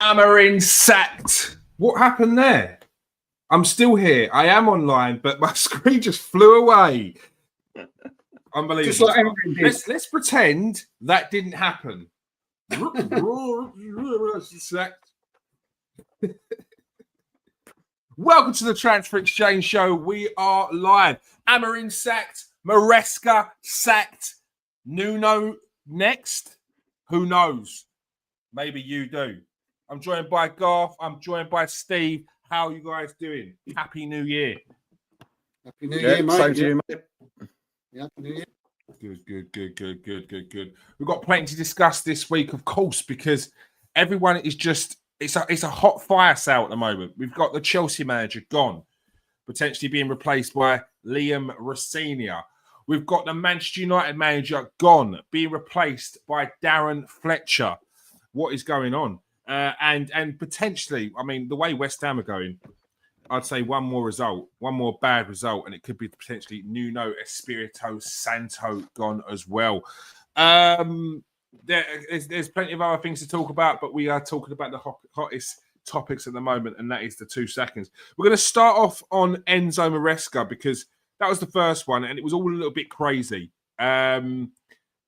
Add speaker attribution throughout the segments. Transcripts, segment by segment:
Speaker 1: Amorim sacked. What happened there? I'm still here. I am online, but my screen just flew away. Unbelievable.
Speaker 2: Just like Amorim did.
Speaker 1: Let's pretend that didn't happen. Welcome to the Transfer Exchange Show. We are live. Amorim sacked. Maresca sacked. Nuno next. Who knows? Maybe you do. I'm joined by Garth. I'm joined by Steve. How are you guys doing? Happy New Year.
Speaker 2: Happy New Year, mate.
Speaker 3: Same to you, mate.
Speaker 2: Yeah, Happy New Year.
Speaker 1: Good. We've got plenty to discuss this week, of course, because everyone is just it's a hot fire sale at the moment. We've got the Chelsea manager gone, potentially being replaced by Liam Rosenior. We've got the Manchester United manager gone, being replaced by Darren Fletcher. What is going on? And potentially, I mean, the way West Ham are going, I'd say one more bad result, and it could be potentially Nuno Espirito Santo gone as well. There's plenty of other things to talk about, but we are talking about the hottest topics at the moment, and that is the 2 seconds. We're going to start off on Enzo Maresca because that was the first one, and it was all a little bit crazy. Enzo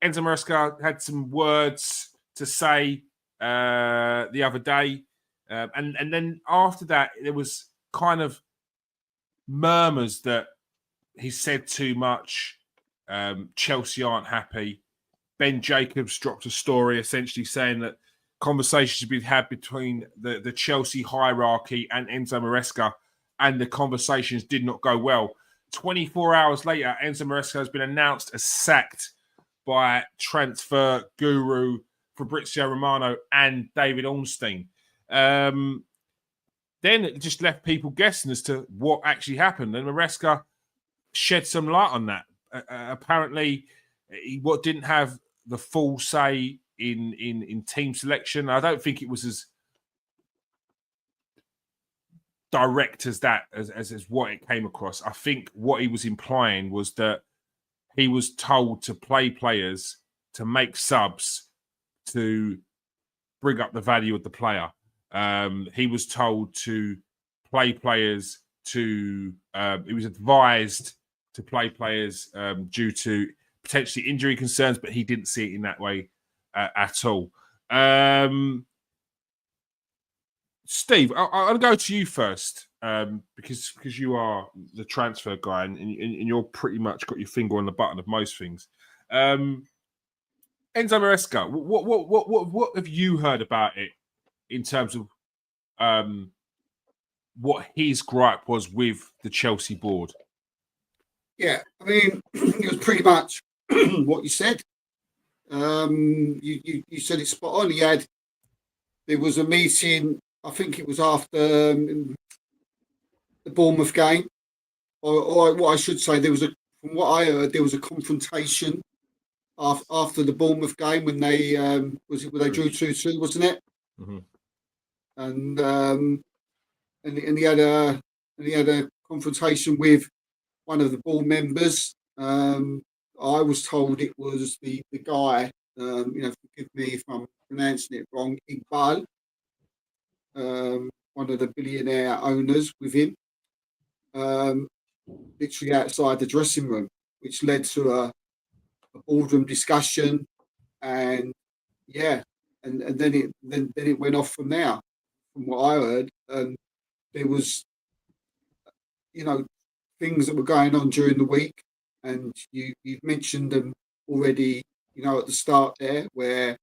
Speaker 1: Maresca had some words to say the other day, and then after that, there was kind of murmurs that he said too much. Chelsea aren't happy. Ben Jacobs dropped a story essentially saying that conversations have been had between the Chelsea hierarchy and Enzo Maresca, and the conversations did not go well. 24 hours later, Enzo Maresca has been announced as sacked by transfer guru Fabrizio Romano and David Ornstein. Then it just left people guessing as to what actually happened, and Maresca shed some light on that. Apparently, he didn't have the full say in team selection. I don't think it was as direct as that, as what it came across. I think what he was implying was that he was told to play players, to make subs, to bring up the value of the player. He was told to play players he was advised to play players due to potentially injury concerns, but he didn't see it in that way at all. Steve, I'll go to you first because you are the transfer guy and you're pretty much got your finger on the button of most things. Enzo Maresca, what have you heard about it in terms of what his gripe was with the Chelsea board?
Speaker 2: Yeah, I mean, it was pretty much what you said. You said it spot on. There was a meeting, I think it was after the Bournemouth game, or what I should say, from what I heard, there was a confrontation after the Bournemouth game when they when they drew 2-2, wasn't it?
Speaker 1: Mm-hmm.
Speaker 2: And he had a confrontation with one of the board members. I was told it was the guy. Forgive me if I'm pronouncing it wrong. Iqbal, one of the billionaire owners with him, literally outside the dressing room, which led to a boardroom discussion, and then it went off from there. From what I heard, there was, things that were going on during the week, and you've mentioned them already. At the start there, where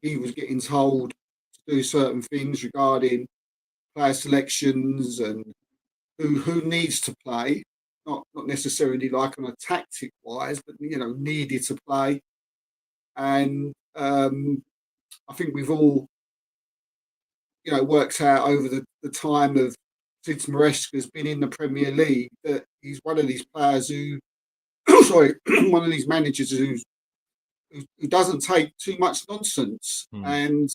Speaker 2: he was getting told to do certain things regarding player selections and who needs to play, not necessarily like on a tactic wise, but needed to play. And I think we've all worked out over the time of since Maresca's been in the Premier League that he's one of these players who, one of these managers who doesn't take too much nonsense. And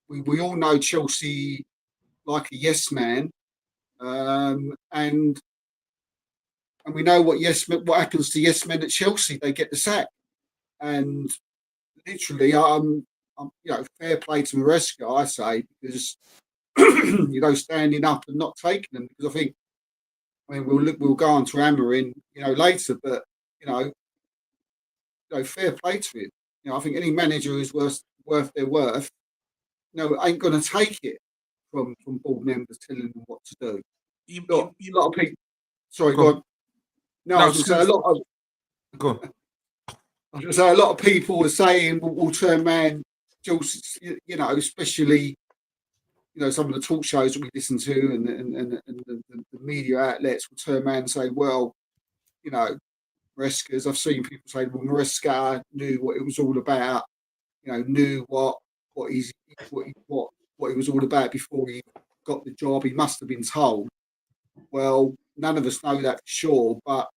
Speaker 2: we all know Chelsea like a yes man, and we know what happens to yes men at Chelsea. They get the sack, and literally, fair play to Maresca, I say, because standing up and not taking them. Because we'll go on to Amorim, later, but fair play to him. I think any manager who's worth their worth, ain't going to take it from board members telling them what to do. A lot of people. Sorry, go on. No, I was going to say a lot of.
Speaker 1: Go on.
Speaker 2: I was going to say a lot of people are saying we'll turn man, especially some of the talk shows that we listen to and the media outlets will turn around and say, well, Maresca's. I've seen people say, well, Maresca knew what it was all about. Knew what he was all about before he got the job. He must have been told. Well, none of us know that for sure, but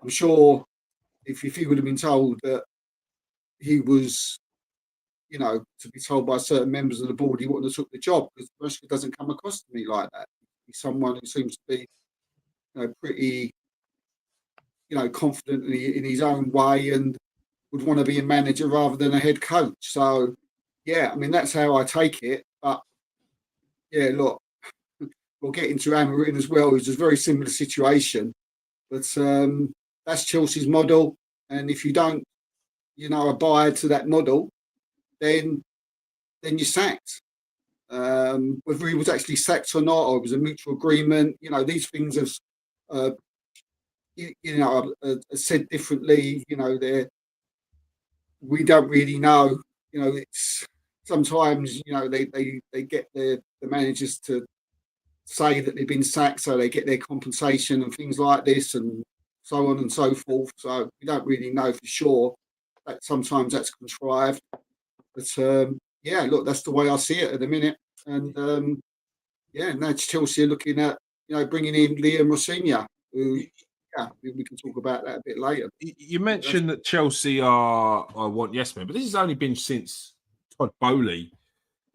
Speaker 2: I'm sure if he would have been told that he was, to be told by certain members of the board, he wouldn't have took the job, because Maresca doesn't come across to me like that. He's someone who seems to be, pretty, confident in his own way and would want to be a manager rather than a head coach. So, yeah, that's how I take it. But, yeah, look, we'll get into Amorim as well. It's a very similar situation. But that's Chelsea's model. And if you don't, abide to that model, then you're sacked. Whether he was actually sacked or not, or it was a mutual agreement, these things have, are said differently. We don't really know. It's sometimes they get the managers to say that they've been sacked, so they get their compensation and things like this, and so on and so forth. So we don't really know for sure. That sometimes that's contrived. But yeah, look, that's the way I see it at the minute. And now Chelsea are looking at bringing in Liam Rosinha, who we can talk about that a bit later.
Speaker 1: You mentioned that Chelsea are want yes men, but this has only been since Todd Bowley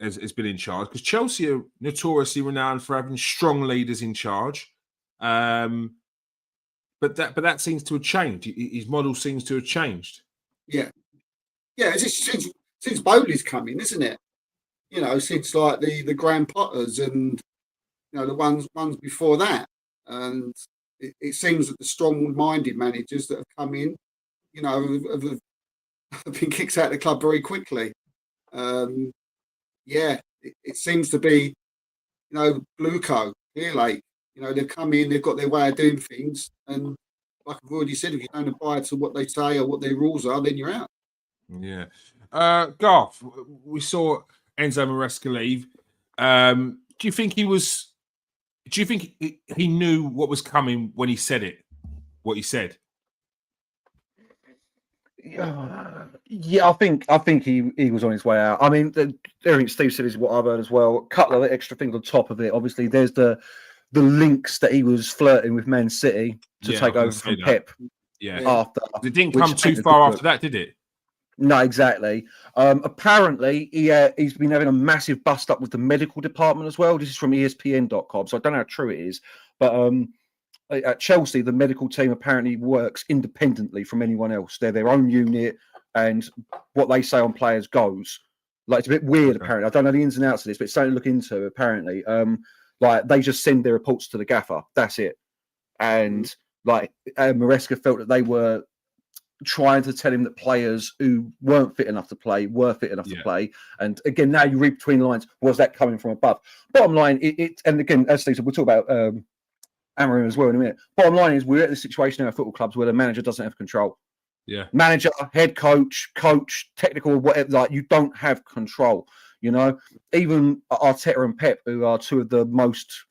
Speaker 1: has been in charge, because Chelsea are notoriously renowned for having strong leaders in charge. But that seems to have changed. His model seems to have changed.
Speaker 2: Yeah, it's since Bowley's come in, isn't it? Since like the Graham Potters and the ones before that, and it seems that the strong-minded managers that have come in, have been kicked out of the club very quickly. It seems to be, Blueco, Clear Lake. They've come in, they've got their way of doing things, and like I've already said, if you don't abide to what they say or what their rules are, then you're out.
Speaker 1: Yeah. Garth, we saw Enzo Maresca leave. Do you think he knew what was coming when he said it? What he said?
Speaker 3: Yeah, I think he was on his way out. Everything Steve said is what I've heard as well. A couple of extra things on top of it. Obviously, there's the links that he was flirting with Man City to take over from Pep.
Speaker 1: Yeah.
Speaker 3: After
Speaker 1: it didn't come too far after that, did it?
Speaker 3: No, exactly. Apparently, he's been having a massive bust up with the medical department as well. This is from ESPN.com, so I don't know how true it is. But at Chelsea, the medical team apparently works independently from anyone else. They're their own unit, and what they say on players goes. Like, it's a bit weird, apparently. I don't know the ins and outs of this, but it's something to look into, apparently. Like, they just send their reports to the gaffer. That's it. And, Maresca felt that they were trying to tell him that players who weren't fit enough to play were fit enough to play. And again, now you read between the lines, was that coming from above? Bottom line, and again, as Steve said, we'll talk about Amorim as well in a minute. Bottom line is, we're at the situation in our football clubs where the manager doesn't have control.
Speaker 1: Yeah.
Speaker 3: Manager, head coach, technical, whatever, you don't have control. Even Arteta and Pep, who are two of the most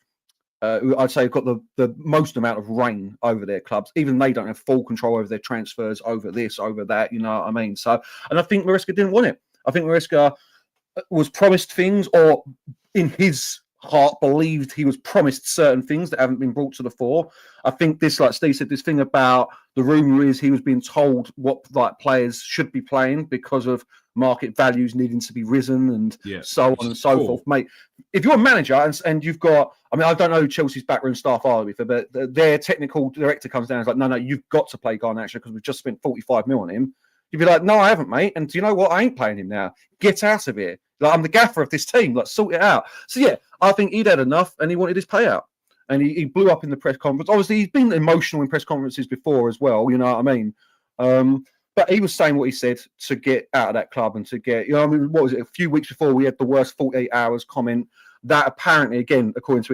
Speaker 3: who I'd say have got the most amount of reign over their clubs. Even they don't have full control over their transfers, over this, over that, you know what I mean? So, and I think Maresca didn't want it. I think Maresca was promised things, or in his heart believed he was promised certain things that haven't been brought to the fore. I think this, like Steve said, this thing about the rumour is he was being told what players should be playing because of market values needing to be risen and so on and so forth. Mate, if you're a manager and you've got, I don't know who Chelsea's backroom staff are, but their technical director comes down and is like, no, you've got to play Garnacho because we've just spent 45 mil on him. You'd be like, no, I haven't, mate. And do you know what? I ain't paying him now. Get out of here. Like, I'm the gaffer of this team. Like, sort it out. So, yeah, I think he'd had enough and he wanted his payout. And he blew up in the press conference. Obviously, he's been emotional in press conferences before as well. You know what I mean? But he was saying what he said to get out of that club and to get, I mean, what was it? A few weeks before we had the worst 48 hours comment that apparently, again, according to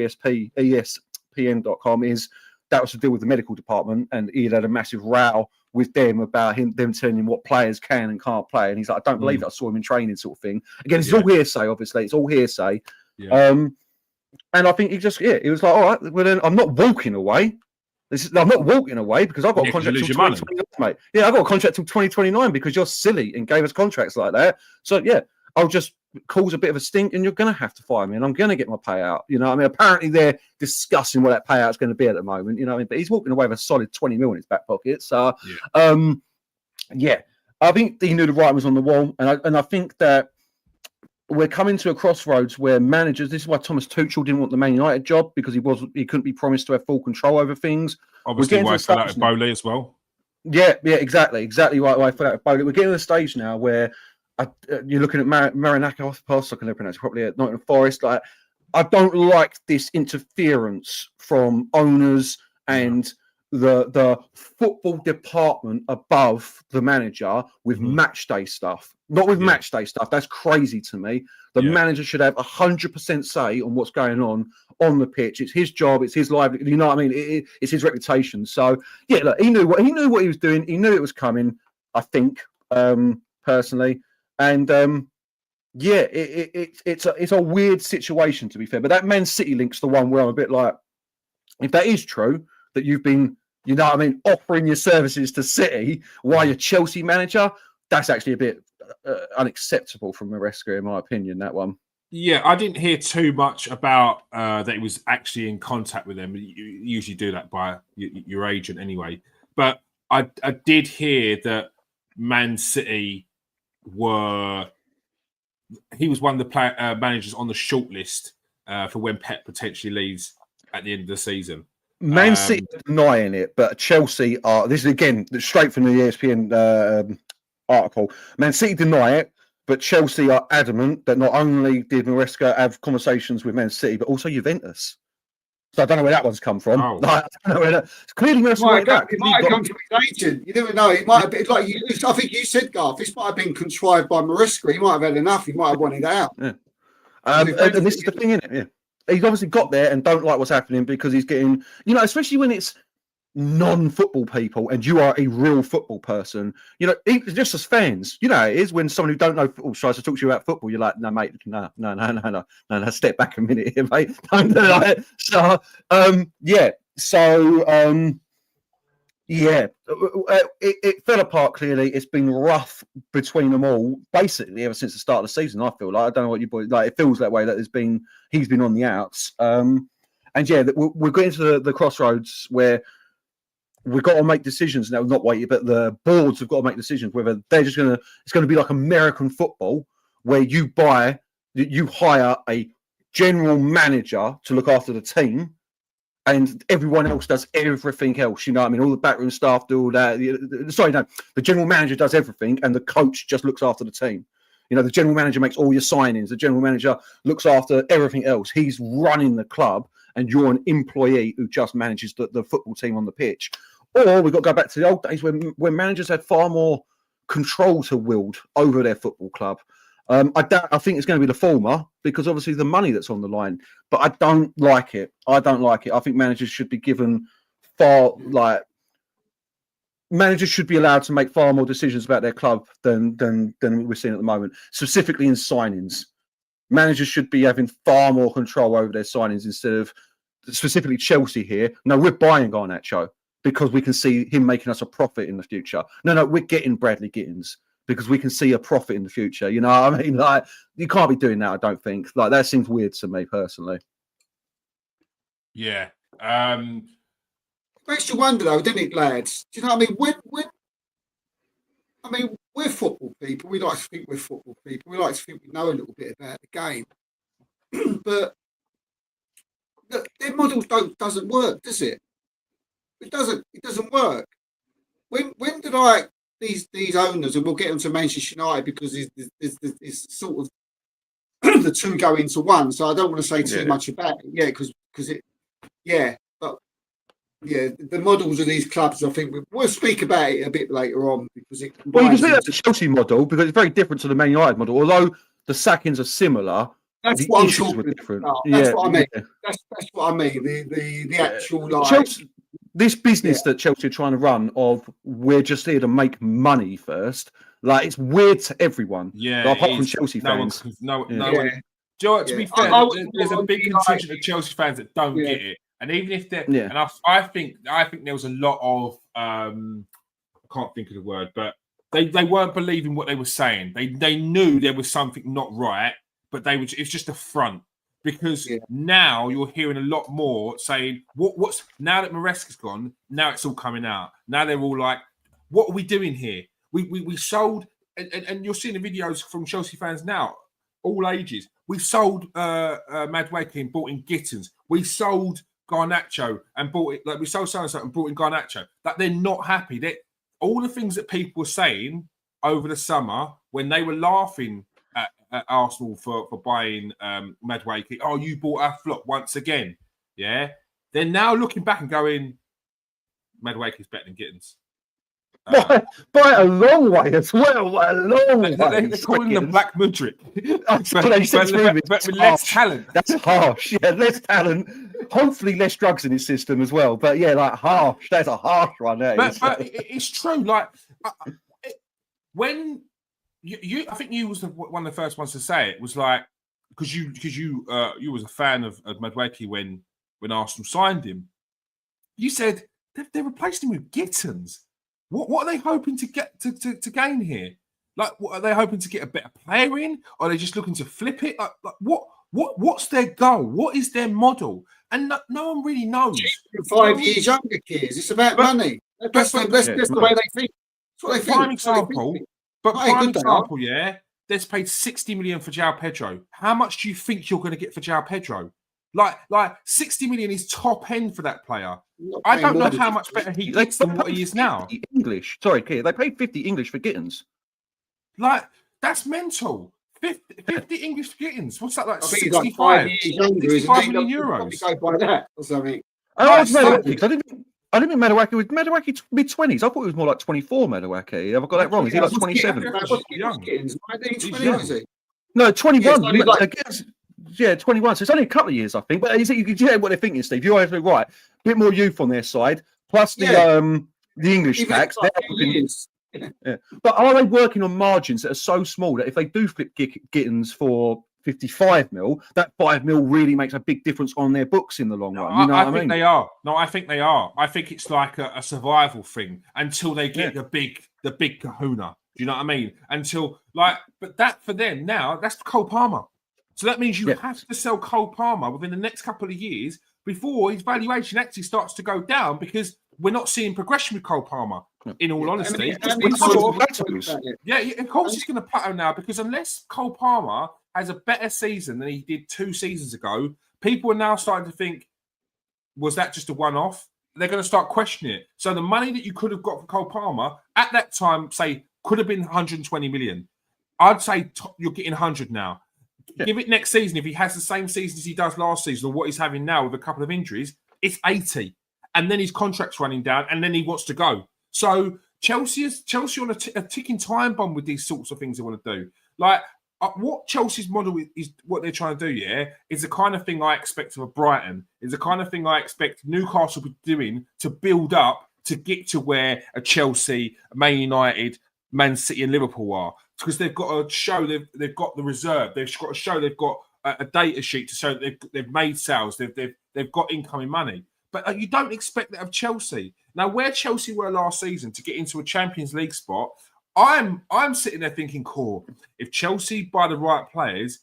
Speaker 3: ESPN.com, is that was to deal with the medical department, and he had a massive row with them about them telling him what players can and can't play. And he's like, I don't believe it. I saw him in training, sort of thing. Again, it's all hearsay, obviously. It's all hearsay. Yeah. And I think he just, he was like, all right, well, then I'm not walking away. I'm not walking away because I've got a contract till 2029, mate. Yeah, I've got a contract till 2029 because you're silly and gave us contracts like that. So, yeah, I'll just cause a bit of a stink and you're going to have to fire me and I'm going to get my payout. You know what I mean? Apparently they're discussing what that payout's going to be at the moment. You know what I mean? But he's walking away with a solid 20 mil in his back pocket. So, I think he knew the writing was on the wall. And I think that we're coming to a crossroads where managers, this is why Thomas Tuchel didn't want the Man United job, because he couldn't be promised to have full control over things.
Speaker 1: Obviously, why he fell out of Bowley as well.
Speaker 3: Yeah, exactly why I fell out of Bowley. We're getting to a stage now where you're looking at Maresca off the pass, I can never pronounce it properly, at Nottingham Forest. Like, I don't like this interference from owners and the football department above the manager with match day stuff. Not with match day stuff. That's crazy to me. The manager should have 100% say on what's going on the pitch. It's his job. It's his livelihood. You know what I mean? It's his reputation. So yeah, look, he knew what he was doing. He knew it was coming. I think personally, and it's a weird situation, to be fair. But that Man City link's the one where I'm a bit like, if that is true, that you've been, you know what I mean, offering your services to City while you're Chelsea manager, that's actually a bit unacceptable from Maresca, in my opinion, that one.
Speaker 1: Yeah, I didn't hear too much about that he was actually in contact with them. You usually do that by your agent anyway. But I did hear that Man City he was one of the managers on the shortlist for when Pep potentially leaves at the end of the season.
Speaker 3: Man City are denying it, but Chelsea are. This is again straight from the ESPN article. Man City deny it, but Chelsea are adamant that not only did Maresca have conversations with Man City, but also Juventus. So I don't know where that one's come from.
Speaker 1: Oh.
Speaker 3: I don't know where that. Clearly, Maresca
Speaker 2: might have come from his agent. You never know. It might have been like I think you said, Garth. This might have been contrived by Maresca. He might have had enough. He might have wanted out.
Speaker 3: Yeah. And this is the thing, isn't it? Yeah. He's obviously got there and don't like what's happening because he's getting, especially when it's non-football people and you are a real football person, just as fans, it is when someone who don't know football tries to talk to you about football, you're like, no, mate, no, step back a minute here, mate. Don't do that. So, it fell apart clearly. It's been rough between them all, basically, ever since the start of the season, I feel like. I don't know what you boys like. It feels that way, that he's been on the outs. We're getting to the crossroads where we've got to make decisions now, but the boards have got to make decisions whether they're just it's going to be like American football where you hire a general manager to look after the team and everyone else does everything else. You know what I mean? All the backroom staff do all that. The general manager does everything and the coach just looks after the team. The general manager makes all your signings. The general manager looks after everything else. He's running the club and you're an employee who just manages the football team on the pitch. Or we've got to go back to the old days when managers had far more control to wield over their football club. I think it's going to be the former because obviously the money that's on the line. But I don't like it. I think managers should be given managers should be allowed to make far more decisions about their club than we're seeing at the moment, specifically in signings. Managers should be having far more control over their signings instead of specifically Chelsea here. No, we're buying Garnacho because we can see him making us a profit in the future. No, we're getting Bradley Gittins because we can see a profit in the future. You know what I mean? Like, you can't be doing that, I don't think. Like, that seems weird to me personally.
Speaker 1: Yeah.
Speaker 2: Makes you wonder, though, doesn't it, lads? Do you know what I mean? We're football people. We like to think we're football people. We like to think we know a little bit about the game. But look, their model doesn't work, does it? It doesn't work. When did I these owners, and we'll get onto Manchester United because it's sort of the two go into one. So I don't want to say too much about it, because but the models of these clubs, I think we'll speak about it a bit later on because it.
Speaker 3: Well, you can see that's the Chelsea model because it's very different to the Man United model. Although the sackings are similar,
Speaker 2: that's
Speaker 3: the
Speaker 2: what I'm
Speaker 3: issues
Speaker 2: talking
Speaker 3: were different.
Speaker 2: about. That's what I mean. That's what I mean. The actual like
Speaker 3: Chelsea, this business that Chelsea are trying to run of we're just here to make money first. Like it's weird to everyone.
Speaker 1: Yeah,
Speaker 3: like, apart from Chelsea fans.
Speaker 1: No one. To be fair, there's a big contingent of Chelsea fans that don't get it. And even if they're, and I think there was a lot of I can't think of the word, but they weren't believing what they were saying. They knew there was something not right, but it's just a front because now you're hearing a lot more saying what's now that Maresca's gone, now it's all coming out. Now they're all like, what are we doing here? We sold, and you're seeing the videos from Chelsea fans now, all ages. We sold Madueke and bought in Gittins. We sold Garnacho and bought it, like we sold so and brought in Garnacho. That they're not happy. That all the things that people were saying over the summer when they were laughing at Arsenal for buying Madueke. Oh, you bought our flop once again. Yeah, they're now looking back and going, Madueke's better than Gittins.
Speaker 3: By a long way as well. A long way.
Speaker 1: They're calling them Black Mudrick.
Speaker 3: but
Speaker 1: with less talent.
Speaker 3: That's harsh. Yeah, less talent. Hopefully less drugs in his system as well. But yeah, like harsh. That's a harsh one.
Speaker 1: But it's true. Like when you I think you was one of the first ones to say it was like because you was a fan of Madueke when Arsenal signed him. You said they replaced him with Gittins. What are they hoping to get to gain here? Like, what are they hoping to get a better player in? Or are they just looking to flip it? Like what's their goal? What is their model? And no one really knows.
Speaker 2: 5 years younger kids. It's about money. That's the way they think. That's what they think.
Speaker 1: Prime example, they've paid 60 million for João Pedro. How much do you think you're going to get for João Pedro? Like 60 million is top end for that player. I don't know how much better he gets than what he is now.
Speaker 3: English. Sorry, Keir. They paid 50 English for Gittins.
Speaker 1: Like, that's mental. 50 English for Gittins. What's that like?
Speaker 2: 65 million
Speaker 1: euros.
Speaker 2: Go by that or something.
Speaker 3: I didn't think Madueke was Madueke mid-20s. I thought it was more like 24 Madueke. Have I got that wrong? Is he like 27? No, 21. Yeah, 21. So it's only a couple of years, I think. But you can hear what they're thinking, Steve. You're absolutely right. A bit more youth on their side, plus the English tax. But are they working on margins that are so small that if they do flip Gittins for 55 mil, that 5 mil really makes a big difference on their books in the long run? You know what I mean?
Speaker 1: They are. No, I think they are. I think it's like a survival thing until they get the big kahuna. Do you know what I mean? But that for them now, that's Cole Palmer. So that means you have to sell Cole Palmer within the next couple of years before his valuation actually starts to go down because we're not seeing progression with Cole Palmer, in all honesty.
Speaker 2: Of course
Speaker 1: he's going to plateau now because unless Cole Palmer has a better season than he did 2 seasons ago, people are now starting to think, was that just a one-off? They're going to start questioning it. So the money that you could have got for Cole Palmer at that time, say, could have been 120 million. I'd say you're getting 100 now. Give it next season. If he has the same season as he does last season or what he's having now with a couple of injuries, it's 80. And then his contract's running down and then he wants to go. So Chelsea on a ticking time bomb with these sorts of things they want to do. Like what Chelsea's model is what they're trying to do, is the kind of thing I expect of a Brighton, is the kind of thing I expect Newcastle to be doing to build up to get to where a Chelsea, Man United, Man City and Liverpool are. Because they've got to show they've got the reserve. They've got to show they've got a data sheet to show they've made sales. They've got incoming money. But you don't expect that of Chelsea. Now, where Chelsea were last season to get into a Champions League spot, I'm sitting there thinking, cool, if Chelsea buy the right players,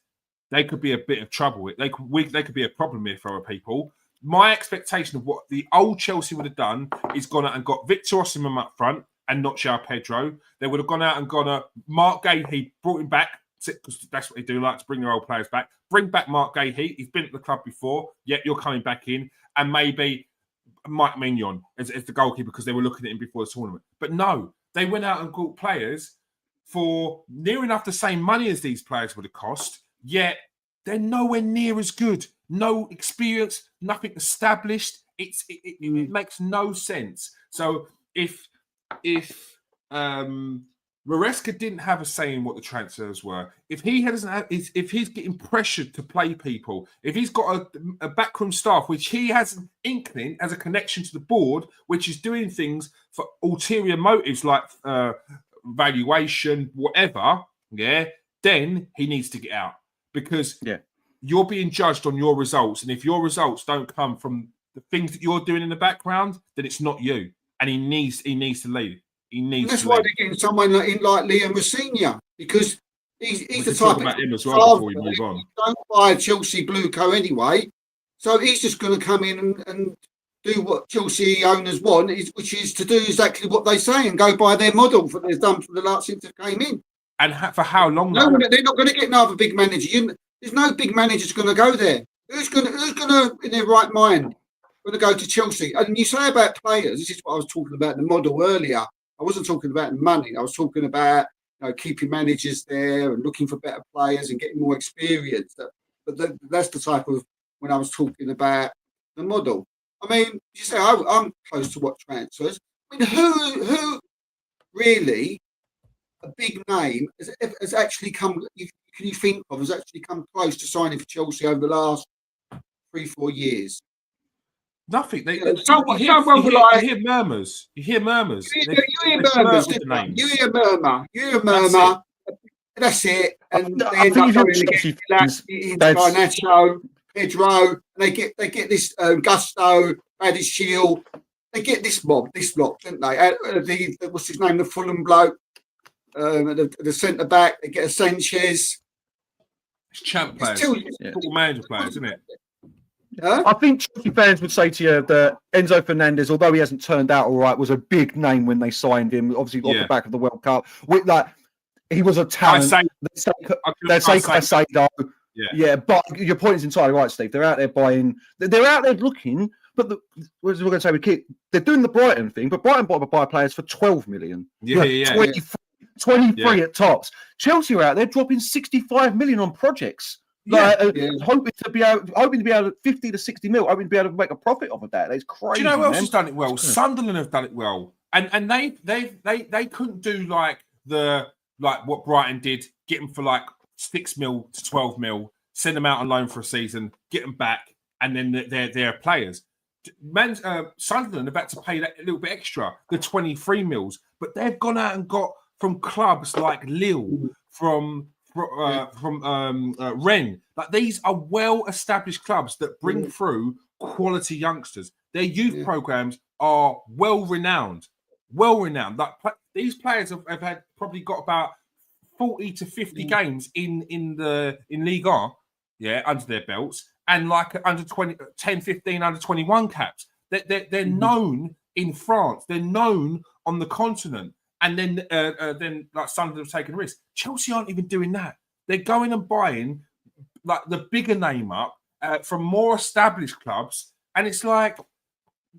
Speaker 1: they could be a bit of trouble. They could be a problem here for other people. My expectation of what the old Chelsea would have done is gone out and got Victor Osimhen up front, and not João Pedro. They would have gone out and got Mark Gahey, brought him back, because that's what they do, like to bring their old players back. Bring back Mark Gahey. He's been at the club before. Yet you're coming back in. And maybe Mike Mignon as the goalkeeper because they were looking at him before the tournament. But no, they went out and bought players for near enough the same money as these players would have cost, yet they're nowhere near as good. No experience, nothing established. It makes no sense. So if Maresca didn't have a say in what the transfers were, if he's getting pressured to play people, if he's got a backroom staff which he has an inkling as a connection to the board, which is doing things for ulterior motives like valuation, whatever, then he needs to get out because you're being judged on your results, and if your results don't come from the things that you're doing in the background, then it's not you, and he needs to leave.
Speaker 2: That's why they're getting someone like Liam Rosenior, because he's the type
Speaker 1: about him as well before we move on.
Speaker 2: Don't buy a Chelsea blue coat anyway, so he's just going to come in and do what Chelsea owners want, which is to do exactly what they say and go by their model that they've done for the last since they came in.
Speaker 1: And for how long?
Speaker 2: No, they're not going to get another big manager. There's no big manager's going to go there. Who's going to in their right mind going to go to Chelsea? And you say about players. This is what I was talking about in the model earlier. I wasn't talking about money. I was talking about keeping managers there and looking for better players and getting more experience. But that's the type of when I was talking about the model. I mean, you say I'm close to what transfers. I mean, who really a big name has actually come? Can you think of has actually come close to signing for Chelsea over the last 3-4 years?
Speaker 1: Nothing.
Speaker 2: You hear
Speaker 1: murmurs. You hear murmurs.
Speaker 2: You hear murmurs. You hear murmur. That's it. And they end up going against Garnacho, Pedro, and they get this Gusto, Badiashile. They get this lot, don't they? What's his name? The Fulham bloke, the centre back. They get a Sanchez.
Speaker 1: It's champ players. Football manager players, isn't it?
Speaker 3: I think Chelsea fans would say to you that Enzo Fernandez, although he hasn't turned out all right, was a big name when they signed him. Obviously, off the back of the World Cup, he was a talent. They say Caicedo. But your point is entirely right, Steve. They're out there buying. They're out there looking. But what we're going to say with Kit, they're doing the Brighton thing. But Brighton bought buy players for 12 million. 23 at tops. Chelsea are out there dropping 65 million on projects. Hoping to be able to 50 to 60 mil, hoping to be able to make a profit off of that. That's crazy.
Speaker 1: Do you know who else has done it well? Sunderland have done it well, and they couldn't do like what Brighton did, get them for like 6 mil to 12 mil, send them out on loan for a season, get them back, and then they're players. Sunderland are about to pay that a little bit extra, the 23 mils, but they've gone out and got from clubs like Lille, from Rennes. Like these are well-established clubs that bring through quality youngsters. Their youth programs are well-renowned. Like these players have had probably got about 40 to 50 games in Liga, under their belts, and like under 10, 15 under 21 caps. They're known in France. They're known on the continent. And then like Sunderland have taken a risk. Chelsea aren't even doing that. They're going and buying like the bigger name up from more established clubs. And it's like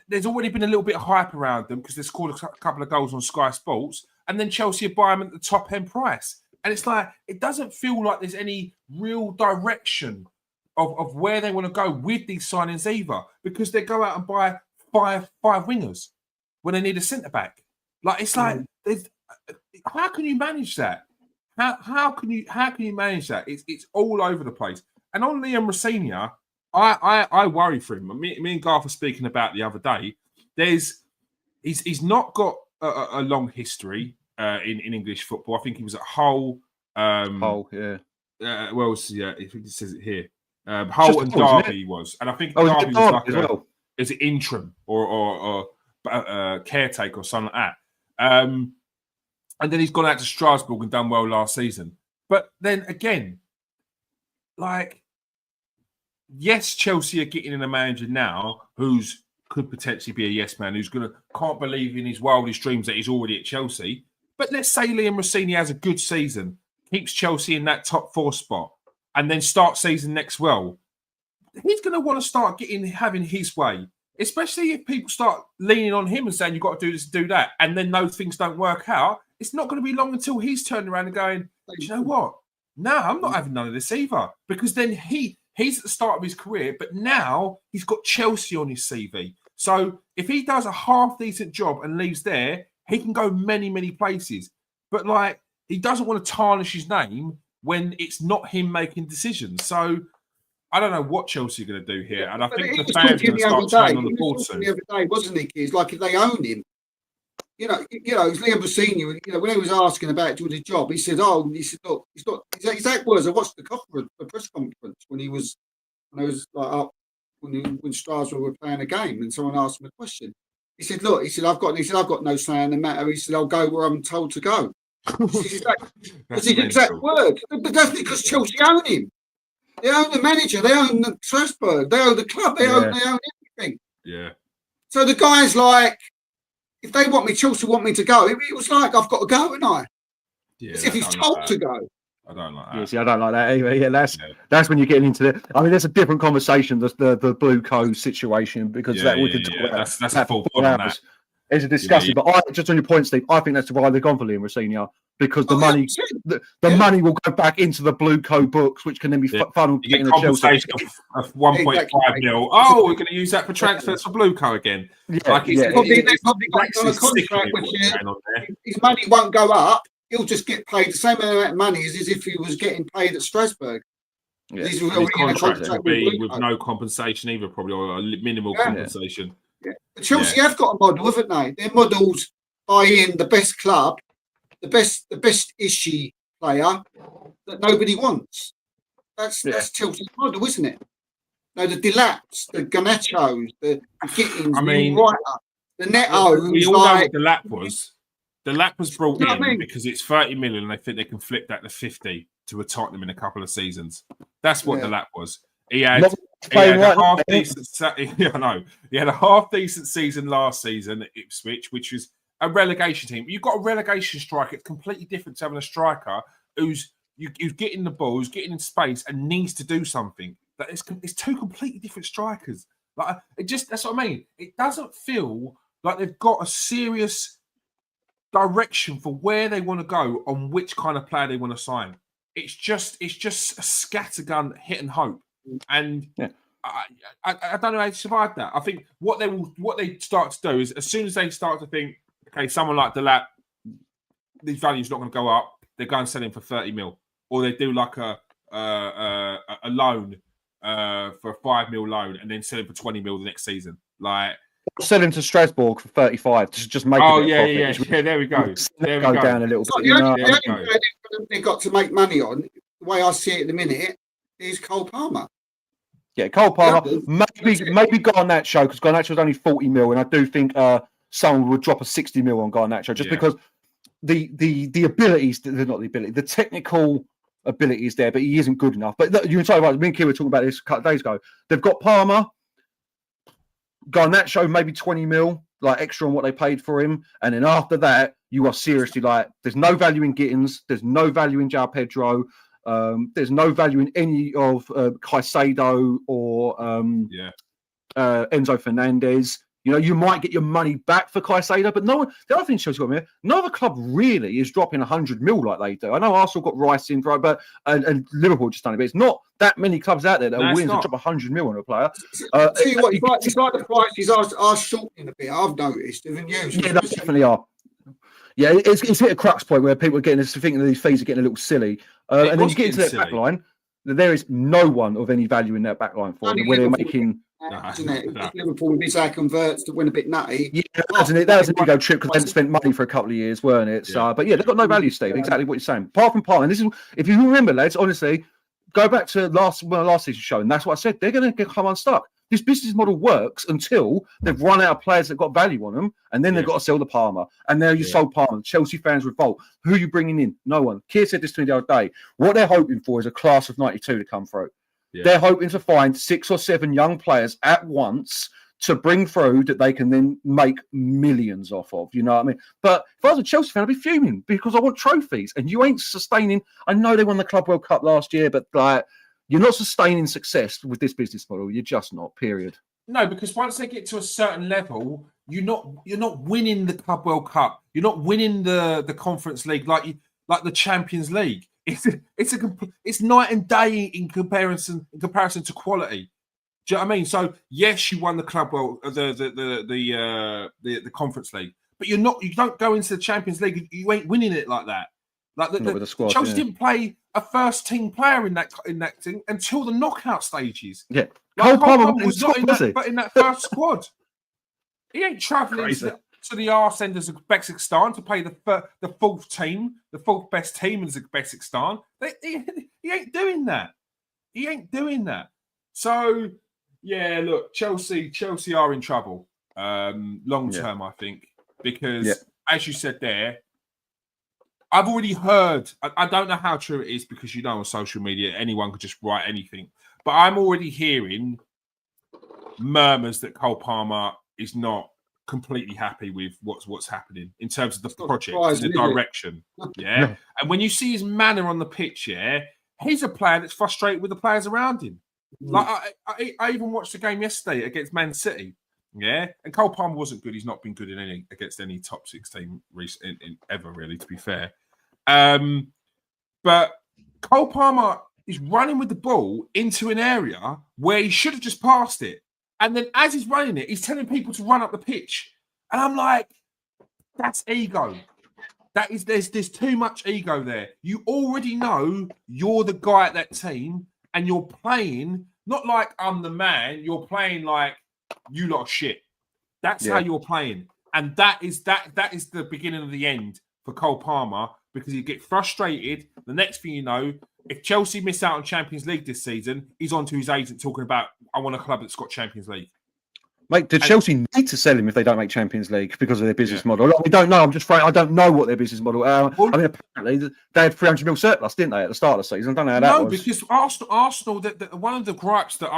Speaker 1: there's already been a little bit of hype around them because they scored a couple of goals on Sky Sports. And then Chelsea buy them at the top end price. And it's like it doesn't feel like there's any real direction of where they want to go with these signings either, because they go out and buy five wingers when they need a centre back. Like it's like, how can you manage that? How can you manage that? It's all over the place. And on Liam Rosenior, I worry for him. Me and Garth were speaking about the other day. He's not got a long history in English football. I think he was at Hull.
Speaker 3: Hull, yeah.
Speaker 1: I think it says it here. Hull and Derby was, and I think Derby was like is it interim or caretaker or something like that. And then he's gone out to Strasbourg and done well last season. But then again, like, yes, Chelsea are getting in a manager now who's could potentially be a yes man, who's can't believe in his wildest dreams that he's already at Chelsea. But let's say Liam Rosenior has a good season, keeps Chelsea in that top 4 spot, and then starts season next well. He's going to want to start having his way. especially if people start leaning on him and saying you've got to do this, do that, and then those things don't work out. It's not going to be long until he's turning around and going, do you know what? No, I'm not having none of this either. Because then he's at the start of his career, but now he's got Chelsea on his CV. So if he does a half-decent job and leaves there, he can go many, many places. But, like, he doesn't want to tarnish his name when it's not him making decisions. So I don't know what Chelsea are going to do here. And I think the fans are going to start turning on the board soon.
Speaker 2: The other day, wasn't he? It's like if they own him. You know, it's Liam Senior. You know, when he was asking about doing his job, he said, "Look, he's not." His exact words. I watched the press conference when he was like up when Strasbourg were playing a game, and someone asked him a question. He said, "Look," he said, "I've got no say in the matter." He said, "I'll go where I'm told to go." That's his exact word. But that's because Chelsea own him. They own the manager. They own the Strasbourg. They own the club. They own everything.
Speaker 1: Yeah.
Speaker 2: So the guy's like, if they want me, Chelsea want me to go. It was like, I've got to go, haven't I?
Speaker 1: Yeah,
Speaker 2: as if he's told to go.
Speaker 1: I don't like that.
Speaker 3: Yeah, see, I don't like that either. Yeah, that's when you're getting into the. I mean, there's a different conversation, the Blue Co situation, because we could talk about.
Speaker 1: That's a full point on that.
Speaker 3: It's a discussion, but just on your point, Steve, I think that's why they've gone for Liam Rosenior, because the money will go back into the Blue Co books, which can then be funneled
Speaker 1: in the compensation of 1.5 mil. Oh, we're going to use that for transfers for Blue Co again.
Speaker 2: They've probably got on a contract which his money won't go up. He'll just get paid the same amount of money as if he was getting paid at Strasbourg.
Speaker 1: Yeah. His contract will be with no compensation either, probably, or minimal compensation.
Speaker 2: Yeah. But Chelsea have got a model, haven't they? Their models buy in the best club, the best issue player that nobody wants. That's Chelsea's model, isn't it? No, the Delaps, the Garnachos, the Gittins, the Neto.
Speaker 1: We all know what Delap was. Delap was brought in because it's 30 million and they think they can flip that to 50 to a Tottenham in a couple of seasons. That's what Delap was. He had a half decent. He had a half decent season last season at Ipswich, which was a relegation team. You've got a relegation striker. It's completely different to having a striker who's getting the ball, who's getting in space, and needs to do something. That it's two completely different strikers. Like that's what I mean. It doesn't feel like they've got a serious direction for where they want to go on which kind of player they want to sign. It's just a scattergun hit and hope. And I don't know how to survive that. I think what they start to do is as soon as they start to think, okay, someone like Delap, these value's not going to go up, they go and sell him for 30 mil, or they do like a loan for a 5 mil loan and then sell him for 20 mil the next season. Like
Speaker 3: sell him to Strasbourg for 35 to just make.
Speaker 1: Yeah. There we go. There we go
Speaker 3: down a little bit.
Speaker 2: They've got to make money on. The way I see it at the minute is Cole Palmer.
Speaker 3: Yeah, Cole Palmer. Maybe Garnacho, because Garnacho was only 40 mil, and I do think someone would drop a 60 mil on Garnacho just because the abilities, not the ability, the technical ability is there, but he isn't good enough. But you can talk about, me and Kim were talking about this a couple of days ago. They've got Palmer, Garnacho, maybe 20 mil, like extra on what they paid for him. And then after that, you are seriously like, there's no value in Gittins, there's no value in João Pedro. There's no value in any of Caicedo or Enzo Fernandez. You know, you might get your money back for Caicedo, but no one. The other thing Chelsea got me, no other club really is dropping 100 mil like they do. I know Arsenal got Rice in, right, but and Liverpool just done it, but it's not that many clubs out there that are willing to drop 100 mil on a player.
Speaker 2: See what it's like the prices are shortening a bit. I've noticed, haven't you?
Speaker 3: Yeah, they definitely are. Yeah, it's hit a crux point where people are getting this thinking that these fees are getting a little silly. And then you get into that back line, there is no one of any value in that back line for them. Where they're making.
Speaker 2: If Liverpool with Bizarre converts to win a bit nutty.
Speaker 3: Yeah, that was an ego trip because they hadn't spent money for a couple of years, weren't it? So, but yeah, they've got no value, Steve. Exactly what you're saying. Apart from Palmer, and this is, if you remember, lads, honestly, go back to last season's show, and that's what I said. They're going to come unstuck. This business model works until they've run out of players that got value on them, and then they've got to sell the Palmer. And now you sold Palmer. Chelsea fans revolt. Who are you bringing in? No one. Keir said this to me the other day. What they're hoping for is a class of 92 to come through. Yeah. They're hoping to find 6 or 7 young players at once to bring through that they can then make millions off of. You know what I mean? But if I was a Chelsea fan, I'd be fuming because I want trophies. And you ain't sustaining. I know they won the Club World Cup last year, but like, you're not sustaining success with this business model. You're just not, period.
Speaker 1: No, because once they get to a certain level, you're not winning the Club World Cup. You're not winning the Conference League like the Champions League. It's night and day in comparison to quality. Do you know what I mean? So yes, you won the Club World the Conference League, but you don't go into the Champions League. You ain't winning it like that. Like
Speaker 3: Not with the squad,
Speaker 1: Chelsea
Speaker 3: yeah.
Speaker 1: didn't play a first team player in that thing until the knockout stages.
Speaker 3: Yeah.
Speaker 1: Like,
Speaker 3: Cole Palmer
Speaker 1: was not in that first squad. He ain't travelling to the arse end of Uzbekistan to play the fourth team, the fourth best team in Uzbekistan. He ain't doing that. He ain't doing that. So, yeah, look, Chelsea are in trouble long term, I think, because as you said there, I've already heard, I don't know how true it is because on social media, anyone could just write anything. But I'm already hearing murmurs that Cole Palmer is not completely happy with what's happening in terms of the project and the direction. Yeah. No. And when you see his manner on the pitch, he's a player that's frustrated with the players around him. Like I even watched the game yesterday against Man City. Yeah, and Cole Palmer wasn't good. He's not been good against any top 6 team ever, really, to be fair. But Cole Palmer is running with the ball into an area where he should have just passed it. And then as he's running it, he's telling people to run up the pitch. And I'm like, that's ego. There's too much ego there. You already know you're the guy at that team and you're playing, not like I'm the man, you're playing like you lot of shit. That's how you're playing. And that is the beginning of the end for Cole Palmer because you get frustrated. The next thing you know, if Chelsea miss out on Champions League this season, he's on to his agent talking about, I want a club that's got Champions League.
Speaker 3: Mate, did Chelsea need to sell him if they don't make Champions League because of their business model? We don't know. I'm just afraid I don't know what their business model. I mean, apparently they had 300 mil surplus, didn't they, at the start of the season? I don't know how that was.
Speaker 1: No, because Arsenal, one of the gripes that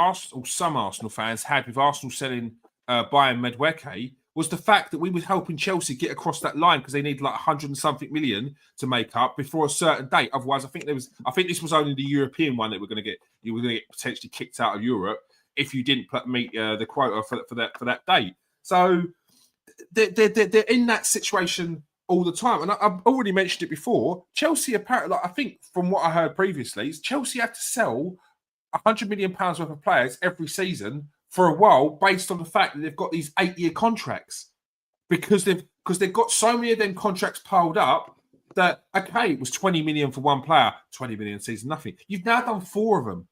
Speaker 1: some Arsenal fans had with Arsenal selling Bayern Madueke was the fact that we were helping Chelsea get across that line because they need like 100 and something million to make up before a certain date. Otherwise, I think this was only the European one that you were going to get potentially kicked out of Europe if you didn't meet the quota for that date. So they're in that situation all the time. And I've already mentioned it before. Chelsea apparently, I think from what I heard previously, Chelsea had to sell £100 million worth of players every season for a while based on the fact that they've got these 8-year contracts because they've got so many of them contracts piled up that, okay, it was 20 million for one player, 20 million season, nothing. You've now done 4 of them.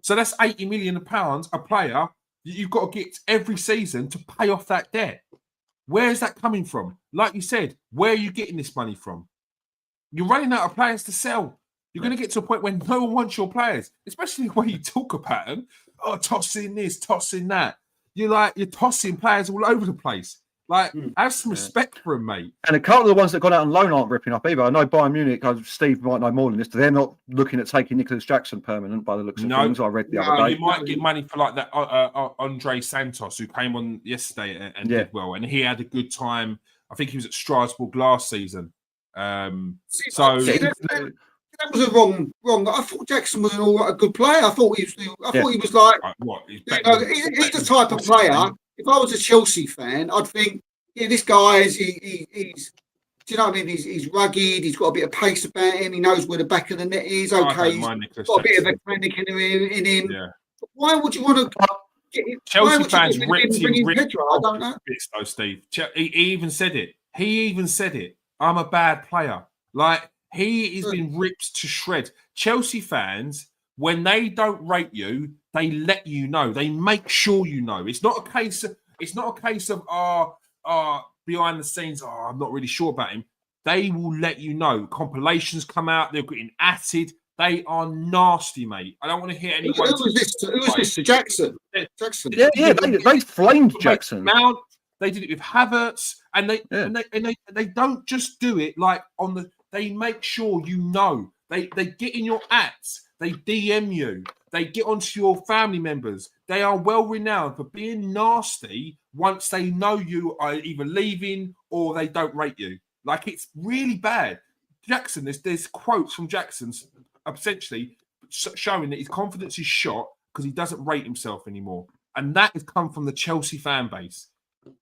Speaker 1: So that's £80 million a player you've got to get every season to pay off that debt. Where is that coming from? Like you said, where are you getting this money from? You're running out of players to sell. You're going to get to a point when no one wants your players, especially when you talk about them. Oh, tossing this, tossing that. You're tossing players all over the place. Like, have some respect for them, mate.
Speaker 3: And a couple of the ones that got out on loan aren't ripping up either. I know Bayern Munich, Steve might know more than this, they're not looking at taking Nicholas Jackson permanent by the looks of things. I read the other day.
Speaker 1: You might get money for like that Andre Santos, who came on yesterday and did well. And he had a good time. I think he was at Strasbourg last season.
Speaker 2: That was a wrong. I thought Jackson was a good player. I thought he was like. He's the type of player. If I was a Chelsea fan, I'd think, this guy he's. Do you know what I mean? He's rugged. He's got a bit of pace about him. He knows where the back of the net is. Okay, he's got a bit of a panic in him. Yeah. But why would you want to?
Speaker 1: Chelsea fans ripped him. I don't know. Bits though, Steve. He even said it. I'm a bad player. Like. He has been ripped to shreds. Chelsea fans, when they don't rate you, they let you know. They make sure you know. It's not a case of behind the scenes. I'm not really sure about him. They will let you know. Compilations come out. They're getting atted. They are nasty, mate. I don't want to hear anyone.
Speaker 2: Who was this? Jackson. Jackson.
Speaker 3: Yeah. They flamed Jackson.
Speaker 1: Mount. They did it with Havertz, and they don't just do it like on the. They make sure you know. They get in your ads. They DM you. They get onto your family members. They are well renowned for being nasty once they know you are either leaving or they don't rate you. Like, it's really bad. Jackson, there's quotes from Jackson's essentially showing that his confidence is shot because he doesn't rate himself anymore. and that has come from the Chelsea fan base.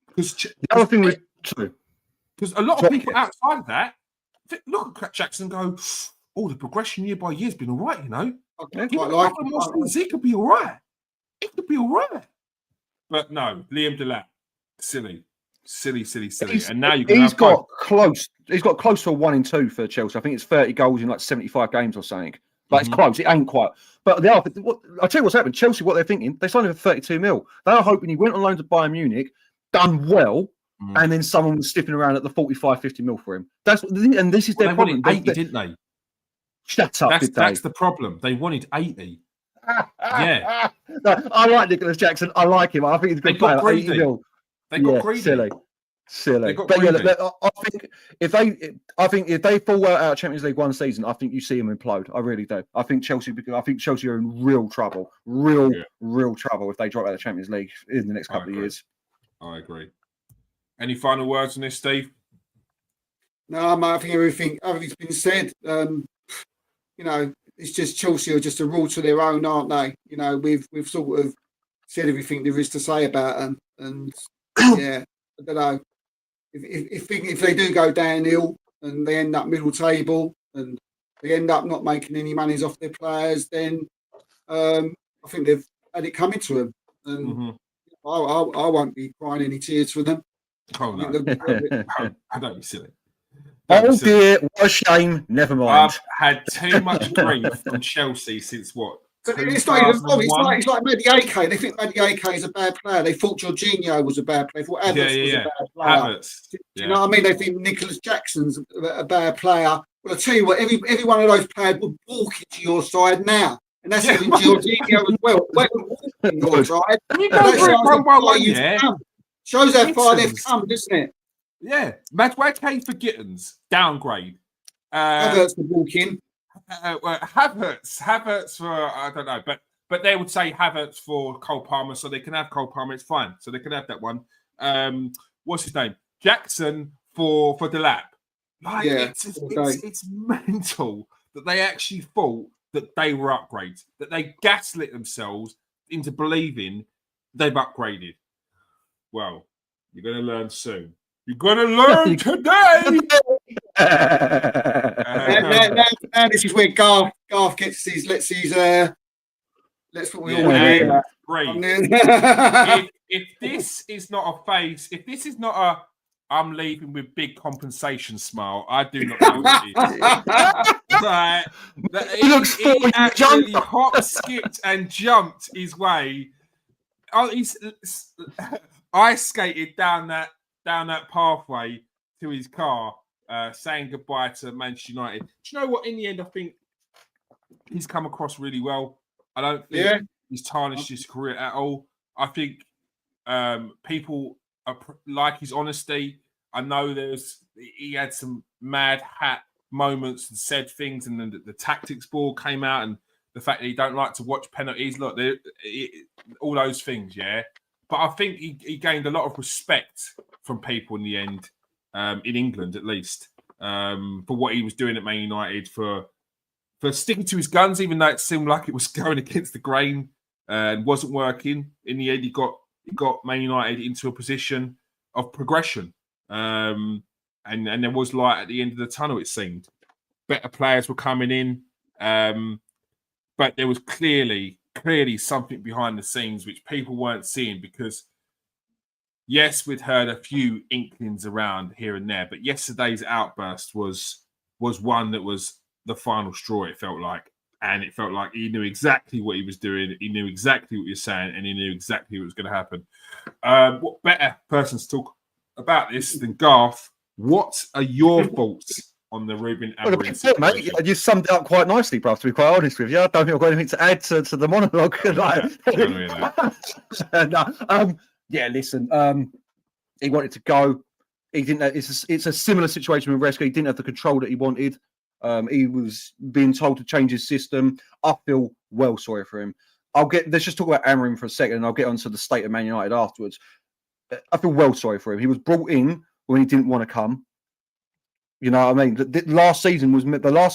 Speaker 1: Because
Speaker 3: The other thing with true.
Speaker 1: Because a lot of people outside of that look at Jackson and go, oh, the progression year by year has been all right, you know. He could be all right. It could be all right. But no, Liam Delap, silly. And now
Speaker 3: he's got close to a 1 in 2 for Chelsea. I think it's 30 goals in like 75 games or something. But it's close. It ain't quite. But I'll tell you what's happened. Chelsea, what they're thinking, they signed him for 32 mil. They are hoping he went on loan to Bayern Munich, done well, and then someone was sniffing around at the 45, 50 mil for him. And this is their problem.
Speaker 1: They wanted 80, didn't they?
Speaker 3: Shut up.
Speaker 1: That's the problem. They wanted 80. Yeah.
Speaker 3: No, I like Nicholas Jackson. I like him. I think he's a good player.
Speaker 1: They got greedy.
Speaker 3: Silly. But yeah, look, I think if they fall out of Champions League one season, I think you see them implode. I really do. I think Chelsea are in real trouble. Real trouble if they drop out of the Champions League in the next couple of years.
Speaker 1: I agree. Any final words on this, Steve?
Speaker 2: No, mate, I think everything's been said. You know, it's just Chelsea are just a rule to their own, aren't they? You know, we've sort of said everything there is to say about them, and yeah, I don't know if they do go downhill and they end up middle table and they end up not making any monies off their players, then I think they've had it coming to them, and I won't be crying any tears for them.
Speaker 1: Oh no, I don't be silly.
Speaker 3: Oh dear, what a shame. Never mind.
Speaker 1: I've had too much grief from Chelsea since what?
Speaker 2: But it's not even wrong. It's like Maresca. They think Maresca is a bad player. They thought Jorginho was a bad player. They thought Havertz was a bad player. Do you know what I mean? They think Nicholas Jackson's a bad player. Well, I tell you what, every one of those players would walk into your side now. And that's even Jorginho as well. Walking your side.
Speaker 1: You go for it 1-1,
Speaker 2: shows how far they've come, doesn't it?
Speaker 1: Yeah. Madueke for Gittins, downgrade.
Speaker 2: Havertz would walk in.
Speaker 1: Havertz for I don't know, but they would say Havertz for Cole Palmer, so they can have Cole Palmer. It's fine, so they can have that one. What's his name? Jackson for Delap. Like it's mental that they actually thought that they were upgrades, that they gaslit themselves into believing they've upgraded. Well, you're going to learn soon. You're going to learn today.
Speaker 2: Now this is where Garth gets his let's what we all want.
Speaker 1: Great. If this is not a face, if this is not a I'm leaving with big compensation smile, I do not know what it is. He actually hop, skipped, and jumped his way. I skated down that pathway to his car, saying goodbye to Manchester United. Do you know what? In the end, I think he's come across really well. I don't think he's tarnished his career at all. I think people like his honesty. I know he had some mad hat moments and said things, and then the tactics board came out, and the fact that he don't like to watch penalties. Look, all those things, yeah. But I think he gained a lot of respect from people in the end, in England at least, for what he was doing at Man United, for sticking to his guns, even though it seemed like it was going against the grain and wasn't working. In the end, he got Man United into a position of progression, and there was light at the end of the tunnel. It seemed better players were coming in, but there was clearly something behind the scenes which people weren't seeing, because yes, we'd heard a few inklings around here and there, but yesterday's outburst was one that was the final straw, it felt like. And it felt like he knew exactly what he was doing, he knew exactly what he was saying, and he knew exactly what was going to happen. What better person to talk about this than Garth? What are your thoughts on the Ruben Amorim situation?
Speaker 3: Mate, you summed it up quite nicely, bro, to be quite honest with you. I don't think I've got anything to add to the monologue. Yeah, listen, he wanted to go. He didn't. It's a similar situation with Maresca. He didn't have the control that he wanted. He was being told to change his system. I feel well sorry for him. Let's just talk about Amorim for a second, and I'll get onto the state of Man United afterwards. I feel well sorry for him. He was brought in when he didn't want to come. You know what I mean? The last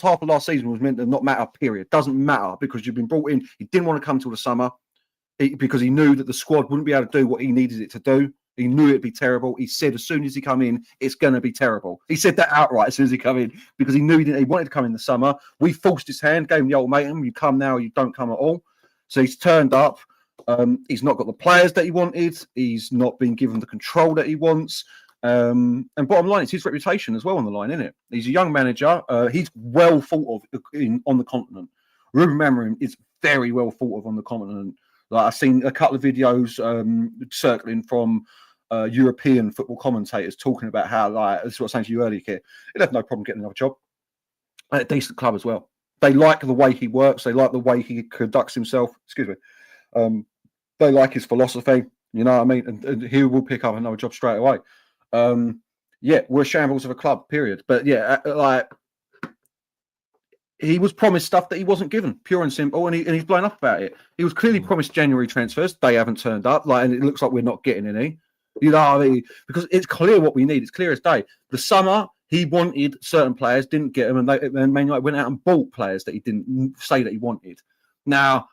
Speaker 3: half of last season was meant to not matter, period. Doesn't matter, because you've been brought in. You didn't want to come till the summer. because he knew that the squad wouldn't be able to do what he needed it to do. He knew it'd be terrible. He said as soon as he come in, it's going to be terrible. He said that outright as soon as he come in because he knew he wanted to come in the summer. We forced his hand, gave him the ultimatum: you come now, or you don't come at all. So he's turned up. He's not got the players that he wanted. He's not been given the control that he wants. And bottom line, it's his reputation as well on the line, isn't it? He's a young manager. He's well thought of on the continent. Ruben Amorim is very well thought of on the continent. Like, I've seen a couple of videos circling from European football commentators talking about how, like, this is what I was saying to you earlier, Kit, he'll have no problem getting another job at a decent club as well. They like the way he works. They like the way he conducts himself. Excuse me. They like his philosophy. You know what I mean? And he will pick up another job straight away. Yeah, we're shambles of a club, period. But yeah, like, he was promised stuff that he wasn't given, pure and simple, and he's blown up about it. He was clearly promised January transfers. They haven't turned up, like, and it looks like we're not getting any. You know what I mean? Because it's clear what we need. It's clear as day. The summer, he wanted certain players, didn't get them, and Man United went out and bought players that he didn't say that he wanted. Now,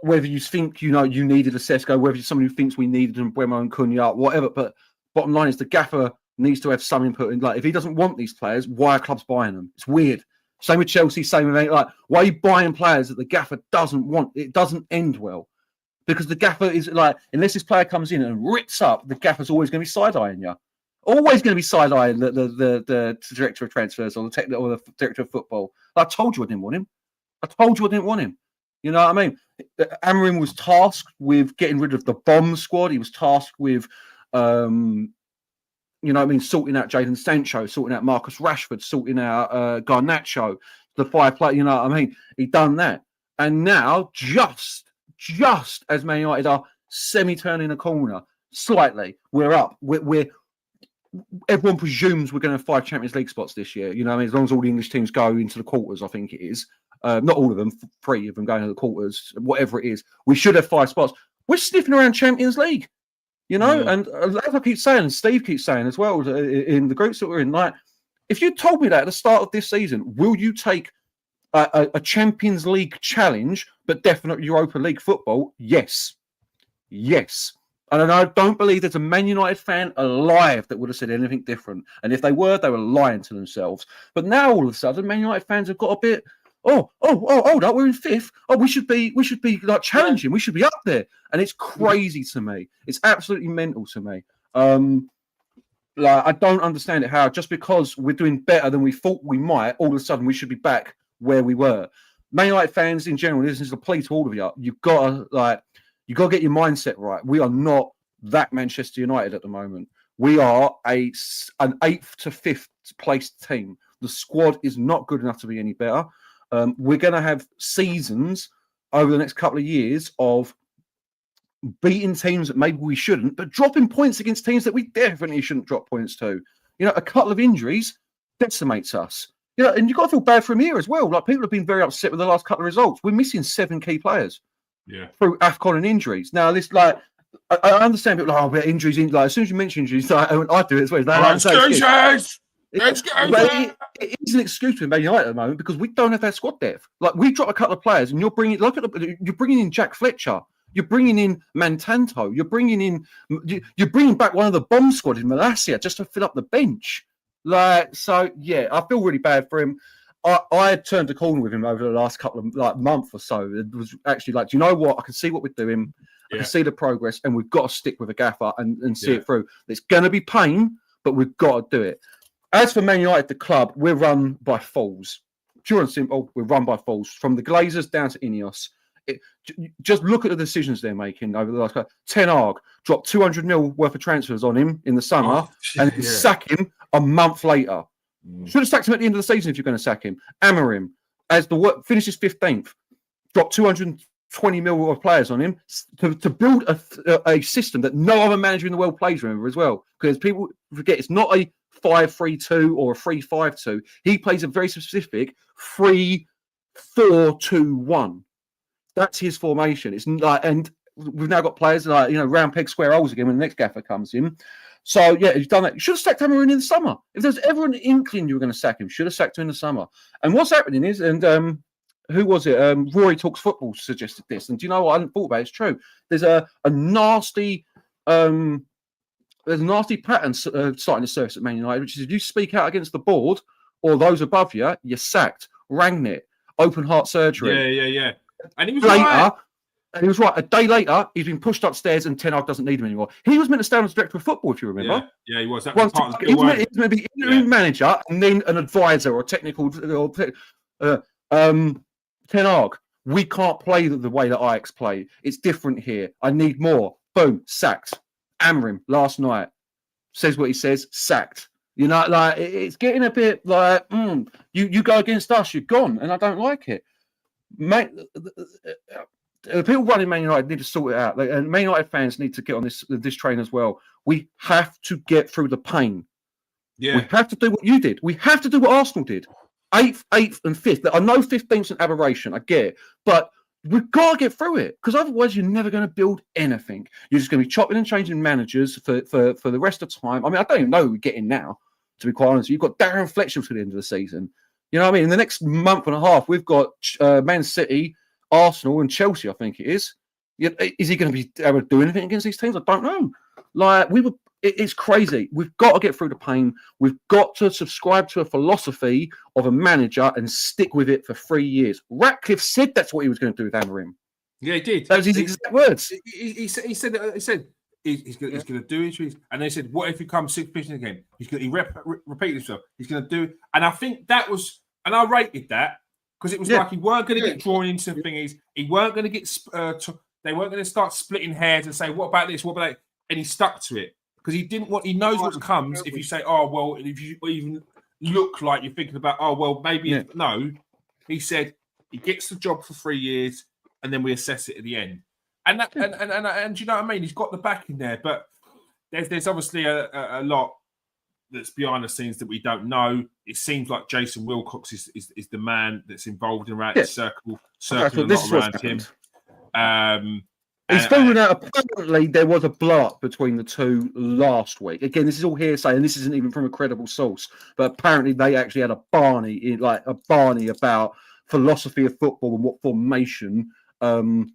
Speaker 3: whether you think, you needed a Sesko, whether you're someone who thinks we needed an Mbeumo and Cunha, whatever, but bottom line is the gaffer needs to have some input in. Like, if he doesn't want these players, why are clubs buying them? It's weird. Same with Chelsea, same with, like, why are you buying players that the gaffer doesn't want? It doesn't end well. Because the gaffer is like, unless this player comes in and rips up, the gaffer's always going to be side-eyeing you. Always going to be side-eyeing the director of transfers or the director of football. I told you I didn't want him. You know what I mean? Amorim was tasked with getting rid of the bomb squad. He was tasked with, sorting out Jadon Sancho, sorting out Marcus Rashford, sorting out Garnacho, the 5 players. You know what I mean? He done that. And now, just as Man United are semi-turning a corner, slightly, we're up. Everyone presumes we're going to have 5 Champions League spots this year. You know what I mean? As long as all the English teams go into the quarters, I think it is. Not all of them, 3 of them going to the quarters, whatever it is. We should have 5 spots. We're sniffing around Champions League, and as I keep saying, and Steve keeps saying as well in the groups that we're in, like, if you told me that at the start of this season, will you take a Champions League challenge, but definite Europa League football? Yes. And I don't believe there's a Man United fan alive that would have said anything different. And if they were lying to themselves. But now all of a sudden, Man United fans have got a bit, hold up, we're in 5th. Oh, we should be like challenging. We should be up there. And it's crazy to me. It's absolutely mental to me. I don't understand it, how just because we're doing better than we thought we might, all of a sudden we should be back where we were. Man United fans in general, this is a plea to all of you. You've got to get your mindset right. We are not that Manchester United at the moment. We are an 8th to 5th placed team. The squad is not good enough to be any better. We're going to have seasons over the next couple of years of beating teams that maybe we shouldn't, but dropping points against teams that we definitely shouldn't drop points to. A couple of injuries decimates us. And you've got to feel bad for him here as well. Like, people have been very upset with the last couple of results. We're missing 7 key players. Yeah. Through AFCON and injuries. Now, this, like, I understand people like, but injuries, like, as soon as you mention injuries, I do it as well. It is an excuse to Man United at the moment because we don't have that squad depth. Like, we drop a couple of players, and you're bringing in Jack Fletcher, you're bringing in Mantanto, you're bringing back one of the bomb squad in Maresca just to fill up the bench. Like, so yeah, I feel really bad for him. I had turned a corner with him over the last couple of month or so. It was actually like, do you know what? I can see what we're doing. I can see the progress, and we've got to stick with a gaffer and see it through. It's going to be pain, but we've got to do it. As for Man United, the club, we're run by fools. Pure and simple, we're run by fools. From the Glazers down to Ineos. Just look at the decisions they're making over the last couple. Ten Hag dropped 200 mil worth of transfers on him in the summer and sack him a month later. Should have sacked him at the end of the season if you're going to sack him. Amorim, as the work finishes 15th, dropped 220 mil of players on him to build a system that no other manager in the world plays, remember, as well. Because people forget it's not a 5-3-2 or a 3-5-2. He plays a very specific 3-4-2-1. That's his formation. It's like, and we've now got players like, round peg, square holes again when the next gaffer comes in. So, yeah, he's done that. You should have sacked Amorim in the summer. If there's ever an inkling you were going to sack him, should have sacked him in the summer. And what's happening is, and who was it? Rory Talks Football suggested this, and do you know what? I hadn't thought about it. It's true. There's a nasty pattern starting to surface at Man United, which is if you speak out against the board or those above you, you're sacked. Rangnick, open heart surgery.
Speaker 1: Yeah. And he was
Speaker 3: later,
Speaker 1: right.
Speaker 3: And he was right. A day later, he's been pushed upstairs, and Ten Hag doesn't need him anymore. He was meant to stay on as director of football, if you remember.
Speaker 1: Yeah, he was. That was part of the
Speaker 3: he was meant to be interim manager and then an advisor or technical. Ten Hag, we can't play the way that Ajax play. It's different here. I need more. Boom, sacked. Amorim last night says what he says, sacked. You know, like it's getting a bit like you go against us, you're gone, and I don't like it. Mate, the people running Man United need to sort it out, and Man United fans need to get on this train as well. We have to get through the pain.
Speaker 1: Yeah,
Speaker 3: we have to do what you did. We have to do what Arsenal did. 8th, and 5th. I know 15th's an aberration. I get it, but we've got to get through it because otherwise you're never going to build anything. You're just going to be chopping and changing managers for the rest of the time. I mean, I don't even know who we're getting now, to be quite honest. You've got Darren Fletcher to the end of the season. You know what I mean? In the next month and a half, we've got Man City, Arsenal, and Chelsea, I think it is. Is he going to be able to do anything against these teams? I don't know. Like, it's crazy. We've got to get through the pain. We've got to subscribe to a philosophy of a manager and stick with it for 3 years. Ratcliffe said that's what he was going to do with Amorim.
Speaker 1: Yeah, he did.
Speaker 3: That was his exact words.
Speaker 1: He said he's going to do it. And they said, what if he comes 6th position again? He repeated himself. He's going to do it. And I think that was, and I rated that because it was like he weren't going to get drawn into thingies. He weren't going to get, they weren't going to start splitting hairs and say, what about this? What about that? And he stuck to it. Because he didn't want, he knows what comes if you say, oh, well, if you even look like you're thinking about, oh, well, maybe no. He said he gets the job for 3 years and then we assess it at the end. And that, and you know what I mean? He's got the backing there, but there's obviously a lot that's behind the scenes that we don't know. It seems like Jason Wilcox is the man that's involved around the circle a lot around him.
Speaker 3: He's figured out apparently there was a blow up between the two last week. Again, this is all hearsay, and this isn't even from a credible source. But apparently, they actually had a Barney about philosophy of football and what formation Amorim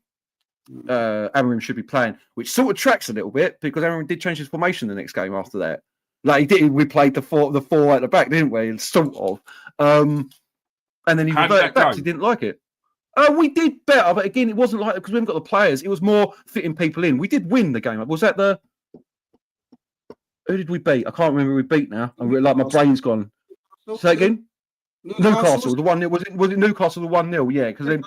Speaker 3: should be playing, which sort of tracks a little bit because Amorim did change his formation the next game after that. Like he did, we played the four at the back, didn't we? Sort of, and then he reverted back. He didn't like it. We did better, but again, it wasn't like because we haven't got the players. It was more fitting people in. We did win the game. Was that who did we beat? I can't remember who we beat now. Like my brain's gone. Say again. Newcastle. The 1-0 was it Newcastle the 1-0? Yeah, because then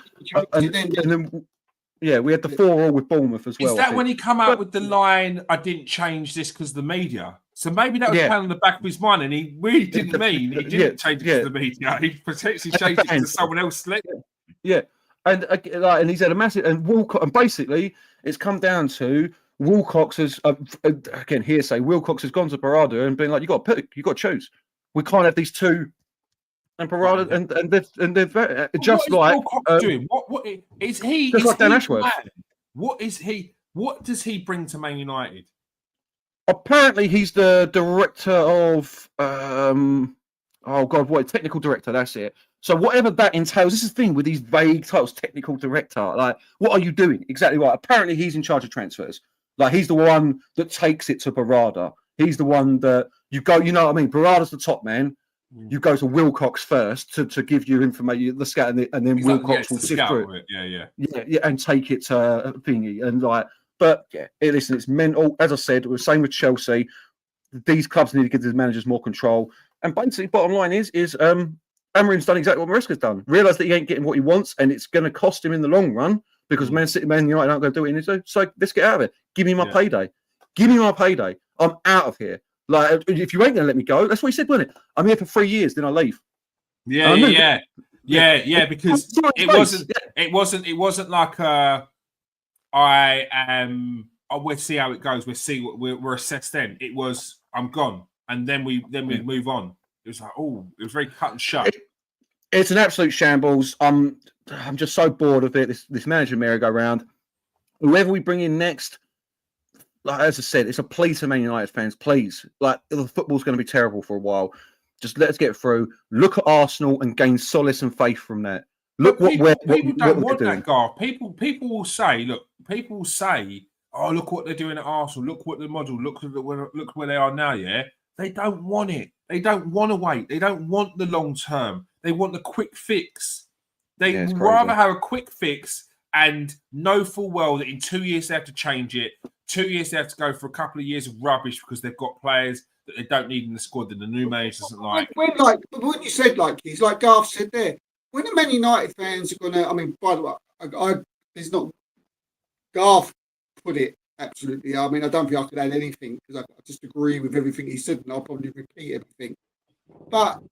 Speaker 3: we had the 4-4 with Bournemouth as well.
Speaker 1: Is that when he come out with the line? I didn't change this because the media. So maybe that was playing on the back of his mind, and he really didn't mean he didn't change it to the media. He potentially changed it to someone else.
Speaker 3: Yeah. And he's had a massive and Wilcox, and basically it's come down to Wilcox has again hearsay. Wilcox has gone to Parada and been like, you got to pick, you got to choose. We can't have these two. And Parada and they've just like
Speaker 1: doing. What is he?
Speaker 3: Just like Dan Ashworth.
Speaker 1: What is he? What does he bring to Man United?
Speaker 3: Apparently, he's the director of technical director. That's it. So whatever that entails, this is the thing with these vague titles, technical director. Like, what are you doing? Exactly right. Apparently, he's in charge of transfers. Like, he's the one that takes it to Barada. He's the one that you go, you know what I mean? Barada's the top man. You go to Wilcox first to give you information, the scout, and then Wilcox will sift through it. Yeah, and take it to thingy. And like, but listen, it's mental. As I said, it was the same with Chelsea. These clubs need to give the managers more control. And basically, bottom line is Amorim's done exactly what Maresca's done. Realised that he ain't getting what he wants, and it's going to cost him in the long run because Man United aren't going to do what he needs to. So let's get out of it. Give me my payday. Give me my payday. I'm out of here. Like, if you ain't going to let me go, that's what he said, wasn't it? I'm here for 3 years, then I leave.
Speaker 1: Yeah. Because it wasn't like we'll see how it goes. We're assessed then. It was I'm gone, and then we move on. It was like, it was very cut and shut.
Speaker 3: It's an absolute shambles. I'm just so bored of it. This manager merry-go-round. Whoever we bring in next, like as I said, it's a plea to Man United fans. Please, like the football's going to be terrible for a while. Just let us get through. Look at Arsenal and gain solace and faith from that. Look
Speaker 1: But people
Speaker 3: what
Speaker 1: don't
Speaker 3: they're
Speaker 1: want
Speaker 3: doing.
Speaker 1: that, Garth. People will say, look, people will say, oh, look what they're doing at Arsenal. Look what the model. Look where they are now. Yeah, they don't want it. They don't want to wait. They don't want the long term. They want the quick fix. They
Speaker 3: Yeah, it's
Speaker 1: would
Speaker 3: crazy.
Speaker 1: rather have a quick fix and know full well that in 2 years they have to change it. 2 years they have to go for a couple of years of rubbish because they've got players that they don't need in the squad that the new manager doesn't like.
Speaker 2: When you said he's like Garth said there, when the Man United fans are going to, I mean, by the way, there's not, Garth put it absolutely. I mean, I don't think I could add anything because I just agree with everything he said and I'll probably repeat everything. But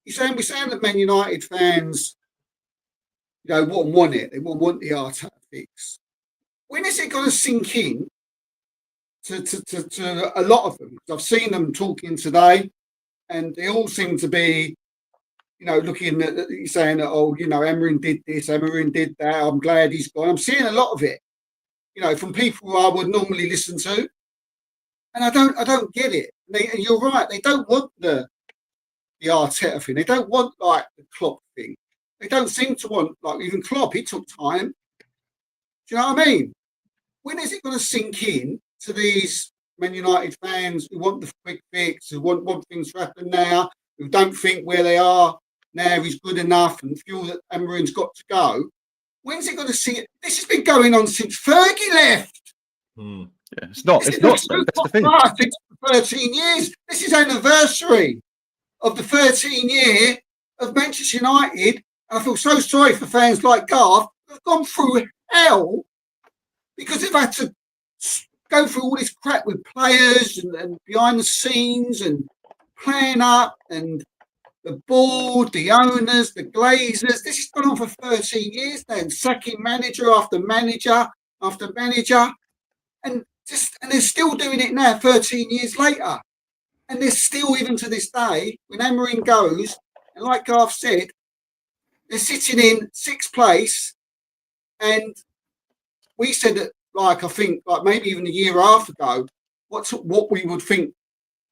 Speaker 2: we're saying that Man United fans, want it. They want the Arteta fix. When is it going to sink in to a lot of them? Because I've seen them talking today and they all seem to be, looking at saying that, Amorim did this, Amorim did that. I'm glad he's gone. I'm seeing a lot of it, from people who I would normally listen to, and I don't get it. And you're right. They don't want the Arteta thing. They don't want the Klopp thing. They don't seem to want even Klopp. He took time. Do you know what I mean? When is it going to sink in to these Man United fans who want the quick fix, who want things to happen now, who don't think where they are now is good enough and feel that Amorim's got to go? When's it going to see it? This has been going on since Fergie left.
Speaker 3: Yeah, it's not. That's the thing.
Speaker 2: It's 13 years. This is anniversary of the 13 year of Manchester United. And I feel so sorry for fans like Garth who've gone through hell because they've had to go through all this crap with players and behind the scenes and playing up and the board, the owners, the Glazers. This has gone on for 13 years now, sacking manager after manager after manager. And they're still doing it now, 13 years later. And they're still, even to this day, when Amorim goes, and like Garth said, they're sitting in sixth place. And we said that, I think, maybe even a year and a half ago, what we would think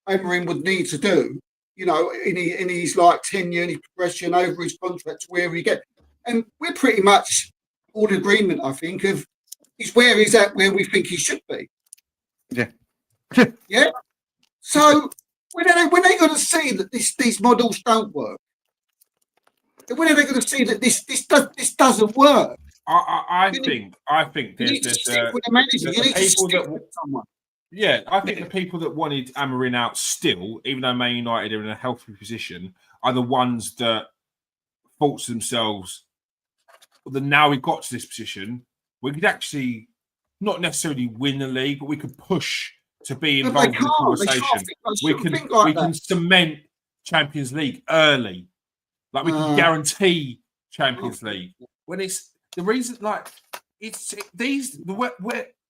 Speaker 2: Amorim would need to do, in his tenure and his progression over his contract to where he get. And we're pretty much all in agreement, I think, of he's where he's at, where we think he should be.
Speaker 3: Yeah.
Speaker 2: Yeah. So when are they going to see that these models don't work? When are they going to see that this doesn't work?
Speaker 1: I think there's the people that
Speaker 2: someone.
Speaker 1: Yeah, I think the people that wanted Amorim out still, even though Man United are in a healthy position, are the ones that thought to themselves that now we've got to this position, we could actually not necessarily win the league, but we could push to be involved in the conversation. We can cement Champions League early. We can guarantee Champions League. When it's the reason,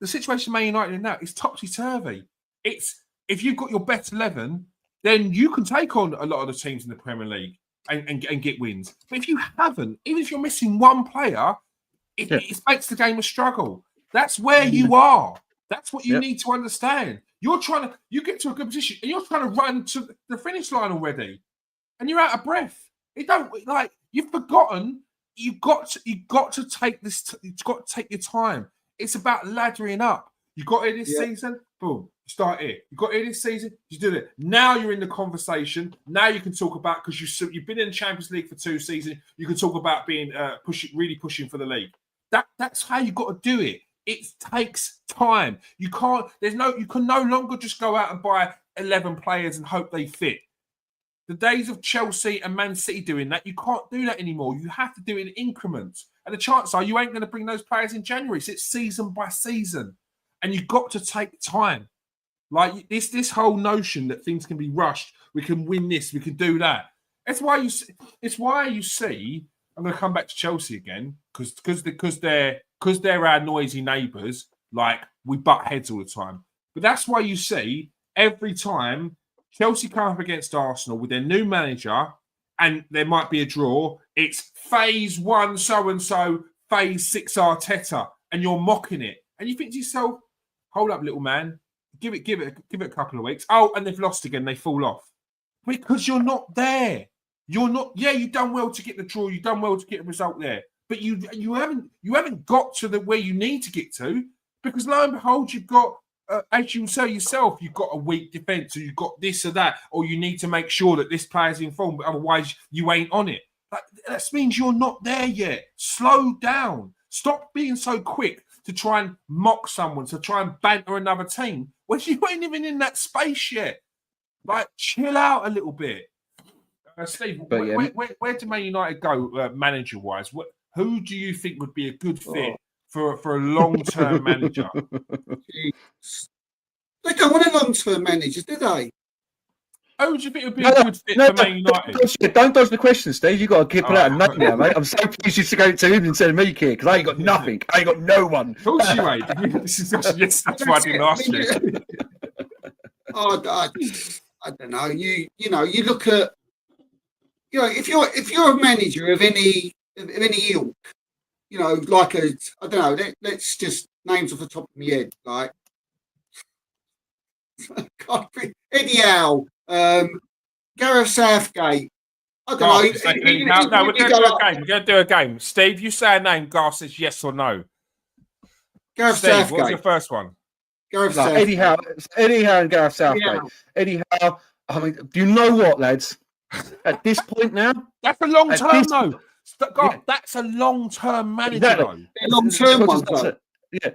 Speaker 1: the situation Man United in now is topsy-turvy. It's if you've got your best 11, then you can take on a lot of the teams in the Premier League and get wins. But if you haven't, even if you're missing one player, it makes the game a struggle. That's where you are. That's what you need to understand. You get to a good position and you're trying to run to the finish line already, and you're out of breath. You've forgotten. You've got to take this. You've got to take your time. It's about laddering up. You got here this season, boom, you start here. You got here this season, you did it. Now you're in the conversation. Now you can talk about, because you've been in the Champions League for 2 seasons. You can talk about being really pushing for the league. That's how you got to do it. It takes time. You can no longer just go out and buy 11 players and hope they fit. The days of Chelsea and Man City doing that, you can't do that anymore. You have to do it in increments. And the chances are you ain't going to bring those players in January. So it's season by season. And you've got to take time. This whole notion that things can be rushed. We can win this. We can do that. It's why you see, I'm going to come back to Chelsea again, because they're our noisy neighbours. We butt heads all the time. But that's why you see every time Chelsea come up against Arsenal with their new manager, and there might be a draw. It's phase 1 so-and-so, phase 6 Arteta, and you're mocking it. And you think to yourself, hold up, little man, give it a couple of weeks. Oh, and they've lost again. They fall off because you're not there. You're not. Yeah, you've done well to get the draw. You've done well to get a result there, but you haven't got to the where you need to get to, because lo and behold, you've got. As you say yourself, you've got a weak defence, or you've got this or that, or you need to make sure that this player's in form, but otherwise you ain't on it. That means you're not there yet. Slow down. Stop being so quick to try and mock someone, to try and banter another team when you ain't even in that space yet. Like, chill out a little bit. Steve, where do Man United go manager-wise? Who do you think would be a good fit for a long-term manager?
Speaker 2: They don't want a long-term manager, do they?
Speaker 1: Who do you think would be a good fit for Man United?
Speaker 3: Don't dodge the question, Steve. You've got to keep it out of name now, mate. I'm so pleased to go to him instead of me here, because I ain't got nothing. I ain't got no one.
Speaker 1: Of course you ain't. Yes, that's why I didn't ask you.
Speaker 2: I don't know. You look at, if you're a manager of any ilk, like I don't know, let's just names off the top of my head, like Eddie Howe, Gareth Southgate. I don't know.
Speaker 1: No, we're going to do a game. We're going to do a game. Steve, you say a name. Garth says yes or no.
Speaker 2: Gareth Southgate.
Speaker 1: What's your first one?
Speaker 2: Gareth Southgate.
Speaker 3: Eddie Howe and Gareth Southgate. Eddie Howe. I mean, do you know what, lads? At this point now,
Speaker 1: that's a long term, though. God, that's a long-term manager.
Speaker 2: Exactly. Long-term one, though.
Speaker 3: Yeah,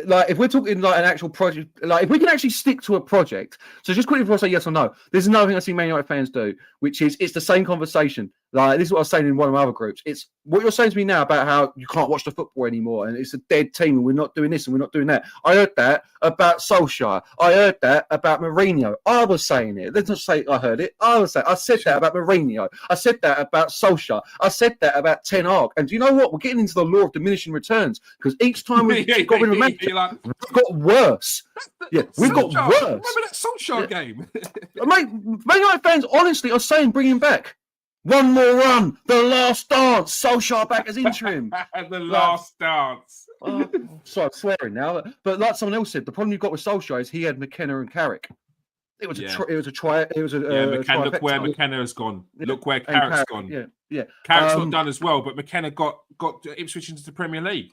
Speaker 3: like if we're talking like an actual project, like if we can actually stick to a project. So just quickly before I say yes or no, there's another thing I see Man United fans do, which is it's the same conversation. Like this is what I was saying in one of my other groups. It's what you're saying to me now about how you can't watch the football anymore, and it's a dead team, and we're not doing this and we're not doing that. I heard that about Solskjaer. I heard that about Mourinho. I was saying it. Let's not say I heard it. I said that about Mourinho. I said that about Solskjaer. I said that about Ten Hag. And do you know what? We're getting into the law of diminishing returns, because each time we got rid of manager, we've got worse. We've got worse.
Speaker 1: Remember that Solskjaer game?
Speaker 3: Mate, Man United fans honestly are saying bring him back. One more run, the last dance. Solskjaer back as interim.
Speaker 1: The last dance.
Speaker 3: Sorry, I'm swearing now, but like someone else said, the problem you've got with Solskjaer is he had McKenna and Carrick. It was
Speaker 1: look where McKenna has gone. Look where Carrick's gone.
Speaker 3: Yeah.
Speaker 1: Carrick's not done as well, but McKenna got Ipswich into the Premier League.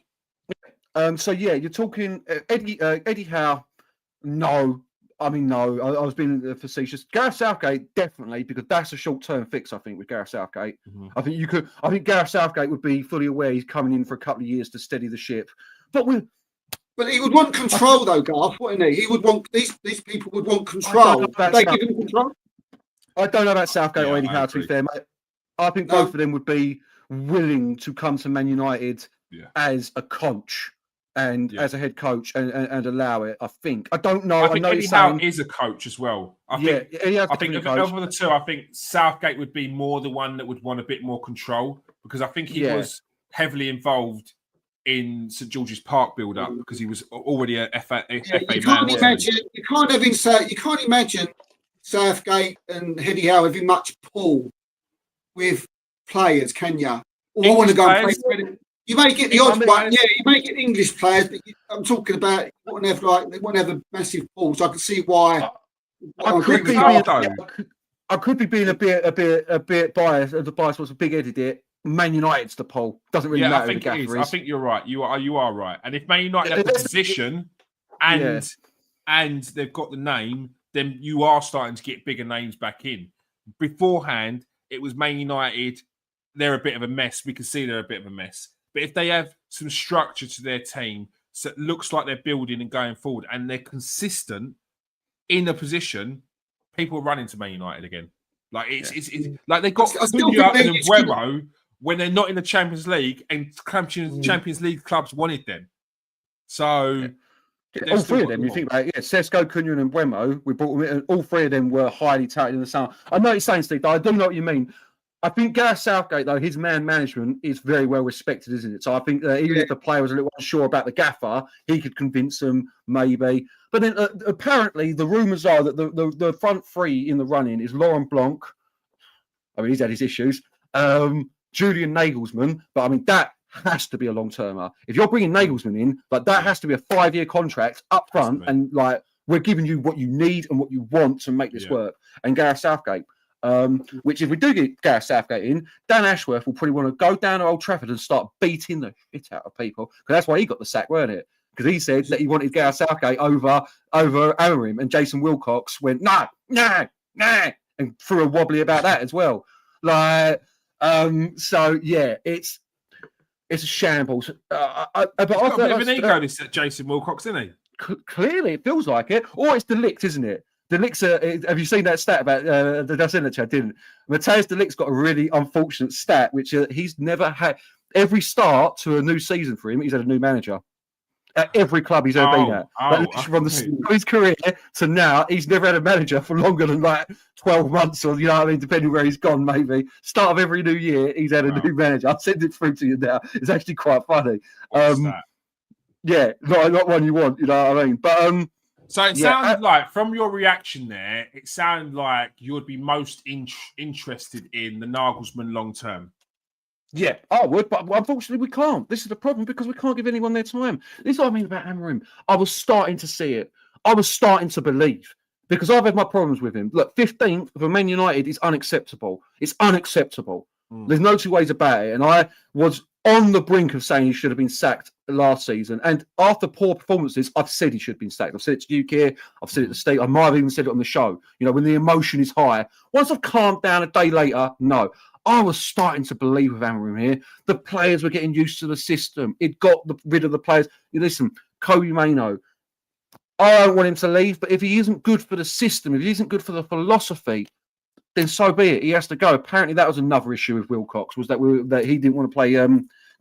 Speaker 3: So you're talking Eddie Howe. No. I mean, no, I was being facetious. Gareth Southgate, definitely, because that's a short-term fix, I think, with Gareth Southgate. Mm-hmm. I think Gareth Southgate would be fully aware he's coming in for a couple of years to steady the ship. But
Speaker 2: he would want control, though, Garth, wouldn't he? He would want these people would want control. They give him control.
Speaker 3: I don't know about Southgate or Eddie Howe, to be fair, mate. I think both of them would be willing to come to Man United as a coach. And as a head coach and allow it, I think. I don't know.
Speaker 1: I think Eddie Howe is a coach as well. I think of the two, I think Southgate would be more the one that would want a bit more control, because I think he was heavily involved in St George's Park build-up, because he was already a FA man.
Speaker 2: You can't imagine Southgate and Eddie Howe having much pull with players, can you? Or I want to go and play. You may get the odd one, you may get English players, but I'm talking about they won't have a massive pull. So I can see why.
Speaker 3: I could be being a bit biased. The bias was a big-headed it. Man United's the poll. Doesn't really matter.
Speaker 1: I think it is. I think you're right. You are right. And if Man United have the position and they've got the name, then you are starting to get bigger names back in. Beforehand, it was Man United. They're a bit of a mess. We can see they're a bit of a mess. But if they have some structure to their team, so it looks like they're building and going forward, and they're consistent in a position, people are running to Man United again. Like it's like they got Nuno and Mbeumo when they're not in the Champions League, and Champions League clubs wanted them. So
Speaker 3: all three of them, you think about it, Sesko, Cunha, and Mbeumo, we brought them in, and all three of them were highly touted in the summer. I know what you're saying, Steve. I do know what you mean. I think Gareth Southgate, though, his man management is very well respected, isn't it? So I think that even if the player was a little unsure about the gaffer, he could convince them, maybe. But then apparently the rumours are that the front three in the running is Laurent Blanc. I mean, he's had his issues. Julian Nagelsmann. But I mean, that has to be a long-termer. If you're bringing Nagelsmann in, like that has to be a 5-year contract up front. And like, we're giving you what you need and what you want to make this work. And Gareth Southgate. Which if we do get Gareth Southgate in, Dan Ashworth will probably want to go down to Old Trafford and start beating the shit out of people, because that's why he got the sack, weren't it? Because he said that he wanted Gareth Southgate over Amorim, and Jason Wilcox went no, and threw a wobbly about that as well. So yeah, it's a shambles. But
Speaker 1: he's got a bit of an ego, this Jason Wilcox, isn't he?
Speaker 3: Clearly, it feels like it. Or it's De Ligt, isn't it? De Ligt's have you seen that stat about that's in the chat? Didn't Matthijs De Ligt's got a really unfortunate stat, which he's never had. Every start to a new season for him, he's had a new manager. At every club he's ever been at. From the start of his career to now, he's never had a manager for longer than 12 months, or depending where he's gone, maybe. Start of every new year, he's had a new manager. I'll send it through to you now. It's actually quite funny. Yeah, not one you want, you know what I mean? But
Speaker 1: so it sounds like, from your reaction there, it sounded like you would be most interested in the Nagelsmann long term.
Speaker 3: Yeah, I would, but unfortunately we can't. This is the problem, because we can't give anyone their time. This is what I mean about Amorim. I was starting to see it. I was starting to believe, because I've had my problems with him. Look, 15th for Man United is unacceptable. It's unacceptable. There's no two ways about it. And I was on the brink of saying he should have been sacked last season. And after poor performances, I've said he should have been sacked. I've said it to you, Keir. I've said it to Steve. I might have even said it on the show. You know, when the emotion is high. Once I've calmed down a day later, no. I was starting to believe with Amorim here. The players were getting used to the system. It got rid of the players. Listen, Kobe Mainoo, I don't want him to leave, but if he isn't good for the system, if he isn't good for the philosophy, then so be it. He has to go. Apparently, that was another issue with Wilcox, was that he didn't want to play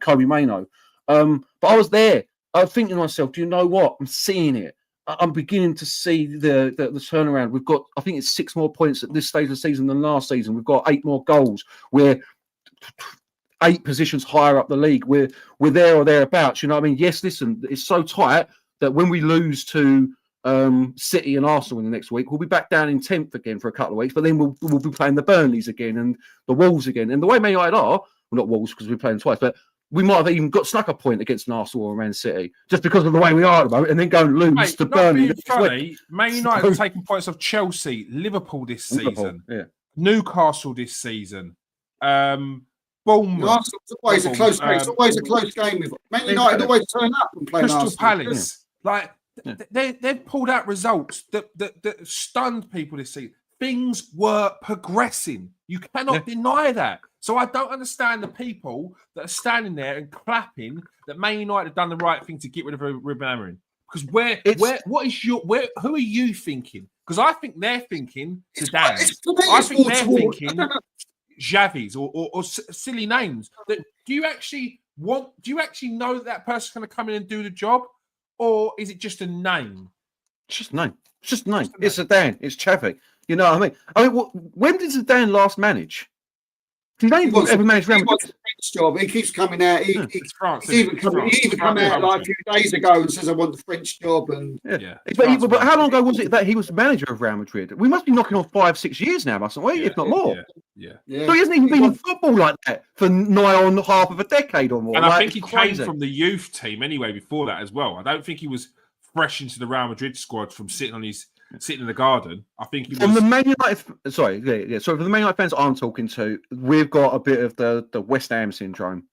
Speaker 3: Kobe Mainoo. But I was there. I was thinking to myself, do you know what? I'm seeing it. I'm beginning to see the turnaround. We've got, I think it's 6 more points at this stage of the season than last season. We've got 8 more goals. We're 8 positions higher up the league. We're there or thereabouts. You know what I mean? Yes, listen, it's so tight that when we lose to City and Arsenal in the next week, we'll be back down in 10th again for a couple of weeks. But then we'll be playing the Burnleys again and the Wolves again. And the way Man United are, well, not Wolves because we're playing twice, but we might have even snuck a point against an Arsenal or Man City just because of the way we are at the moment, and then go and lose to Burnley.
Speaker 1: Funny, Man United have taken points off Chelsea, Liverpool this season, Newcastle this season, Bournemouth.
Speaker 2: It's always a close game. It's always a close game. With Man United always turn up and play
Speaker 1: Crystal Palace. They've pulled out results that stunned people this season. Things were progressing. You cannot deny that. So I don't understand the people that are standing there and clapping that Man United have done the right thing to get rid of Ruben Amorim. Because who are you thinking? Because I think they're thinking Zidane. I think they're thinking Xavi's or silly names. Do you actually know that person's going to come in and do the job, or is it just a name?
Speaker 3: It's just a name. It's Zidane. It's Xavi. You know what I mean? When did Zidane last manage? He ever managed Real Madrid.
Speaker 2: Job. He keeps coming out. He even come out like a few days ago and says, "I want the French job." And
Speaker 3: but how long ago was it that he was manager of Real Madrid? We must be knocking on 5-6 years now, mustn't we? If not more.
Speaker 2: Yeah.
Speaker 3: So he hasn't even been in football like that for nigh on half of a decade or more.
Speaker 1: And I think he came from the youth team anyway before that as well. I don't think he was fresh into the Real Madrid squad from sitting in the garden. I think he was...
Speaker 3: From the Man United... Sorry, for the Man United fans I'm talking to, we've got a bit of the West Ham syndrome.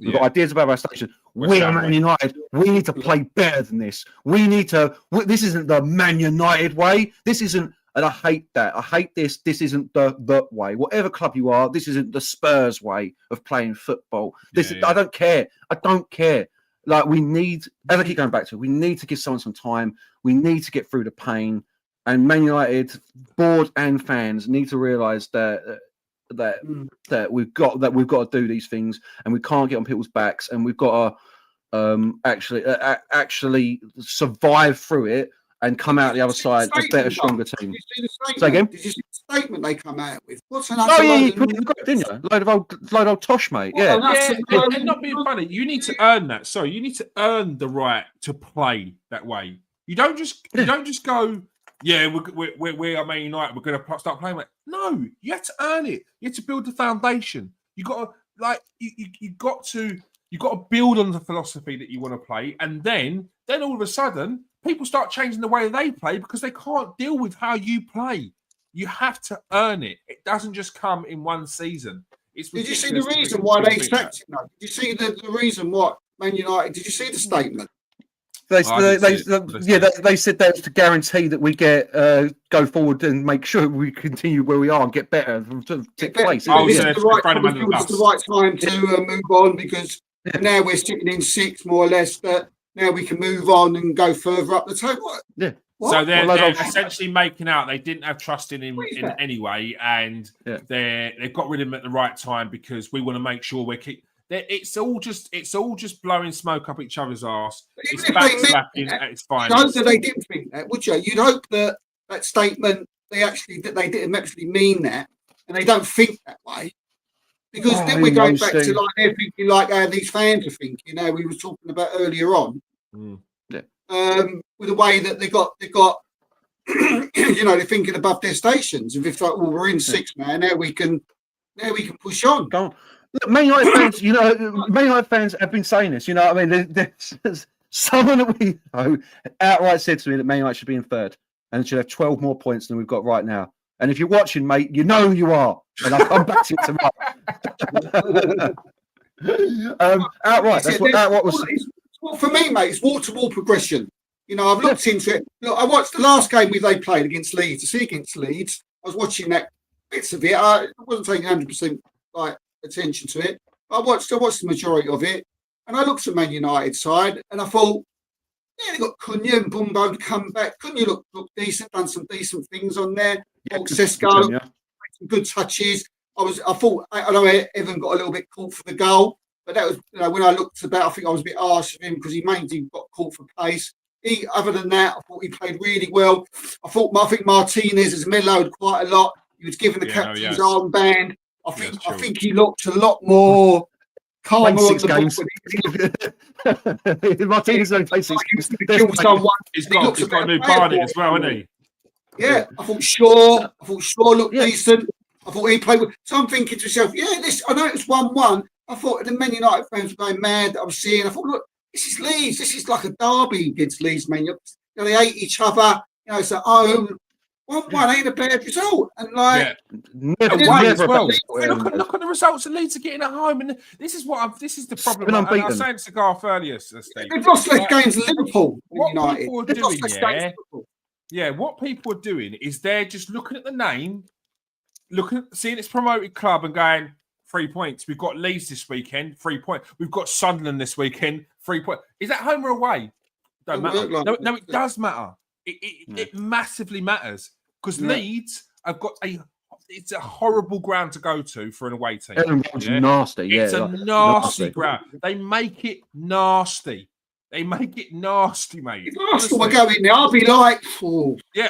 Speaker 3: We've got ideas about our station. We're Man United. We need to play better than this. This isn't the Man United way. This isn't... And I hate that. I hate this. This isn't the way. Whatever club you are, this isn't the Spurs way of playing football. I don't care. I don't care. Like, we need... As I keep going back to it, we need to give someone some time. We need to get through the pain. And Man United board and fans need to realise that we've got to do these things, and we can't get on people's backs, and we've got to actually survive through it and come out the other side a better, stronger team.
Speaker 2: Did you see
Speaker 3: Say again?
Speaker 2: Did you see the statement they come out with? What's an
Speaker 3: you put it in the group, didn't you? Load of old tosh, mate. Yeah.
Speaker 1: And not being funny, you need to earn that. Sorry, you need to earn the right to play that way. You don't just go. Yeah, we're Man United. We're going to start playing like. No, you have to earn it. You have to build the foundation. You got to you got to build on the philosophy that you want to play, and then all of a sudden people start changing the way they play because they can't deal with how you play. You have to earn it. It doesn't just come in one season.
Speaker 2: Did you see the reason why they sacked him? Did you see the reason why Man United? Did you see the statement?
Speaker 3: They said that was to guarantee that we get go forward and make sure we continue where we are and get better and take place.
Speaker 2: This is the right time to move on because now we're sitting in 6th, more or less. That now we can move on and go further up the table.
Speaker 3: Yeah.
Speaker 1: What? So they're essentially making out they didn't have trust in him in any way, and they've got rid of him at the right time because we want to make sure we're keep. It's all just blowing smoke up each other's arse. It's backslapping at its finest.
Speaker 2: You'd hope that they didn't think that, would you? You'd hope that statement they didn't actually mean that, and they don't think that way. Because then we're going back to like they're thinking like how these fans are thinking. We were talking about earlier on. With the way that they got they're thinking above their stations. If it's like, well, we're in 6th, man, now we can push on.
Speaker 3: Go on. Look, Man United fans, Man United fans have been saying this. I mean, there's someone that we know outright said to me that Man United should be in 3rd and should have 12 more points than we've got right now. And if you're watching, mate, you know who you are. And I'll come back to it tomorrow. Outright, that's what was.
Speaker 2: Well, for me, mate, it's wall-to-wall progression. I've looked into it. Look, I watched the last game they played against Leeds. Against Leeds, I was watching that bits of it. I wasn't taking 100% attention to it. I watched the majority of it, and I looked at Man United side, and I thought, they got Cunha and Bumbo to come back. Cunha looked decent, done some decent things on there. Sesko made some good touches. I thought I know Evan got a little bit caught for the goal, but that was when I looked at that, I think I was a bit harsh with him because he mainly got caught for pace. Other than that, I thought he played really well. I think Martinez has mellowed quite a lot. He was given the captain's armband. I think he looked a lot more calmer on the
Speaker 3: ball. Martinez only played 6
Speaker 2: games. He's got
Speaker 1: a new party as well, hasn't he?
Speaker 2: Yeah, I thought Shaw looked decent. I thought he played well. So I'm thinking to myself, I know it was 1-1. I thought the Man United fans were going mad that I was seeing. I thought, look, this is Leeds. This is like a derby against Leeds, man. They hate each other. It's at home. 1-1 ain't a bad result. And
Speaker 3: never
Speaker 1: well. Look at the results that Leeds are getting at home. And this is the problem. I was saying to Garth earlier, Steve.
Speaker 2: They've lost less games than Liverpool.
Speaker 1: What people are doing, what people are doing is they're just looking at the name, seeing its promoted club and going, 3 points. We've got Leeds this weekend, 3 points. We've got Sunderland this weekend, 3 points. Is that home or away? Don't matter. No, it does matter. It massively matters because Leeds have got it's a horrible ground to go to for an away team.
Speaker 3: It's nasty.
Speaker 1: It's a nasty ground. They make it nasty. Mate.
Speaker 2: If Arsenal were going there, I'd be like,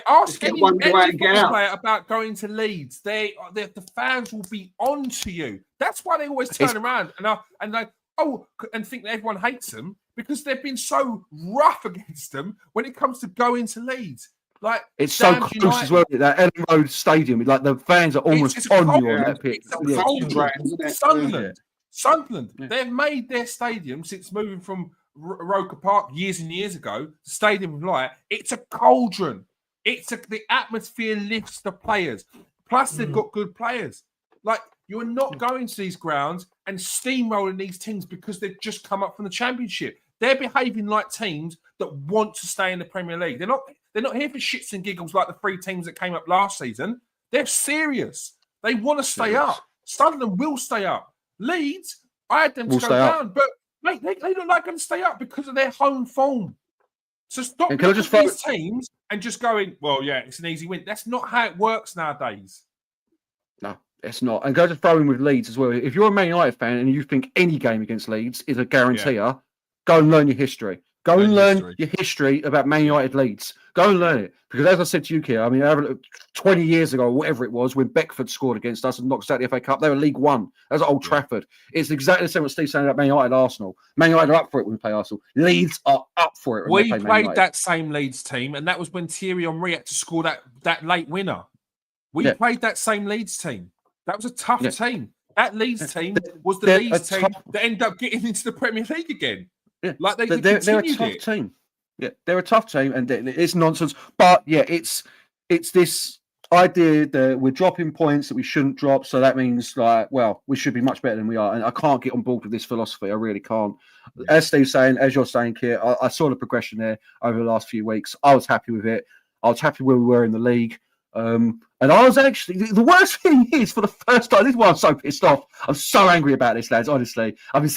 Speaker 1: ask any player about going to Leeds. The fans will be on to you. That's why they always turn around and think that everyone hates them because they've been so rough against them when it comes to going to Leeds. Like
Speaker 3: it's so close as well. That Ellen Road Stadium, like the fans are almost on you on that pitch.
Speaker 1: Sunderland. They've made their stadium since moving from Roker Park years and years ago, Stadium of Light. It's a cauldron. The atmosphere lifts the players. Plus, they've got good players. Like you're not going to these grounds and steamrolling these teams because they've just come up from the Championship. They're behaving like teams that want to stay in the Premier League. They're not here for shits and giggles like the 3 teams that came up last season. They're serious. They want to stay up. Sunderland will stay up. Leeds, I had them to go down, but mate, they look like going to stay up because of their home form. So stop looking at these teams and just going, well, yeah, it's an easy win. That's not how it works nowadays.
Speaker 3: No, it's not. And go to throw in with Leeds as well. If you're a Man United fan and you think any game against Leeds is a guaranteer, go and learn your history. Go and learn your history about Man United Leeds. Go and learn it. Because as I said to you, Keir, I mean, 20 years ago, whatever it was, when Beckford scored against us and knocked us out of the FA Cup, they were League One. That was at Old Trafford. It's exactly the same what Steve's saying about Man United Arsenal. Man United are up for it when we play Arsenal. Leeds are up for it when
Speaker 1: we
Speaker 3: they play
Speaker 1: played that same Leeds team, and that was when Thierry Henry had to score that late winner. We played that same Leeds team. That was a tough team. That Leeds team was the Leeds team that ended up getting into the Premier League again.
Speaker 3: Yeah.
Speaker 1: Like they're
Speaker 3: a tough team. Yeah, they're a tough team, and it's nonsense. But yeah, it's this. idea that we're dropping points that we shouldn't drop. So that means, like, well, we should be much better than we are. And I can't get on board with this philosophy. I really can't. As Steve's saying, as you're saying, Keir, I saw the progression there over the last few weeks. I was happy with it. I was happy where we were in the league. And I was actually, the worst thing is, for the first time, this is why I'm so pissed off. I'm so angry about this, lads, honestly. I've been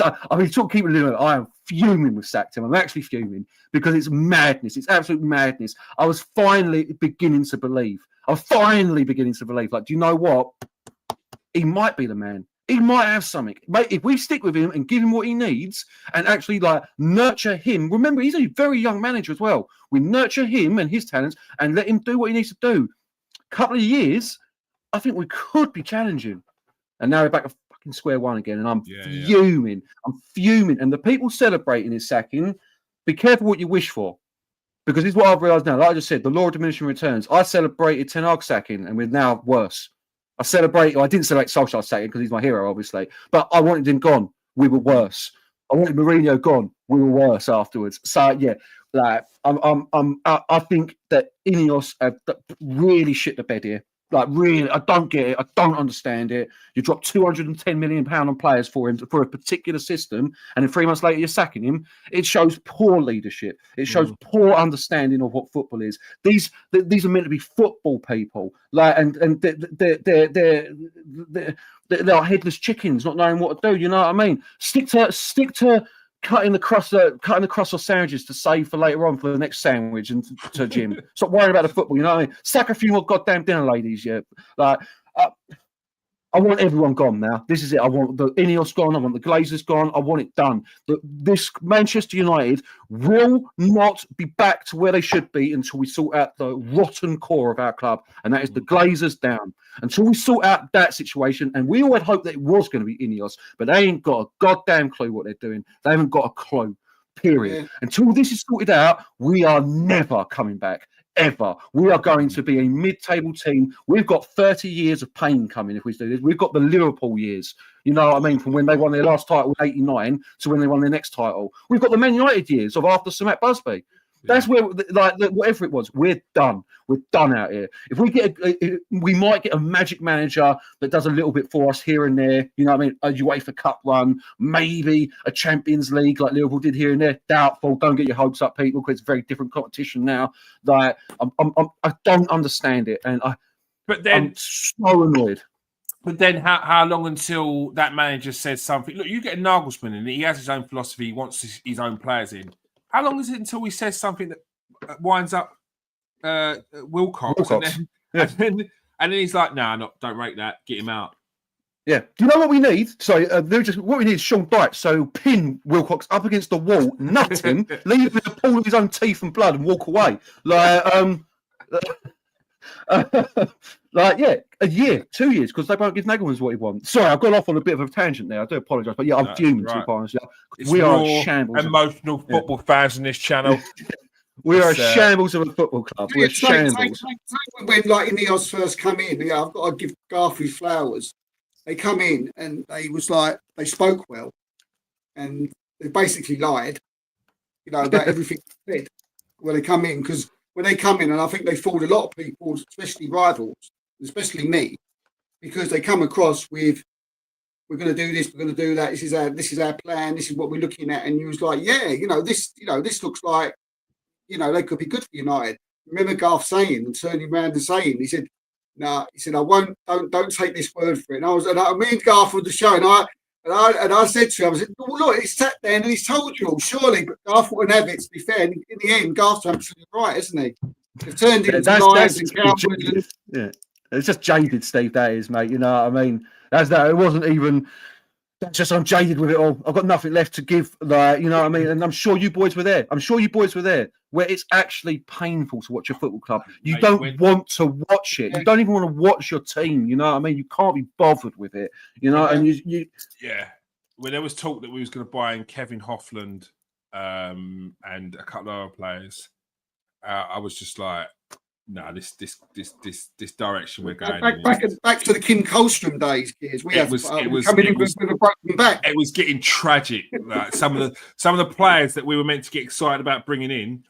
Speaker 3: talking, keeping it little. I am fuming with Sacked. I'm actually fuming because it's madness. It's absolute madness. I was finally beginning to believe. Like, do you know what? He might be the man. He might have something. Mate, if we stick with him and give him what he needs and actually, like, nurture him. Remember, he's a very young manager as well. We nurture him and his talents and let him do what he needs to do. Couple of years, I think we could be challenging. And now we're back to fucking square one again. And I'm fuming. I'm fuming. And the people celebrating his sacking, be careful what you wish for. Because this is what I've realised now. Like I just said, the law of diminishing returns. I celebrated Ten Hag sacking, and we're now worse. I didn't celebrate Solskjaer sacking because he's my hero, obviously. But I wanted him gone. We were worse. I wanted Mourinho gone. We were worse afterwards. So, yeah. Like, I think that Ineos have really shit the bed here. Like, really, I don't get it. I don't understand it. You drop £210 million on players for him for a particular system, and then 3 months later you're sacking him. It shows poor leadership. It shows poor understanding of what football is. These are meant to be football people, like, and they're like headless chickens, not knowing what to do. You know what I mean? Stick to cutting the crust of sandwiches to save for later on for the next sandwich and to Jim. Stop worrying about the football, you know what I mean? Sack a few more goddamn dinner ladies, yeah. Like, I want everyone gone now. This is it. I want the Ineos gone. I want the Glazers gone. I want it done. This Manchester United will not be back to where they should be until we sort out the rotten core of our club, and that is the Glazers down. Until we sort out that situation, and we all had hoped that it was going to be Ineos, but they ain't got a goddamn clue what they're doing. They haven't got a clue, period. Yeah. Until this is sorted out, we are never coming back. Ever. We are going to be a mid-table team. We've got 30 years of pain coming if we do this. We've got the Liverpool years, you know what I mean, from when they won their last title in 89 to when they won their next title. We've got the Man United years of after Sir Matt Busby. That's where, like, whatever it was, we're done. We're done out here. If we get, we might get a magic manager that does a little bit for us here and there. You know what I mean? A UEFA Cup run, maybe a Champions League like Liverpool did here and there. Doubtful. Don't get your hopes up, people, because it's a very different competition now. Like, I don't understand it, and I'm so annoyed.
Speaker 1: But then, how long until that manager says something? Look, you get a Nagelsmann, and he has his own philosophy. He wants his own players in. How long is it until he says something that winds up Wilcox? And then he's like, "No, don't rate that. Get him out."
Speaker 3: Yeah. Do you know what we need? Sorry, what we need is Sean Dyche. So pin Wilcox up against the wall, nut him, leave him in a pool of his own teeth and blood, and walk away. Like, a year, 2 years, because they won't give Nagelman's what he wants. Sorry, I've gone off on a bit of a tangent there. I do apologise, but yeah, I'm fuming, to be honest. We are a shambles.
Speaker 1: Emotional football fans in this channel.
Speaker 3: We are a shambles of a football club. We're shambles.
Speaker 2: When, like, Ineos first come in, I've got to give Garth his flowers. They come in and they spoke well, and they basically lied, you know, about everything they said when they come in, because when they come in, and I think they fooled a lot of people, especially rivals, especially me, because they come across with, "We're going to do this, we're going to do that. This is our plan. This is what we're looking at." And you was like, this looks like, they could be good for United. Remember Garth saying and turning around and saying, he said, "No," he said, "I won't. Don't take this word for it." And me and Garth were the show, and I said to him, I said, "Well, look, he's sat there and he's told you all, surely." But Garth wouldn't have it, to be fair. And in the end, Garth's absolutely right, isn't he? They've turned into lies and cowards.
Speaker 3: Yeah, it's just jaded, Steve, that is, mate. You know what I mean? That's that. It wasn't even... That's just, I'm jaded with it all. I've got nothing left to give, like, you know what I mean? And I'm sure you boys were there. Where it's actually painful to watch a football club. You don't want to watch it. You don't even want to watch your team. You know what I mean? You can't be bothered with it. You know, and you.
Speaker 1: Yeah. When there was talk that we was going to buy in Kevin Hoffland and a couple of other players, I was just like, no, this direction we're going.
Speaker 2: Back to the Kim Colstrom days, kids. It was coming in with a broken back.
Speaker 1: It was getting tragic. Like, some of the players that we were meant to get excited about bringing in,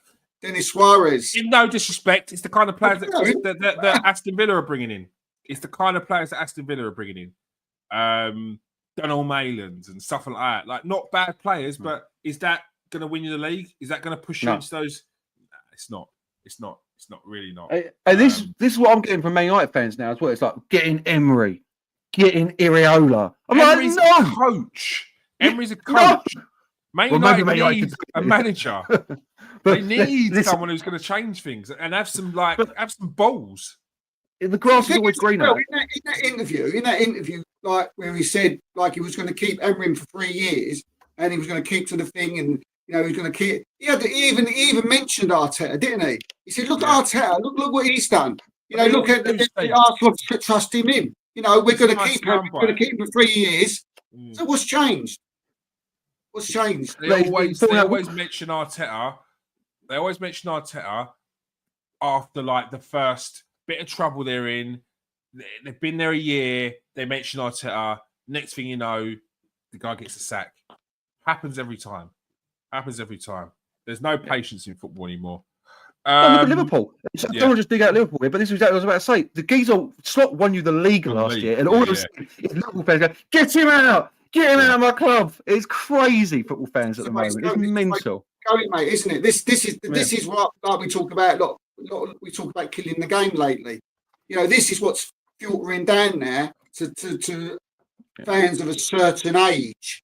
Speaker 2: Denis Suarez.
Speaker 1: In no disrespect, it's the kind of players that Aston Villa are bringing in. It's the kind of players that Aston Villa are bringing in. Donald Maylands and stuff like that. Like, not bad players, but is that going to win you the league? Is that going to push you into those? Nah, it's not. It's not. It's not really not.
Speaker 3: And this is what I'm getting from Man United fans now as well. It's like getting Emery, getting Iriola. I'm
Speaker 1: Emery's
Speaker 3: like,
Speaker 1: a coach. Emery's a coach. Man United needs a manager. They need someone who's going to change things and have some balls.
Speaker 3: The grass is always greener.
Speaker 2: In that interview, like where he said like he was going to keep Amorim for 3 years and he was going to keep to the thing, and he was going to keep. He even mentioned Arteta, didn't he? He said, "Look at Arteta. Look what he's done. Look at the Arsenal trust him in. We're going to keep him. We're going to keep him for 3 years." So what's changed? What's changed?
Speaker 1: They always mention Arteta. They always mention Arteta after like the first bit of trouble they're in. They've been there a year. They mention Arteta. Next thing you know, the guy gets a sack. Happens every time. There's no patience in football anymore.
Speaker 3: Look at Liverpool. I don't want to just dig out Liverpool here, but this is exactly what I was about to say. The geezer Slot won you the league last year, and all of a sudden, Liverpool fans go, "Get him out! Get him out of my club!" It's crazy, football fans at the moment. It's mental.
Speaker 2: Going, mate, isn't it? This is what like we talk about. We talk about killing the game lately. This is what's filtering down now to fans of a certain age.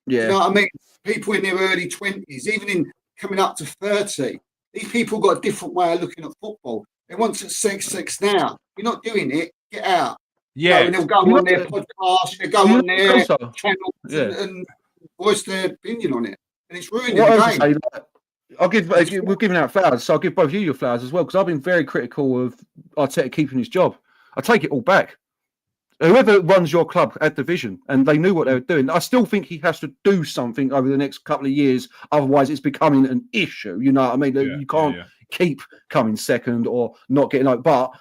Speaker 3: Yeah.
Speaker 2: You know what I mean? People in their early 20s, even in coming up to 30, these people got a different way of looking at football. They want to sex now. You're not doing it. Get out.
Speaker 1: Yeah.
Speaker 2: And they'll go on their podcast, they'll go on their channels and voice their opinion on it. And it's ruining the game.
Speaker 3: We're giving out flowers, so I'll give both you your flowers as well, because I've been very critical of Arteta keeping his job. I take it all back. Whoever runs your club had the vision, and they knew what they were doing. I still think he has to do something over the next couple of years, otherwise it's becoming an issue. You know what I mean? You can't keep coming second or not getting out. But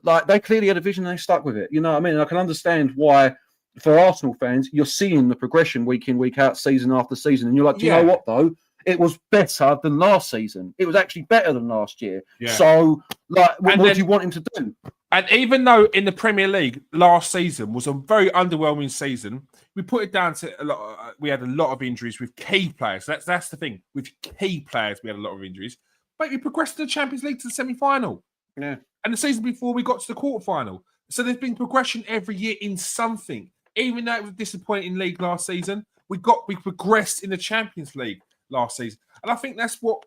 Speaker 3: like, they clearly had a vision and they stuck with it. You know what I mean? And I can understand why, for Arsenal fans, you're seeing the progression week in, week out, season after season, and you're like, do you know what though? It was better than last season. It was actually better than last year. Yeah. So, like, what do you want him to do?
Speaker 1: And even though in the Premier League last season was a very underwhelming season, we put it down to a lot. We had a lot of injuries with key players. That's the thing. With key players, we had a lot of injuries. But we progressed to the Champions League to the semi-final.
Speaker 3: Yeah.
Speaker 1: And the season before, we got to the quarterfinal. So there's been progression every year in something. Even though it was a disappointing league last season, we progressed in the Champions League last season. And I think that's what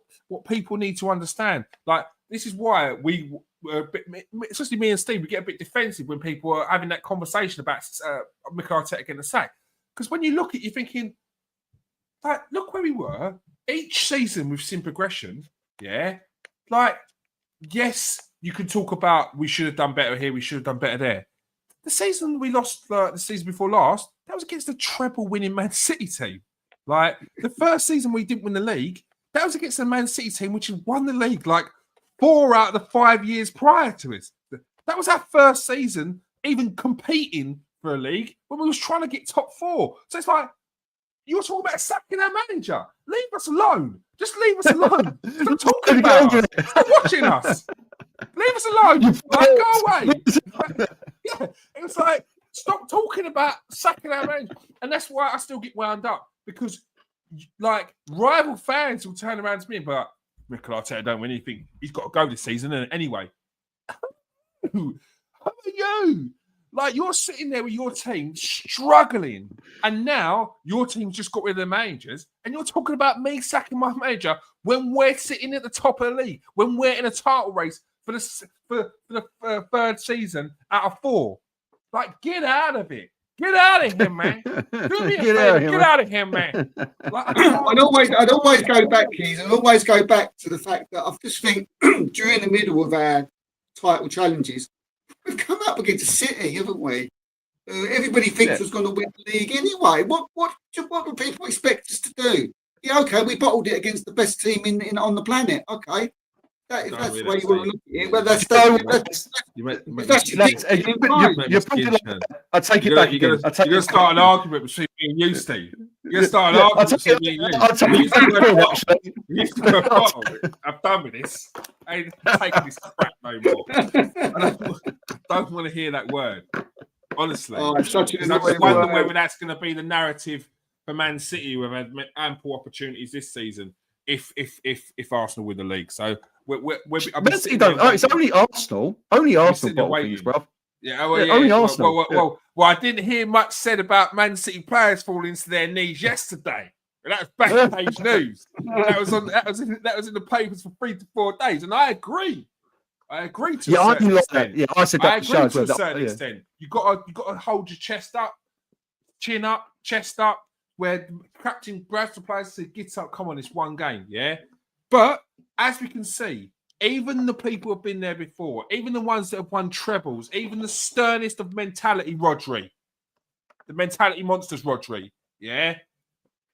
Speaker 1: people need to understand. Like, this is why we were a bit, especially me and Steve, we get a bit defensive when people are having that conversation about Mikel Arteta getting a sack. Because when you look at it, you're thinking, like, look where we were. Each season we've seen progression. Yeah. Like, yes, you can talk about we should have done better here, we should have done better there. The season we lost, the season before last, that was against the treble-winning Man City team. Like, the first season we didn't win the league, that was against the Man City team, which had won the league like 4 out of the 5 years prior to it. That was our first season even competing for a league when we was trying to get top 4. So it's like, you're talking about sacking our manager. Leave us alone. Just leave us alone. Stop talking about us. Stop watching us. Leave us alone. Like, go away. Yeah, it was like, stop talking about sacking our manager. And that's why I still get wound up, because like, rival fans will turn around to me and be like, Mikel Arteta don't win anything. He's got to go this season. And anyway, who are you? Like, you're sitting there with your team struggling, and now your team's just got rid of their managers, and you're talking about me sacking my manager when we're sitting at the top of the league, when we're in a title race for the third season out of 4. Like, get out of it. Get out of here, man. Do me a favor. Get out of here, man. Like,
Speaker 2: I'd always go back, Keys. I'd always go back to the fact that I just think during the middle of our title challenges, we've come up against City, haven't we? Everybody thinks we're going to win the league anyway. What do people expect us to do? Yeah, okay, we bottled it against the best team in on the planet. Okay, If
Speaker 1: Don't
Speaker 2: that's the
Speaker 1: really
Speaker 2: way you want to look at it, but that's
Speaker 3: I take it back again.
Speaker 1: You're gonna start an argument between me and you, Steve. You're gonna start an argument between me and you.
Speaker 3: I'll take it back.
Speaker 1: You used to go bottom. I'm done with this. I ain't taking this crap no more. I don't want to hear that word. Honestly,
Speaker 2: it's such an
Speaker 1: I just
Speaker 2: annoying
Speaker 1: wonder
Speaker 2: word.
Speaker 1: whether that's going to be the narrative for Man City, who have had ample opportunities this season. If Arsenal win the league, so
Speaker 3: it's only Arsenal. Only Arsenal bottle things, bruv.
Speaker 1: Only Arsenal. Well, I didn't hear much said about Man City players falling to their knees yesterday. That was backpage news. That was in the papers for 3 to 4 days, and I agree. I agree to a certain extent.
Speaker 3: Yeah, I said that.
Speaker 1: I agree to a certain extent. You got to hold your chest up, chin up, chest up. Where Captain grabs the players and says, "Get up, come on, it's one game, yeah." But as we can see, even the people who have been there before, even the ones that have won trebles, even the sternest of mentality, Rodri, the mentality monsters, Rodri, yeah,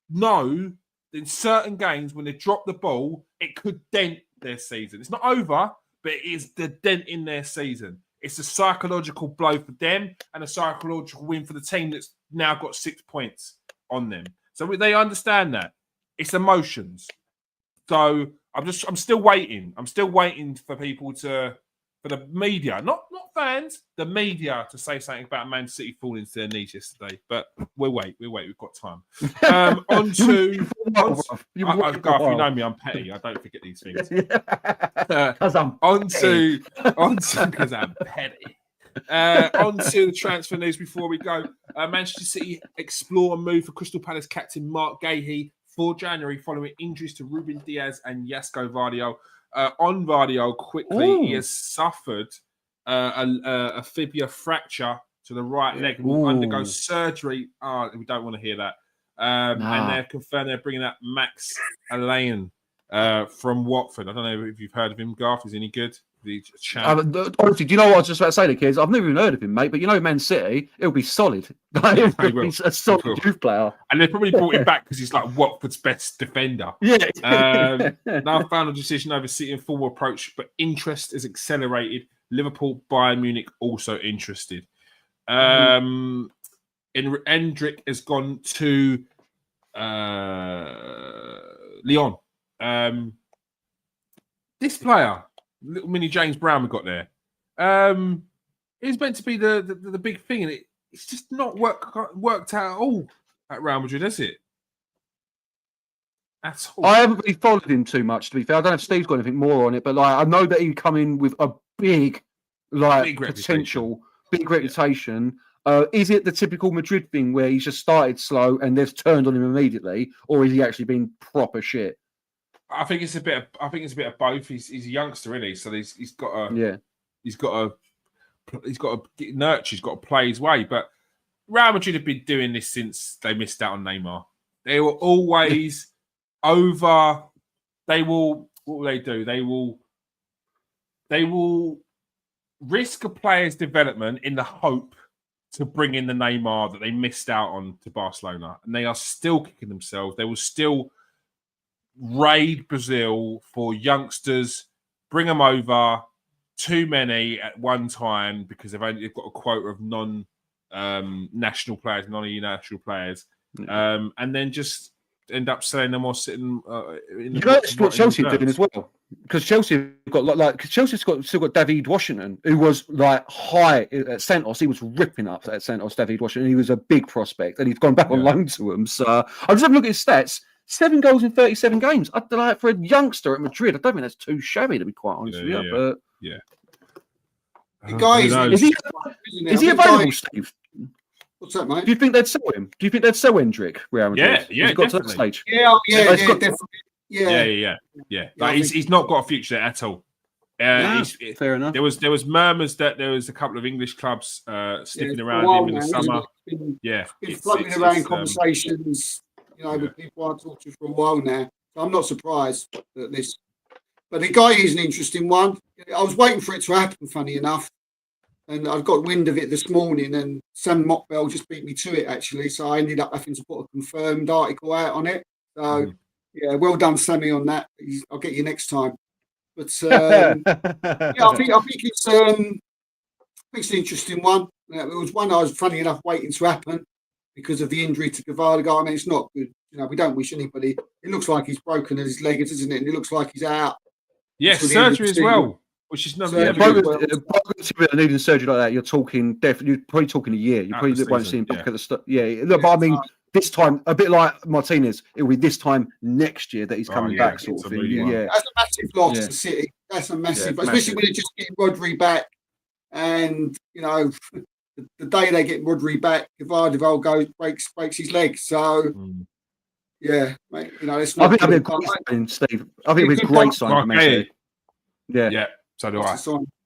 Speaker 1: know that in certain games when they drop the ball, it could dent their season. It's not over, but it is the dent in their season. It's a psychological blow for them and a psychological win for the team that's now got 6 points on them. So they understand that. It's emotions. So I'm still waiting. I'm still waiting for people for the media, not fans, the media to say something about Man City falling to their knees yesterday. But we'll wait. We've got time. Garth, you know me, I'm petty. I don't forget these things.
Speaker 3: Because I'm
Speaker 1: because I'm petty. On to the transfer news before we go. Manchester City explore a move for Crystal Palace captain Mark Gahey for January following injuries to Ruben Diaz and Jasko Vardiol. On Vardiol, quickly, he has suffered a fibula fracture to the right leg and will undergo surgery. We don't want to hear that. And they've confirmed they're bringing up Max Alain from Watford. I don't know if you've heard of him, Garth. Is he any good?
Speaker 3: Honestly, do you know what I was just about to say to kids? I've never even heard of him, mate. But you know, Man City, it'll be solid. He's a solid youth player,
Speaker 1: and they probably brought him back because he's like Watford's best defender.
Speaker 3: Yeah.
Speaker 1: Now, final decision over City and formal approach, but interest is accelerated. Liverpool, Bayern Munich also interested. Endrick has gone to Lyon. This player. Little mini James Brown we got there. It's meant to be the big thing, and it's just not worked out at all at Real Madrid, has it? At all.
Speaker 3: I haven't really followed him too much, to be fair. I don't know if Steve's got anything more on it, but I know that he'd come in with a big potential, big reputation. Is it the typical Madrid thing where he's just started slow and they've turned on him immediately, or is he actually been proper shit?
Speaker 1: I think it's a bit of both. He's a youngster, isn't he? So he's got to get nurtured. He's got to play his way. But Real Madrid have been doing this since they missed out on Neymar. They were always over. They will. What will they do? They will risk a player's development in the hope to bring in the Neymar that they missed out on to Barcelona, and they are still kicking themselves. They will still raid Brazil for youngsters, bring them over, too many at one time because they've got a quota of non-national players, non-EU players, and then just end up selling them or sitting in the.
Speaker 3: That's what Chelsea are doing as well, because Chelsea still got David Washington, who was like high at Santos. He was ripping up at Santos. David Washington, he was a big prospect, and he's gone back on loan to him. So I'm just having a look at his stats. 7 goals in 37 games. I don't know, for a youngster at Madrid, I don't think that's too shabby, to be quite honest with you. But
Speaker 2: the guy
Speaker 3: is he available, Steve?
Speaker 2: What's that, mate?
Speaker 3: Do you think they'd sell him? Do you think they'd sell Endrick?
Speaker 1: Yeah,
Speaker 3: Has he got to that stage?
Speaker 1: Yeah. Like he's not got a future at all.
Speaker 3: Fair enough.
Speaker 1: There was murmurs that there was a couple of English clubs sniffing around him in the summer.
Speaker 2: It's floating around conversations. With people I've talked to for a while now. So I'm not surprised at this. But the guy is an interesting one. I was waiting for it to happen, funny enough. And I got wind of it this morning, and Sam Mockbell just beat me to it, actually. So I ended up having to put a confirmed article out on it. So, well done, Sammy, on that. I'll get you next time. But yeah, I think it's an interesting one. It was one I was, funny enough, waiting to happen because of the injury to Gavardo. I mean, it's not good. We don't wish anybody. It looks like he's broken his leg, doesn't it? And it looks like he's out.
Speaker 1: Yes, surgery as well, which is not.
Speaker 3: Needing surgery like that, you're talking definitely. You're probably talking a year. You probably won't see him back at the start. Yeah, look, but I mean, this time a bit like Martinez, it'll be this time next year that he's coming back, sort of thing. Yeah,
Speaker 2: that's a massive loss to City. That's a massive, especially when they just get Rodri back, and the day they get Rodri back, Gavardo breaks his leg. So. Yeah, mate. It's not.
Speaker 3: I think that'd be a great sign, Steve. I think it'd be a great sign for Manchester.
Speaker 1: Yeah. So do I.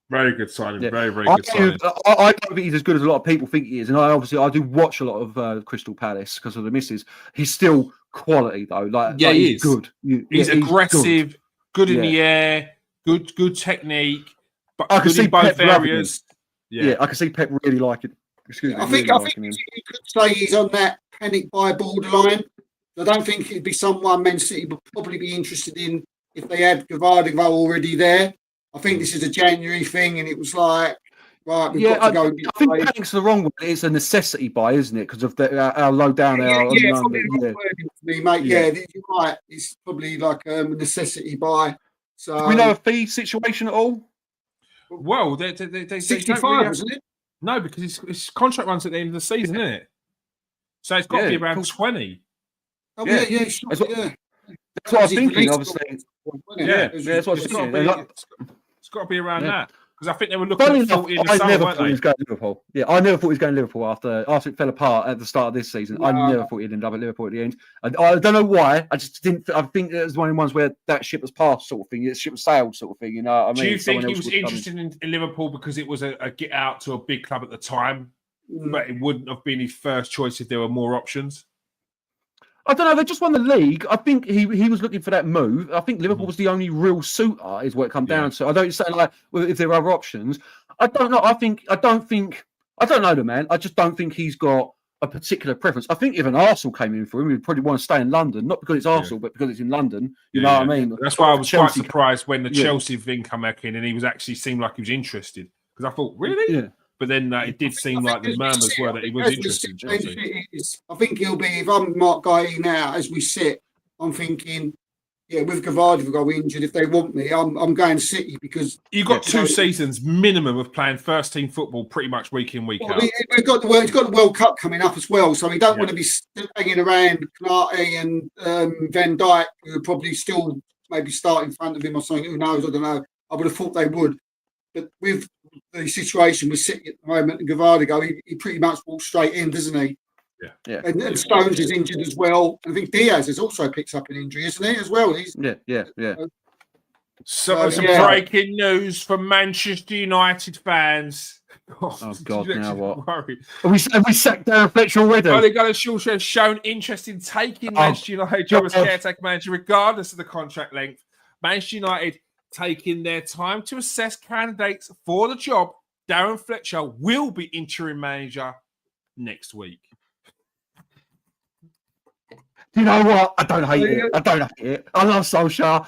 Speaker 1: Very good signing. Yeah. Very, very good signing.
Speaker 3: I don't think he's as good as a lot of people think he is, and I do watch a lot of Crystal Palace because of the misses. He's still quality though.
Speaker 1: He is
Speaker 3: good.
Speaker 1: He's aggressive, good in the air, good technique. But
Speaker 3: I can see
Speaker 1: both
Speaker 3: Pep
Speaker 1: areas.
Speaker 3: Yeah, I can see Pep really like it. Excuse me.
Speaker 2: I think you could say he's on that panic buy borderline. I don't think it'd be someone Man City would probably be interested in if they had Gavardo already there. I think this is a January thing, and it was like, right, we've got to go.
Speaker 3: I think panic's the wrong one. It's a necessity buy, isn't it? Because of how low down they are.
Speaker 2: Yeah, probably the wrong word to me, mate. Yeah, you're right. It's probably like a necessity buy. So,
Speaker 3: do we know a fee situation at all?
Speaker 1: Well, they
Speaker 2: 65,
Speaker 1: really
Speaker 2: isn't it?
Speaker 1: No, because his contract runs at the end of the season, isn't it? So it's got to be around 20.
Speaker 2: Oh, yeah, sure,
Speaker 3: that's what I was thinking, obviously. That's what I was thinking.
Speaker 1: It's got to be around that. Because I think they were looking at 40 in the summer,
Speaker 3: I never thought he was going to Liverpool. Yeah, I never thought he was going to Liverpool after it fell apart at the start of this season. I never thought he'd end up at Liverpool at the end. I don't know why. I just didn't. I think it was one of the ones where that ship was passed, sort of thing. The ship was sailed, sort of thing. You know what I mean?
Speaker 1: Do you think he was interested in Liverpool because it was a get out to a big club at the time, but it wouldn't have been his first choice if there were more options?
Speaker 3: I don't know. They just won the league. I think he was looking for that move. I think Liverpool was the only real suitor, is what it come down to. I don't say if there are other options. I don't know. I don't know the man. I just don't think he's got a particular preference. I think if an Arsenal came in for him, he'd probably want to stay in London, not because it's Arsenal, but because it's in London. You know what I mean?
Speaker 1: That's why I was quite surprised when the Chelsea thing came back in, and he was actually seemed like he was interested. Because I thought, really? Yeah. But then it did seem like the murmurs were that he was interested in Chelsea.
Speaker 2: I think he'll be, if I'm Mark Guy now, as we sit, I'm thinking, with Gavardo, if I go injured, if they want me, I'm going City because...
Speaker 1: You've got 2 seasons minimum of playing first-team football pretty much week in, week out.
Speaker 2: He's got the World Cup coming up as well, so he don't want to be hanging around Kanate and Van Dijk, who would probably still maybe start in front of him or something. Who knows? I don't know. I would have thought they would. But with the situation we're sitting at the moment, and Gavardo, he pretty much walks straight in, doesn't he?
Speaker 3: Yeah.
Speaker 2: And Stones is injured as well. I think Diaz has also picked up an injury, isn't he, as well?
Speaker 1: Some breaking news from Manchester United fans.
Speaker 3: Oh God! Now what? Have we sacked Darren Fletcher already?
Speaker 1: Ole Gunnar Solskjaer has shown interest in taking Manchester United job as caretaker manager, regardless of the contract length. Manchester United taking their time to assess candidates for the job. Darren Fletcher will be interim manager next week.
Speaker 3: You know what? I don't hate it. I love Solskjaer.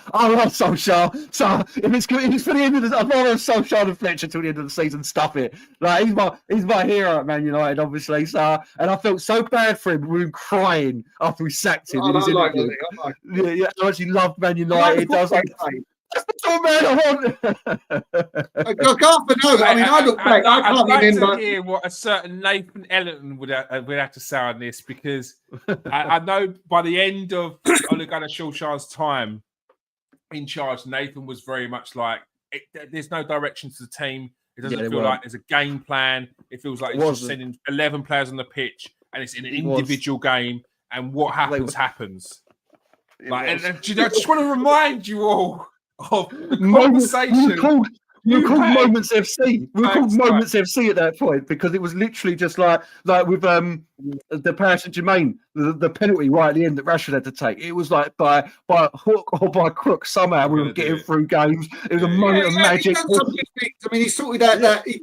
Speaker 3: So if it's for the end of the, I'd rather have Solskjaer than Fletcher till the end of the season. Stuff it. Like he's my hero at Man United, obviously. So, and I felt so bad for him. We were crying after we sacked him. I actually loved Man United. I was like, that's the sort of man I want.
Speaker 2: I can't know. I mean, I look back. I can't remember.
Speaker 1: To hear what a certain Nathan Ellington would have to say on this, because I know by the end of Ole Gunnar Solskjaer's time in charge, Nathan was very much like, there's no direction to the team. It doesn't feel like there's a game plan. It feels like it's just sending 11 players on the pitch, and it's in an individual game, and what happens. I just want to remind you all of the conversation.
Speaker 3: We were called Moments FC. We were called Moments FC at that point, because it was literally just like with the Paris Saint-Germain, the penalty right at the end that Rashford had to take. It was like by hook or by crook, somehow we were getting through games. It was a moment of magic.
Speaker 2: I mean, he sorted out that he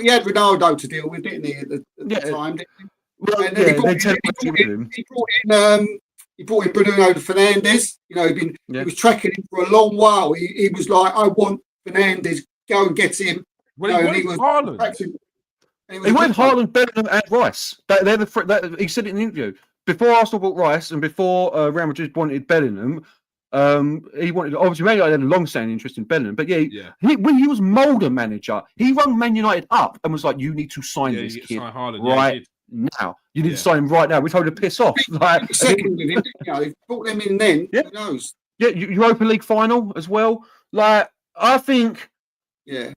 Speaker 2: had Ronaldo to deal with, didn't he, at the time? Didn't he?
Speaker 3: Well,
Speaker 2: he brought in he brought in Bruno Fernandes. You know, he was tracking him for a long while. He was like, I want Fernandes, go and get him.
Speaker 1: Well, he wanted Haaland.
Speaker 3: He wanted Haaland, Bellingham, and Rice. They're he said it in the interview. Before Arsenal bought Rice and before Real Madrid wanted Bellingham, he wanted, obviously, Man United had a long-standing interest in Bellingham. But when he was Mulder manager, he rang Man United up and was like, "You need to sign this kid right now. You need to sign him right now." We told him to piss off. Like,
Speaker 2: second with him, you know, brought them in then. Who knows?
Speaker 3: Yeah, Europa League final as well. Like, I think.
Speaker 2: Yeah.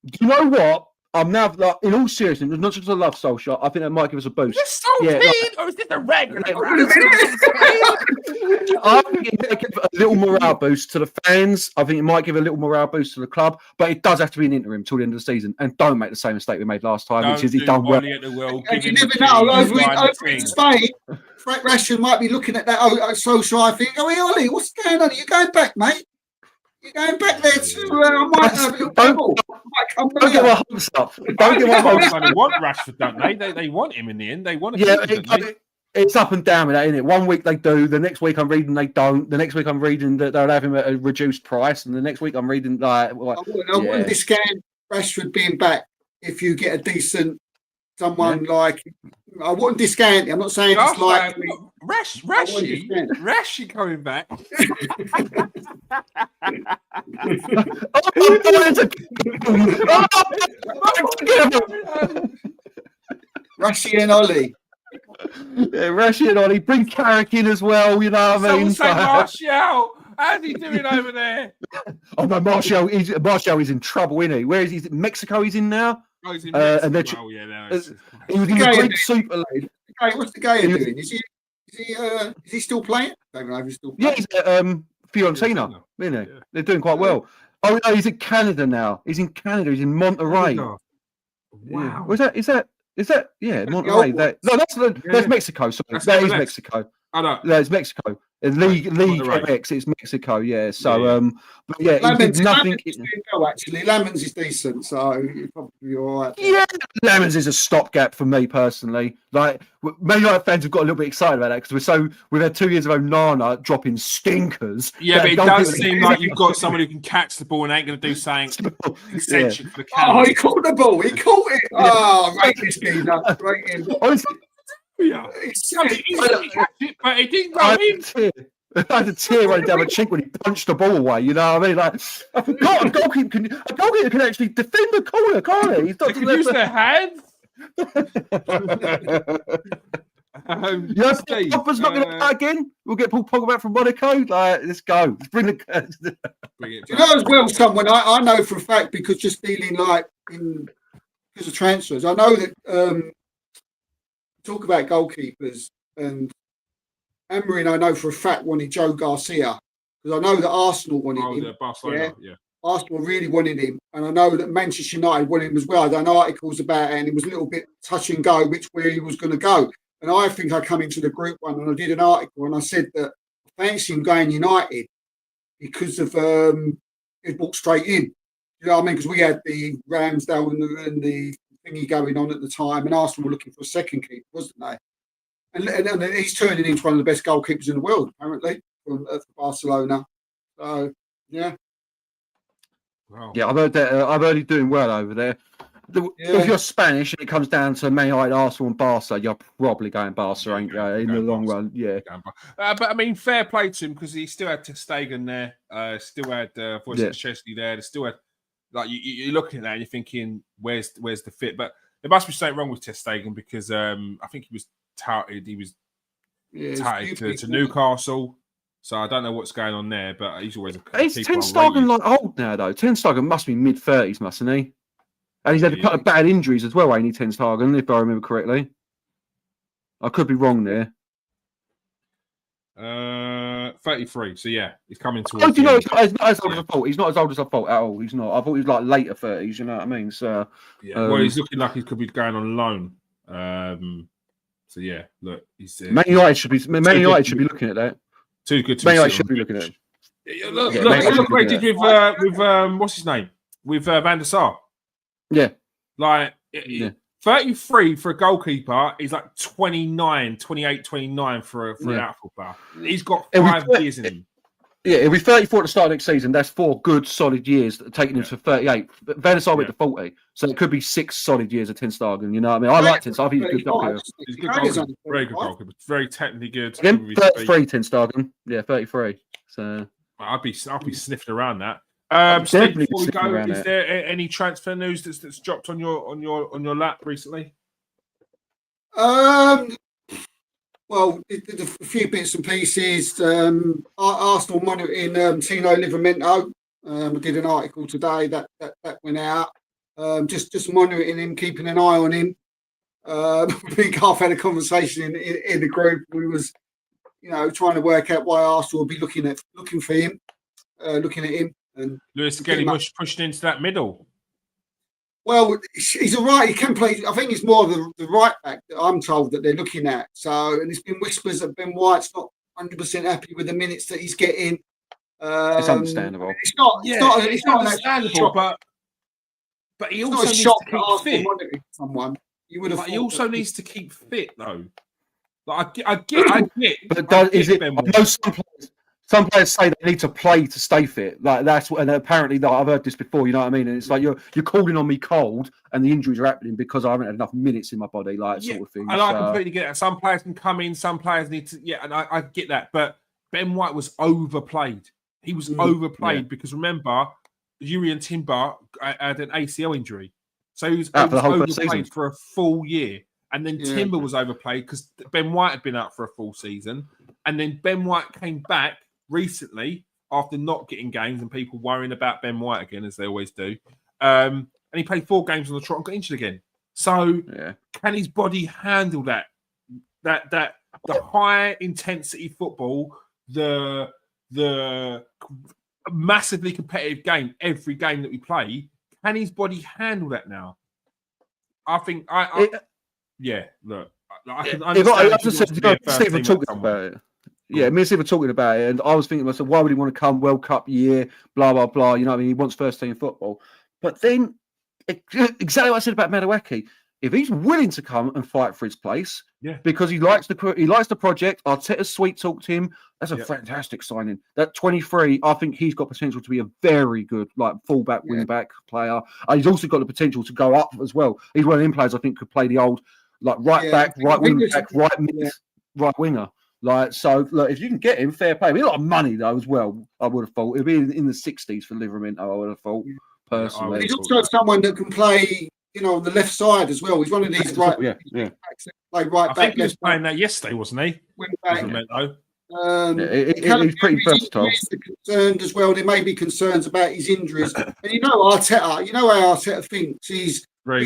Speaker 3: Do you know what? I'm now, like, in all seriousness, not just a love Solskjaer, I think that might give us a boost.
Speaker 1: Is this or is this a regular?
Speaker 3: I think it might give a little morale boost to the fans. I think it might give a little morale boost to the club, but it does have to be an interim till the end of the season. And don't make the same mistake we made last time, which is he done well.
Speaker 2: You never know. Over in Spain, Frank Rashford might be looking at that Solskjaer. I think, Ollie, what's going on? Are you going back, mate? You're going back there too. I might have a little trouble.
Speaker 3: Don't get my hopes up. Don't get my hopes up.
Speaker 1: They want Rashford, don't they? They want him in the end. They want him.
Speaker 3: Yeah, it's up and down with that, isn't it? One week they do. The next week I'm reading they don't. The next week I'm reading that they'll have him at a reduced price, and the next week I'm reading like. I
Speaker 2: wouldn't discount Rashford being back if you get a decent someone like. I wouldn't discount it. I'm not saying it's like
Speaker 1: Rashi coming back.
Speaker 2: Rashi and Ollie.
Speaker 3: Yeah, Rashi and Ollie. Bring Carrick in as well. You know what I mean?
Speaker 1: Say Martial. How's he doing over there?
Speaker 3: Oh no, Martial is in trouble, isn't he? Where is he? Is it Mexico? He's in now.
Speaker 1: Oh, he's in Mexico.
Speaker 3: He was in the Greek Super League.
Speaker 2: What's the guy doing? Is he still playing? I don't know if he's still playing.
Speaker 3: Yeah, he's at Fiorentina, isn't he? Yeah. They're doing quite well. Oh no, he's in Canada now. He's in Canada. He's in Monterrey.
Speaker 1: Wow.
Speaker 3: Yeah. Is that Monterrey? That's Mexico. Sorry, that is Mexico.
Speaker 1: I know.
Speaker 3: That's Mexico. League MX, it's Mexico, yeah. So, but yeah,
Speaker 2: Lamens,
Speaker 3: he did nothing.
Speaker 2: Actually, Lamens is decent, so you're probably all right.
Speaker 3: Yeah, Lamens is a stopgap for me personally. Like, Man United fans have got a little bit excited about that because we've had 2 years of Onana dropping stinkers.
Speaker 1: Yeah, but it does seem like you've got someone who can catch the ball and ain't going to do something eccentric for the camera.
Speaker 2: Oh, he caught the ball. He caught it. Oh, right, this geezer. Right in.
Speaker 3: Honestly,
Speaker 1: yeah, but it didn't go in.
Speaker 3: I had a tear running down my cheek when he punched the ball away. You know what I mean? Like, I forgot a goalkeeper can actually defend the corner, can't he?
Speaker 1: They can use their hands.
Speaker 3: Pogba's not going to play again. We'll get Paul Pogba back from Monaco. Like, let's go. Let's bring the.
Speaker 2: You know as well, someone I know for a fact because just dealing because of transfers. I know that. Talk about goalkeepers and Amorim, I know for a fact wanted Joe Garcia because I know that Arsenal wanted him.
Speaker 1: Barcelona, yeah.
Speaker 2: Arsenal really wanted him, and I know that Manchester United wanted him as well. I done articles about it, and it was a little bit touch and go which way he was going to go. And I think I come into the group one and I did an article and I said that I fancy him going United because of he'd walk straight in. You know what I mean? Because we had the Ramsdale and the thingy going on at the time, and Arsenal were looking for a second keeper, wasn't they? And he's turning into one of the best goalkeepers in the world, apparently, from Barcelona. So, yeah.
Speaker 3: Wow. Yeah, I've heard that. I've heard he's doing well over there. If you're Spanish and it comes down to Man United, Arsenal, and Barca, you're probably going Barca, ain't you? In the long run, yeah.
Speaker 1: But I mean, fair play to him because he still had ter Stegen there, still had Chesney there, they still had. Like you're looking at that and you're thinking, where's the fit? But there must be something wrong with ter Stegen because I think he was touted. He was touted to Newcastle, so I don't know what's going on there. But he's always
Speaker 3: Is ter Stegen like old now though? Ter Stegen must be mid-30s, mustn't he? And he's had a couple of bad injuries as well, ain't he? ter Stegen, if I remember correctly. I could be wrong there.
Speaker 1: 33. So yeah, he's coming towards.
Speaker 3: Oh, you know, he's not as old as I thought. He's not as old as I thought at all. He's not. I thought he was like later 30s. You know what I mean? So
Speaker 1: yeah. Well, he's looking like he could be going on loan. So yeah, look, he's
Speaker 3: Man United should be looking at that.
Speaker 1: Too good.
Speaker 3: Man United should be looking at it.
Speaker 1: Look what he did with what's his name with Van der Sar.
Speaker 3: Yeah,
Speaker 1: like 33 for a goalkeeper is like 29, 28, 29 for an outfield player. He's got 5 years in him.
Speaker 3: Yeah, it'll be 34 at the start of next season. That's 4 good, solid years, taking him to 38. Van der Sar went to 40, so it could be 6 solid years of Ten Stegen. You know what I mean? I like Ten Stegen. I think he's a good goalkeeper.
Speaker 1: He's a good goalkeeper. Very good goalkeeper. Very technically good.
Speaker 3: Again, 33, Ten Stegen. Yeah, 33. So
Speaker 1: I'll be sniffing around that.
Speaker 3: Definitely.
Speaker 1: Steve, before we go, is there any transfer news that's dropped on your lap recently?
Speaker 2: Well, a few bits and pieces. Arsenal monitoring Tino Livramento. We did an article today that went out. Just monitoring him, keeping an eye on him. I think I've had a conversation in the group. We was, trying to work out why Arsenal will be looking at him. And
Speaker 1: Lewis Skelly pushing into that middle.
Speaker 2: Well, he's all right. He can play. I think it's more the right back that I'm told that they're looking at. So, and there's been whispers that Ben White's not 100% happy with the minutes that he's getting.
Speaker 3: It's understandable.
Speaker 2: It's not
Speaker 1: understandable, but he also needs to keep fit.
Speaker 2: Someone you would have.
Speaker 1: But he also needs to keep fit, though. Like I get.
Speaker 3: But is it? I know some players say they need to play to stay fit. Like that's what, and apparently I've heard this before. You know what I mean? And it's like you're calling on me cold, and the injuries are happening because I haven't had enough minutes in my body, sort of thing.
Speaker 1: And I completely get that. Some players can come in, some players need to. Yeah, and I get that. But Ben White was overplayed. He was overplayed because remember, Jurriën Timber had an ACL injury, so he was overplayed for a full year. And then Timber was overplayed because Ben White had been out for a full season, and then Ben White came back recently after not getting games and people worrying about Ben White again, as they always do. And he played 4 games on the trot and got injured again. So can his body handle that the high intensity football, the massively competitive game, every game that we play? Can his body handle that now? I think look, I can understand.
Speaker 3: Stephen talking about it. Yeah, me and Steve were talking about it, and I was thinking to myself, why would he want to come World Cup year, blah, blah, blah, you know what I mean? He wants first team football. But then, exactly what I said about Madueke, if he's willing to come and fight for his place, because he likes the project, Arteta's sweet talked him, that's a fantastic signing. That 23, I think he's got potential to be a very good fullback, wing-back player. He's also got the potential to go up as well. He's one of them players I think could play the old right back, right wing-back, right mid, right winger. So, look, if you can get him, fair play. It'd be a lot of money, though, as well, I would have thought. It'd be in the 60s for Livramento, I would have thought, personally.
Speaker 2: He's also someone that can play, on the left side as well. He's one of these backs that play right back.
Speaker 1: I think he was playing that yesterday, wasn't he?
Speaker 3: He's pretty versatile.
Speaker 2: Concerned as well. There may be concerns about his injuries. And Arteta, how Arteta thinks. He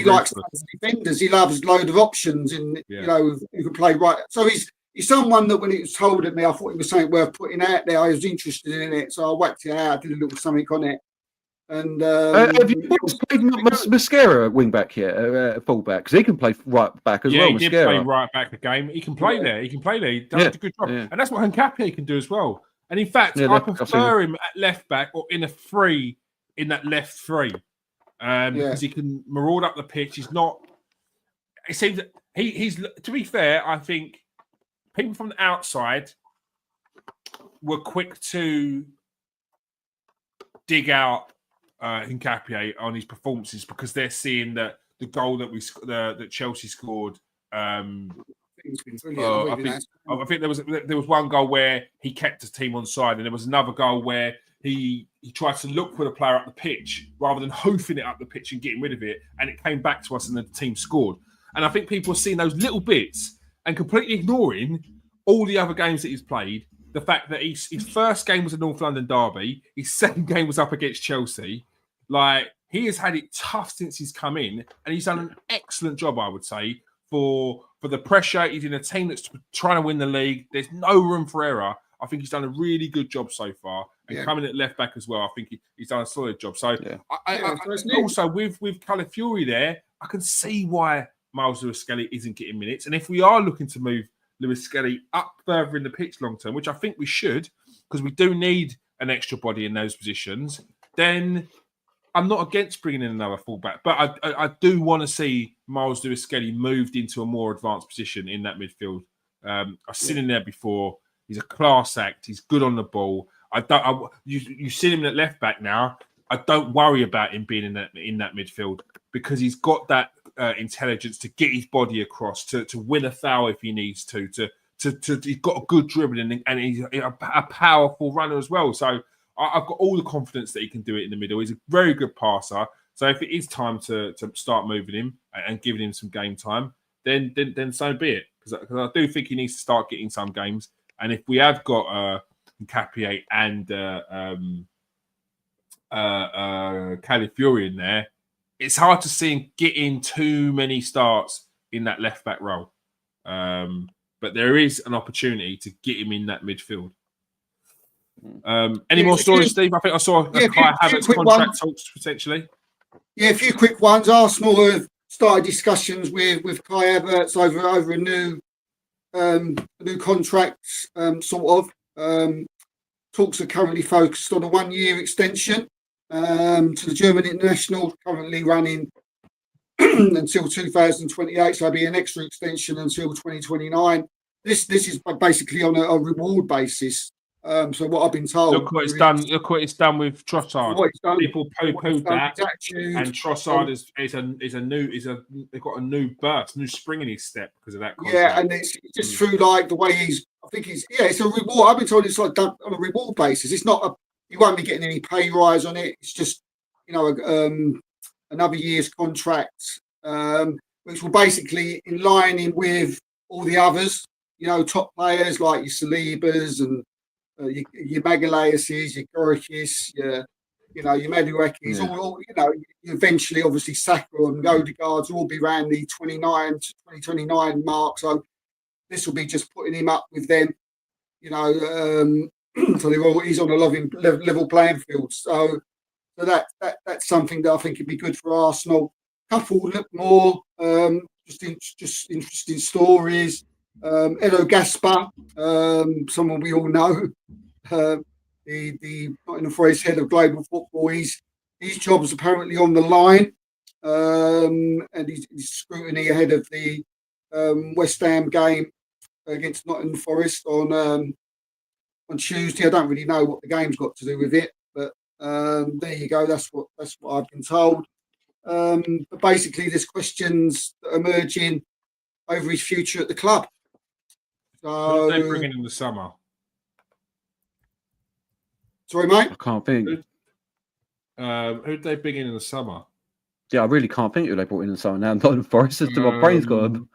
Speaker 2: likes defenders. He loves load of options who can play right. So he's someone that when it was told at me, I thought it was something worth putting out there. I was interested in it, so I whacked it out, did a little something on it. And
Speaker 3: have you played Maresca wing back here, full back? Because he can play right back as well.
Speaker 1: He did play right back a game. He can play there. He can play there. He does a good job, and that's what Hincapié can do as well. And in fact, I prefer him at left back or in that left three, because he can maraud up the pitch. He's not. It seems that he's. To be fair, I think people from the outside were quick to dig out Hincapié on his performances because they're seeing that the goal that that Chelsea scored. I think there was one goal where he kept his team on side, and there was another goal where he tried to look for the player up the pitch rather than hoofing it up the pitch and getting rid of it, and it came back to us, and the team scored. And I think people are seeing those little bits and completely ignoring all the other games that he's played. The fact that his first game was a North London derby, his second game was up against Chelsea. He has had it tough since he's come in, and he's done an excellent job, I would say, for the pressure. He's in a team that's trying to win the league. There's no room for error. I think he's done a really good job so far. And coming at left back as well, I think he's done a solid job. So also with Calafiori there, I can see why Miles Lewis-Skelly isn't getting minutes. And if we are looking to move Lewis-Skelly up further in the pitch long term, which I think we should, because we do need an extra body in those positions, then I'm not against bringing in another fullback, but I do want to see Miles Lewis-Skelly moved into a more advanced position in that midfield. I've seen him there before. He's a class act. He's good on the ball. You've seen him at left back now. I don't worry about him being in that midfield because he's got that intelligence to get his body across, to win a foul if he needs to he's got a good dribbling and he's a powerful runner as well. So I've got all the confidence that he can do it in the middle. He's a very good passer. So if it is time to start moving him and giving him some game time, then so be it. Because I do think he needs to start getting some games. And if we have got Capier and Calafiori in there, it's hard to see him getting too many starts in that left back role. But there is an opportunity to get him in that midfield. Any more stories, Steve? I think I saw Kai Havertz contract talks potentially.
Speaker 2: Yeah, a few quick ones. Arsenal have started discussions with Kai Havertz over a new contract, sort of. Talks are currently focused on a 1-year extension to the German international, currently running until 2028. So there'll be an extra extension until 2029. This is basically on a reward basis. So what I've been told.
Speaker 1: Look what it's done. Look what it's done with Trossard. People poo-pooed that, and Trossard they've got a new burst, new spring in his step because of that contract.
Speaker 2: Yeah, and it's just through like the way it's a reward. I've been told it's like done on a reward basis. It's not you won't be getting any pay rise on it. It's just another year's contract, which will basically in lining with all the others. Top players like your Salibas and your Magalhães, your Gorikis, your Maduekis, all eventually obviously Saka and Odegaard's will all be around the 2029 mark. So this will be just putting him up with them, so he's on a level playing field. So that's something that I think would be good for Arsenal. Couple more just interesting stories. Edo Gaspar, someone we all know, the Nottingham Forest head of global football. His job's apparently on the line, and he's scrutiny ahead of the West Ham game against Nottingham Forest on Tuesday. I don't really know what the game's got to do with it, but there you go. That's what I've been told. But basically, there's questions that are emerging over his future at the club. So,
Speaker 1: who did they bring in the summer?
Speaker 2: Sorry, mate?
Speaker 3: I can't think.
Speaker 1: Who did they bring in the summer?
Speaker 3: Yeah, I really can't think who they brought in the summer now. Nottingham Forest, my brain's gone.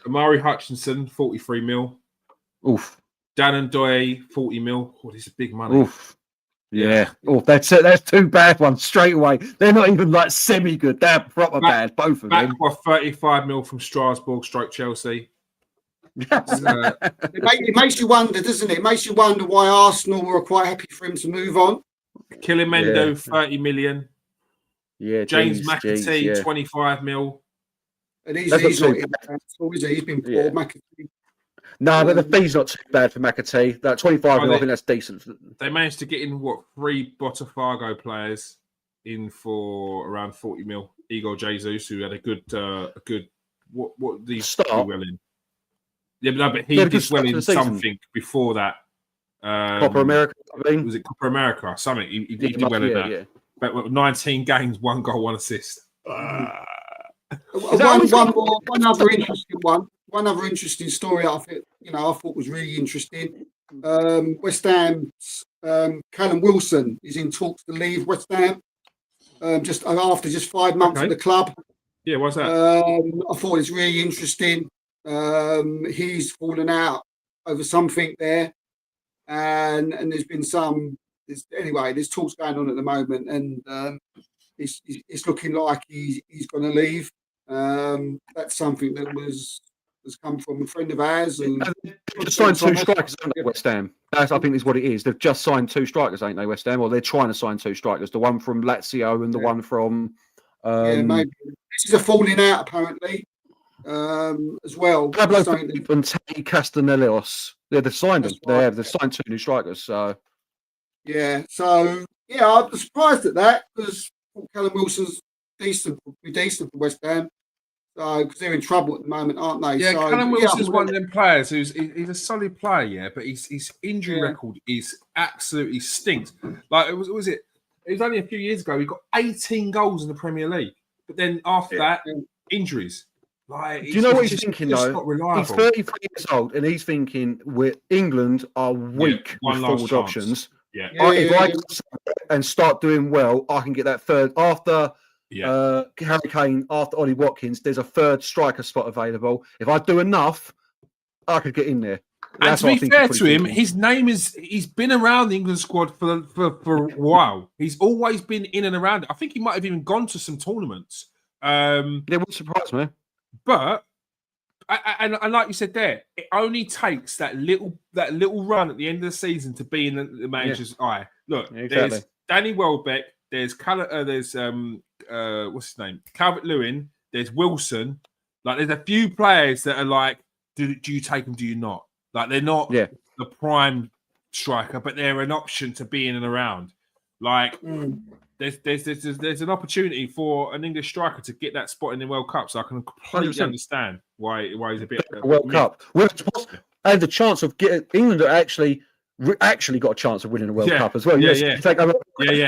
Speaker 1: Amari Hutchinson, 43 mil.
Speaker 3: Oof.
Speaker 1: Dan Ndoye, 40 mil. Oh, this is big money.
Speaker 3: Oof. Yeah. Oh, that's two bad ones straight away. They're not even like semi-good. They're proper bad, both of them.
Speaker 1: Back by 35 mil from Strasbourg, Chelsea.
Speaker 2: It makes you wonder, doesn't it? It makes you wonder why Arsenal were quite happy for him to move on.
Speaker 1: Kilimendo, 30 million.
Speaker 3: Yeah,
Speaker 1: James McAtee, 25 mil.
Speaker 2: And he's not in is he? He's been poor, McAtee.
Speaker 3: No, but the fee's not too bad for McAtee. That 25 mil, I think that's decent.
Speaker 1: They managed to get in 3 Botafogo players in for around 40 mil. Igor Jesus, who had a good what these
Speaker 3: start
Speaker 1: well in. Yeah, but he did well in something before that.
Speaker 3: Copa America, I mean.
Speaker 1: Was it Copa America? Something. He did well in that. Yeah. But 19 games, 1 goal, 1 assist.
Speaker 2: One other interesting one. One other interesting story I thought was really interesting. West Ham's Callum Wilson is in talks to leave West Ham just after 5 months at the club.
Speaker 1: Yeah, what's that?
Speaker 2: I thought it's really interesting. He's fallen out over something there, and there's been there's talks going on at the moment, and it's looking like he's going to leave. That's something that has come from a friend of ours. And
Speaker 3: they've signed 2 strikers, haven't they, West Ham? I think is what it is. They've just signed 2 strikers, ain't they, West Ham? Or they're trying to sign 2 strikers. The one from Lazio and the one from...
Speaker 2: maybe. This is a falling out, apparently, as well.
Speaker 3: Pablo and Tati Castanelos. Yeah, they've signed them. Right. They've signed 2 new strikers. So
Speaker 2: yeah. So, yeah, I'm surprised at that because thought Callum Wilson's decent for West Ham. So, because they're in trouble at the moment, aren't they?
Speaker 1: Yeah,
Speaker 2: so,
Speaker 1: Callum Wilson's one of them players he's a solid player, yeah, but his injury
Speaker 2: Yeah.
Speaker 1: record is absolutely stinks. Like, it was only a few years ago, he got 18 goals in the Premier League. But then after that, injuries. Like,
Speaker 3: do you know what he's thinking,
Speaker 1: just
Speaker 3: though?
Speaker 1: not reliable.
Speaker 3: He's 33 years old, and he's thinking, England are weak
Speaker 1: one
Speaker 3: with
Speaker 1: last
Speaker 3: forward
Speaker 1: chance.
Speaker 3: options.
Speaker 1: Yeah.
Speaker 3: If I go and start doing well, I can get that third. After Harry Kane, after Ollie Watkins, there's a third striker spot available. If I do enough, I could get in there.
Speaker 1: And to be fair to him, his name he's been around the England squad for a while. He's always been in and around it. I think he might have even gone to some tournaments.
Speaker 3: It wouldn't surprise me.
Speaker 1: But and like you said there, it only takes that little run at the end of the season to be in the manager's eye. Look, there's Danny Welbeck, there's what's his name? Calvert-Lewin, there's Wilson. Like, there's a few players that are like, do you take them, do you not? Like, they're not the prime striker, but they're an option to be in and around. Like, there's an opportunity for an English striker to get that spot in the World Cup. So I can completely
Speaker 3: 100%.
Speaker 1: understand why he's a bit
Speaker 3: World Cup. And the chance of getting England are actually got a chance of winning a World Cup as well. You may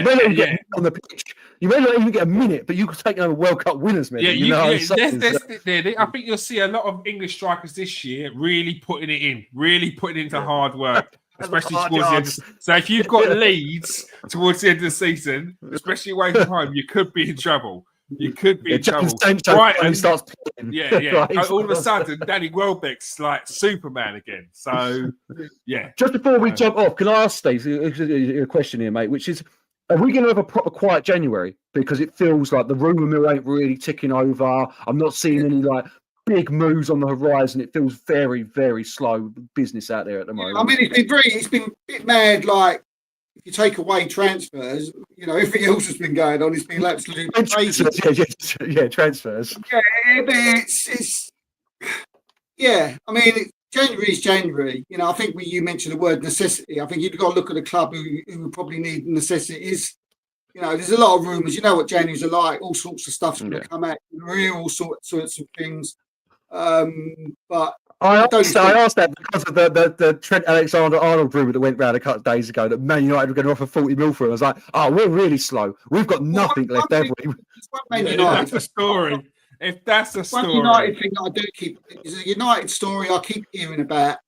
Speaker 3: not even get on the pitch. You may not even get a minute, but you could take over World Cup winners, maybe. I
Speaker 1: think you'll see a lot of English strikers this year really putting it into hard work. Especially towards the end. So if you've got leads towards the end of the season, especially away from home, you could be in trouble. You could be in trouble.
Speaker 3: Brighton starts playing.
Speaker 1: All of a sudden, Danny Welbeck's like Superman again. So, yeah.
Speaker 3: Just before we jump off, can I ask Steve a question here, mate? Which is, are we going to have a proper quiet January? Because it feels like the rumour mill ain't really ticking over. I'm not seeing any big moves on the horizon. It feels very, very slow business out there at the moment.
Speaker 2: I mean, it's been a bit mad. Like, if you take away transfers, everything else has been going on. It's been absolutely crazy.
Speaker 3: Transfers.
Speaker 2: I mean, January is January. I think you mentioned the word necessity. I think you've got to look at a club who would probably need necessities. There's a lot of rumours. You know what Januaries are like. All sorts of stuff's going to come out. All sorts of things. But I
Speaker 3: asked that because of the Trent Alexander-Arnold rumour that went round a couple of days ago that Man United were going to offer 40 mil for him. I was like, we're really slow. We've got nothing left, have we?
Speaker 1: That's a story. If that's a story.
Speaker 2: One United thing that I do keep is a United story I keep hearing about.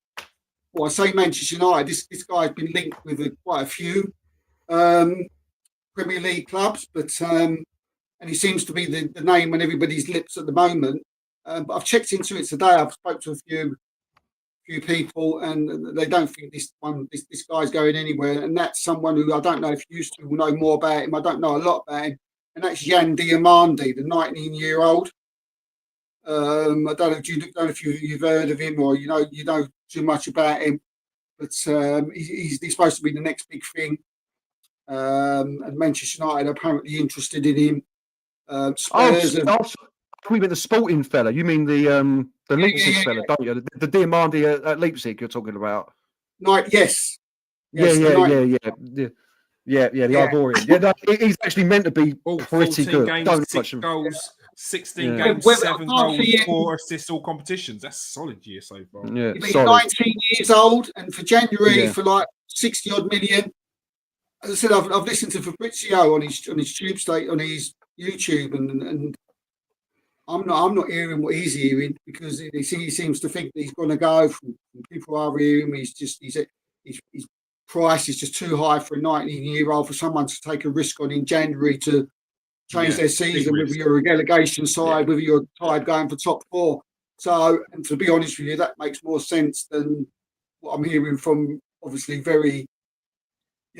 Speaker 2: Well, I say Manchester United. This guy's been linked with quite a few Premier League clubs, but and he seems to be the name on everybody's lips at the moment. But I've checked into it today. I've spoke to a few people, and they don't think this guy's going anywhere. And that's someone who I don't know if you used to know more about him. I don't know a lot about him, and that's Yan Diomande, the 19-year-old. I don't know if you've heard of him or you know too much about him, but he's supposed to be the next big thing. And Manchester United are apparently interested in him. Spurs
Speaker 3: we mean the sporting fella. You mean the Leipzig fella, don't you? The Diomande at Leipzig you're talking about.
Speaker 2: Yes.
Speaker 3: The Ivorian. He's actually meant to be pretty good.
Speaker 1: Games, 6 goals, 16 games, 7 goals, 4 assists, all competitions. That's a solid year so far.
Speaker 3: Yeah,
Speaker 2: he's 19 years old, and for January for like 60 odd million. As I said, I've listened to Fabrizio on his tube state on his YouTube, and I'm not hearing what he's hearing because he seems to think that he's going to go. From people are hearing him, his price is just too high for a 19-year-old for someone to take a risk on in January to change their season, whether you're a relegation side, whether you're tied going for top 4. So, and to be honest with you, that makes more sense than what I'm hearing from obviously very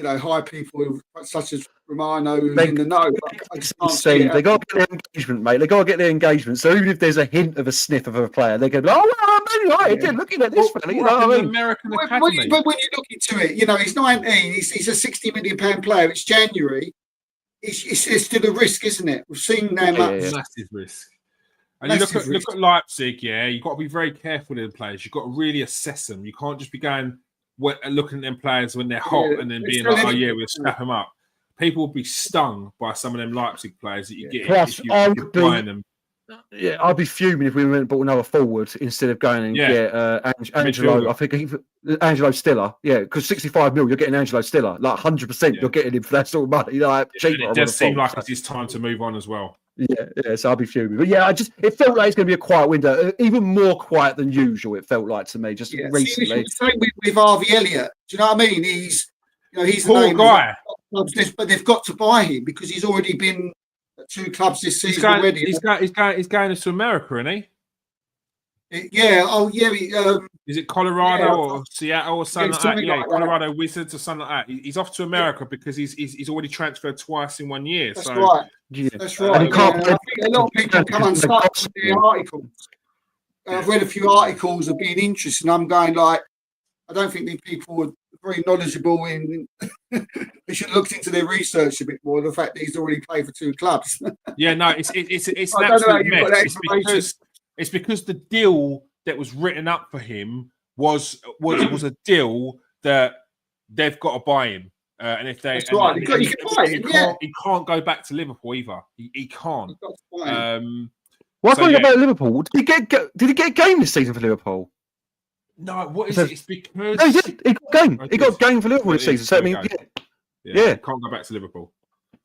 Speaker 2: high people such as Romano who's in the know.
Speaker 3: They got to get their engagement, mate. They got to get their engagement. So even if there's a hint of a sniff of a player, they go, Man United, looking at this fella. You know what I mean?
Speaker 1: American Academy.
Speaker 2: But when you look into it, he's 19. He's a £60 million player. It's January. It's still a risk, isn't it? We've seen them
Speaker 1: massive risk. And you look at Leipzig. You've got to be very careful with the players. You've got to really assess them. You can't just be going looking at them players when they're hot and then being like, we'll snap them up. people would be stung by some of them Leipzig players that you get
Speaker 3: Plus,
Speaker 1: if you're buying them.
Speaker 3: Yeah, I'd be fuming if we went and bought another forward instead of going and get Angelo.
Speaker 1: Midfielder.
Speaker 3: I think Angelo Stiller. Yeah, because 65 mil, you're getting Angelo Stiller. Like 100%, you're getting him for that sort of money. Like cheaper.
Speaker 1: It does seem like it's his time to move on as well.
Speaker 3: Yeah. So I'll be fuming. But yeah, it felt like it's going to be a quiet window, even more quiet than usual. It felt like to me just recently.
Speaker 2: See, the same with Harvey Elliott. Do you know what I mean? He's
Speaker 1: Poor guy.
Speaker 2: But they've got to buy him because he's already been at 2 clubs this season already.
Speaker 1: He's going to America, isn't he?
Speaker 2: Yeah. Oh, yeah.
Speaker 1: Is it Colorado or Seattle or something like that? Yeah,
Speaker 2: like
Speaker 1: Colorado Wizards or something like that. He's off to America because he's already transferred twice in 1 year.
Speaker 2: That's
Speaker 1: so
Speaker 2: right.
Speaker 3: Yeah.
Speaker 2: That's right. I think a lot of people come unstuck with their articles. I've read a few articles of being interested, and I'm going like, I don't think these people are very knowledgeable in. They should have looked into their research a bit more. The fact that he's already played for 2 clubs.
Speaker 1: Yeah, no, it's an absolute mess. It's because the deal that was written up for him was a deal that they've got to buy him, and if they,
Speaker 2: that's right, you can buy him.
Speaker 1: He can't go back to Liverpool either. He can't.
Speaker 3: Why can't he go back to Liverpool? Did he get a game this season for Liverpool?
Speaker 1: No, what is it? It's because
Speaker 3: no, he did. He got a game. He got a game for Liverpool this season. So I mean,
Speaker 1: yeah, can't go back to Liverpool.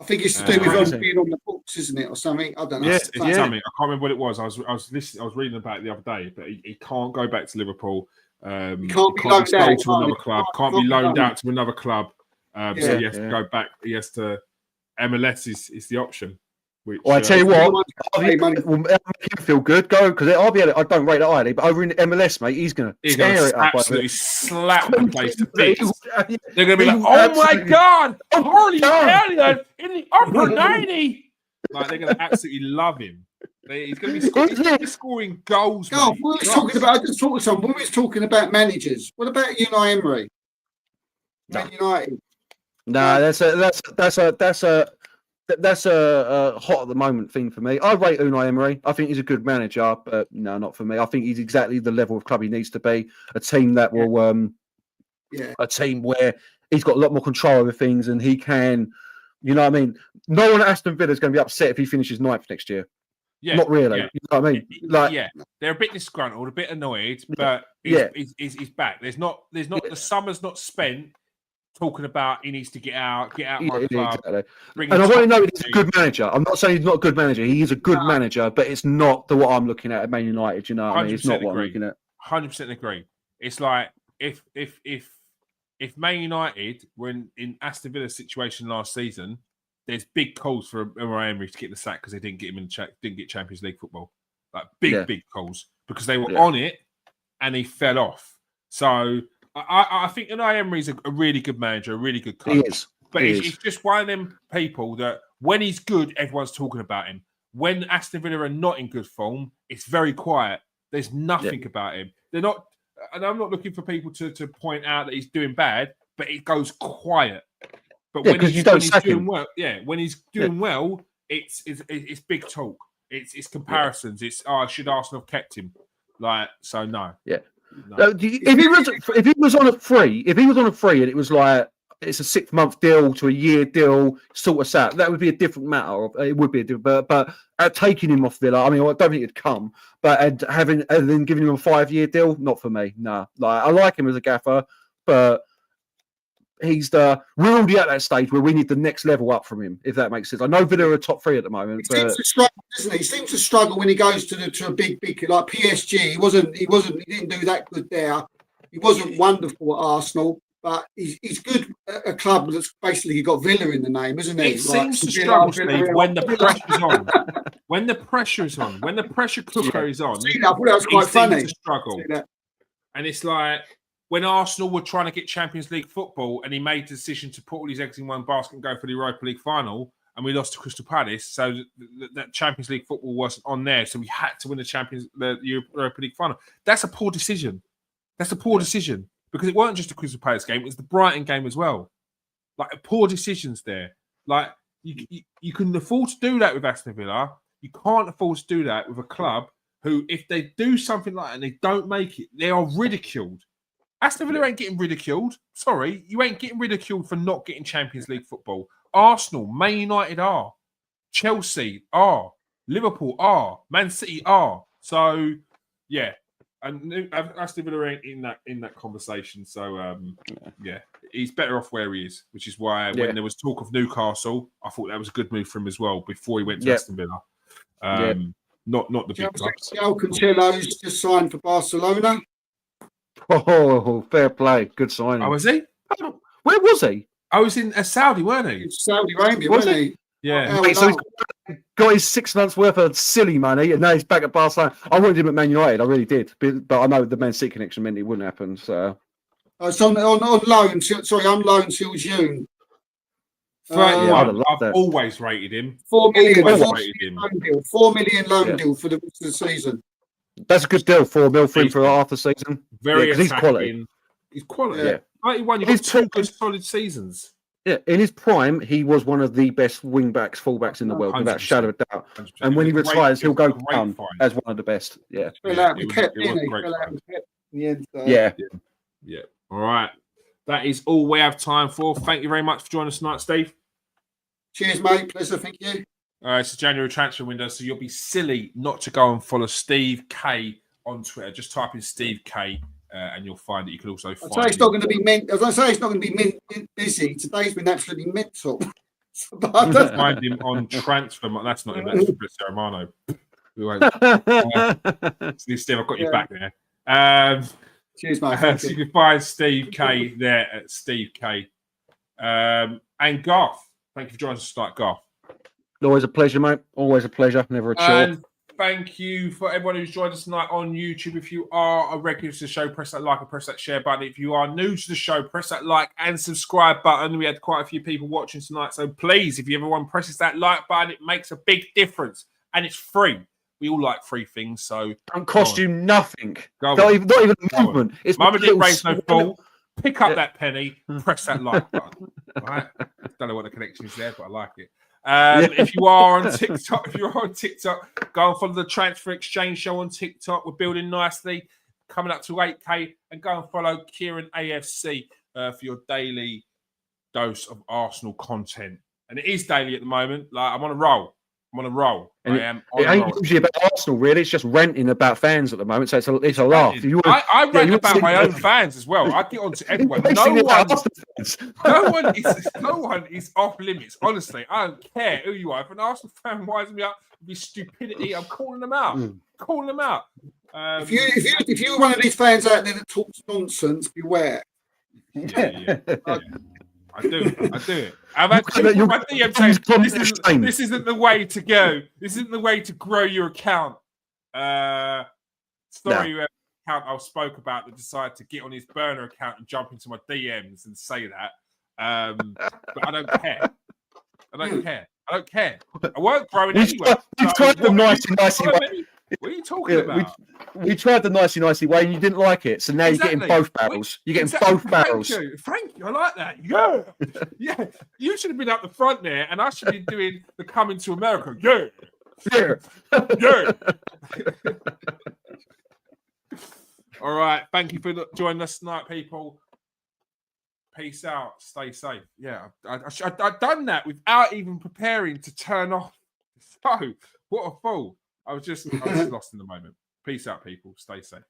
Speaker 2: I think it's to do with being on the books, isn't it, or something? I don't know.
Speaker 1: It's something. I can't remember what it was. I was reading about it the other day, but he can't go back to Liverpool. He can't be loaned out to another club. Can't be loaned out to another club. So he has to go back. He has to. MLS is the option. Which,
Speaker 3: I tell you what, will make him feel good. Go because I don't rate it highly, but over in MLS, mate, he's going to tear it up.
Speaker 1: Absolutely slap the place to bits. They're going to be like, "Oh my God, Harley Elliott in the upper 90!" Like they're going to absolutely love him. He's going to be scoring goals.
Speaker 2: God, we were talking about. I just talked to someone. We were talking about managers. What about Unai Emery? Man United.
Speaker 3: No, that's a hot at the moment thing for me. I rate Unai Emery. I think he's a good manager, but no, not for me. I think he's exactly the level of club he needs to be. A team that will, a team where he's got a lot more control over things and he can, you know what I mean? No one at Aston Villa is going to be upset if he finishes 9th next year. Yeah, not really. Yeah. You know what I mean? Like,
Speaker 1: they're a bit disgruntled, a bit annoyed, but he's back. There's not the summer's not spent talking about he needs to get out my club.
Speaker 3: Exactly. And I want to know he's a good manager. I'm not saying he's not a good manager. He is a good manager, but it's not what I'm looking at Man United. You know what I mean? It's not what I'm looking at.
Speaker 1: 100% agree. It's like if Man United were in Aston Villa's situation last season, there's big calls for Emery to get the sack because they didn't get him didn't get Champions League football. Like big calls because they were on it and he fell off. So I think Unai Emery's a really good manager, a really good coach.
Speaker 3: He is.
Speaker 1: But he's just one of them people that when he's good, everyone's talking about him. When Aston Villa are not in good form, it's very quiet. There's nothing about him. They're not, and I'm not looking for people to point out that he's doing bad, but it goes quiet. But when he's doing well, when he's doing well, it's big talk. It's comparisons. It's should Arsenal have kept him? Like so, no.
Speaker 3: Yeah. No. If he was on a free and it was like it's a 6-month deal to a year deal, sort us out, that would be a different matter. It would be a different, but taking him off Villa, I mean, I don't think it'd come. But and then giving him a 5-year deal, not for me. Nah, like I like him as a gaffer, but we're already at that stage where we need the next level up from him, if that makes sense. I know Villa are top 3 at the moment.
Speaker 2: He seems to struggle, doesn't he? He seems to struggle when he goes to a big like PSG. He didn't do that good there. He wasn't wonderful at Arsenal, but he's good at a club that's basically got Villa in the name, isn't he?
Speaker 1: It seems to struggle, Steve, when the pressure's on. When the pressure's on, when the pressure cooker is on,
Speaker 2: I thought that was quite funny.
Speaker 1: To struggle. And it's like when Arsenal were trying to get Champions League football and he made the decision to put all his eggs in one basket and go for the Europa League final, and we lost to Crystal Palace, so that Champions League football wasn't on there, so we had to win the Europa League final. That's a poor decision. Because it wasn't just a Crystal Palace game; it was the Brighton game as well. Like poor decisions there. Like you can afford to do that with Aston Villa. You can't afford to do that with a club who, if they do something like that and they don't make it, they are ridiculed. Aston Villa ain't getting ridiculed. Sorry, you ain't getting ridiculed for not getting Champions League football. Arsenal, Man United are, Chelsea are, Liverpool are, Man City are. So yeah, and Aston Villa ain't in that conversation. So yeah, he's better off where he is, which is why when there was talk of Newcastle, I thought that was a good move for him as well before he went to Aston Villa. Not the big clubs.
Speaker 2: João Cancelo's just signed for Barcelona.
Speaker 3: Oh, fair play. Good signing.
Speaker 1: Oh, was he?
Speaker 3: Where was he?
Speaker 1: I was in Saudi, weren't he?
Speaker 2: Saudi Arabia, wasn't he?
Speaker 1: Yeah.
Speaker 3: Mate, so he's got his 6 months worth of silly money, and now he's back at Barcelona. I wanted him at Man United, I really did, but I know the Man City connection meant it wouldn't happen. So
Speaker 2: it's on loan. Sorry, on loan till June.
Speaker 1: I've always rated him.
Speaker 2: 4 million.
Speaker 1: Loan
Speaker 2: deal. 4 million loan deal for the rest of the season.
Speaker 3: That's a good deal. 4 mil for him for half the season.
Speaker 1: Very
Speaker 3: he's quality.
Speaker 1: He's quality.
Speaker 3: Yeah.
Speaker 1: 91. You've got 2 good solid seasons.
Speaker 3: Yeah, in his prime, he was one of the best wing backs, fullbacks in the world, without a shadow of a doubt. 100%. And when he retires, he'll go down as one of the best. Yeah.
Speaker 1: Yeah. All right. That is all we have time for. Thank you very much for joining us tonight, Steve.
Speaker 2: Cheers, mate. Pleasure. Thank you.
Speaker 1: It's a January transfer window, so you'll be silly not to go and follow Steve K on Twitter. Just type in Steve K. And you'll find that you can also find.
Speaker 2: As I say, it's not going to be busy. Today's been absolutely mental.
Speaker 1: Find him on transfer. That's not him. That's Fabrizio Romano. Steve, I've got you back there.
Speaker 2: Cheers, mate.
Speaker 1: So you can find Steve K there at Steve K. And Garth, thank you for joining us tonight, Garth.
Speaker 3: Always a pleasure, mate. Always a pleasure. Never a chore.
Speaker 1: And thank you for everyone who's joined us tonight on YouTube. If you are a regular to the show, press that like and press that share button. If you are new to the show, press that like and subscribe button. We had quite a few people watching tonight. So please, if everyone presses that like button, it makes a big difference. And it's free. We all like free things. So
Speaker 3: don't cost you nothing. Not even a movement. It's
Speaker 1: Mama didn't raise no fool. Pick up that penny, press that like button. All right? Don't know what the connection is there, but I like it. If you are on TikTok, go and follow the Transfer Exchange Show on TikTok. We're building nicely, coming up to 8K, and go and follow Kieran AFC for your daily dose of Arsenal content. And it is daily at the moment. Like I'm on a roll.
Speaker 3: And it ain't usually about Arsenal, really. It's just ranting about fans at the moment. So it's a laugh.
Speaker 1: I rant about my own fans as well. I get on to everyone. No one is off limits. Honestly, I don't care who you are. If an Arsenal fan winds me up with stupidity, I'm calling them out.
Speaker 2: If you're one of these fans out there that talks nonsense, beware.
Speaker 1: Yeah. I do it. I've had people my DM saying this isn't the way to go. This isn't the way to grow your account. Account I spoke about that decided to get on his burner account and jump into my DMs and say that. But I don't care. I won't grow it anyway.
Speaker 3: We've tried the nicey way.
Speaker 1: What are you talking about?
Speaker 3: We tried the nicey way and you didn't like it. So now you're getting both barrels. You're getting both barrels.
Speaker 1: Thank you. I like that. Yeah. You should have been up the front there and I should be doing the Coming to America. Yeah. All right. Thank you for joining us tonight, people. Peace out. Stay safe. Yeah. I've done that without even preparing to turn off. So, what a fool. I was just lost in the moment. Peace out, people. Stay safe.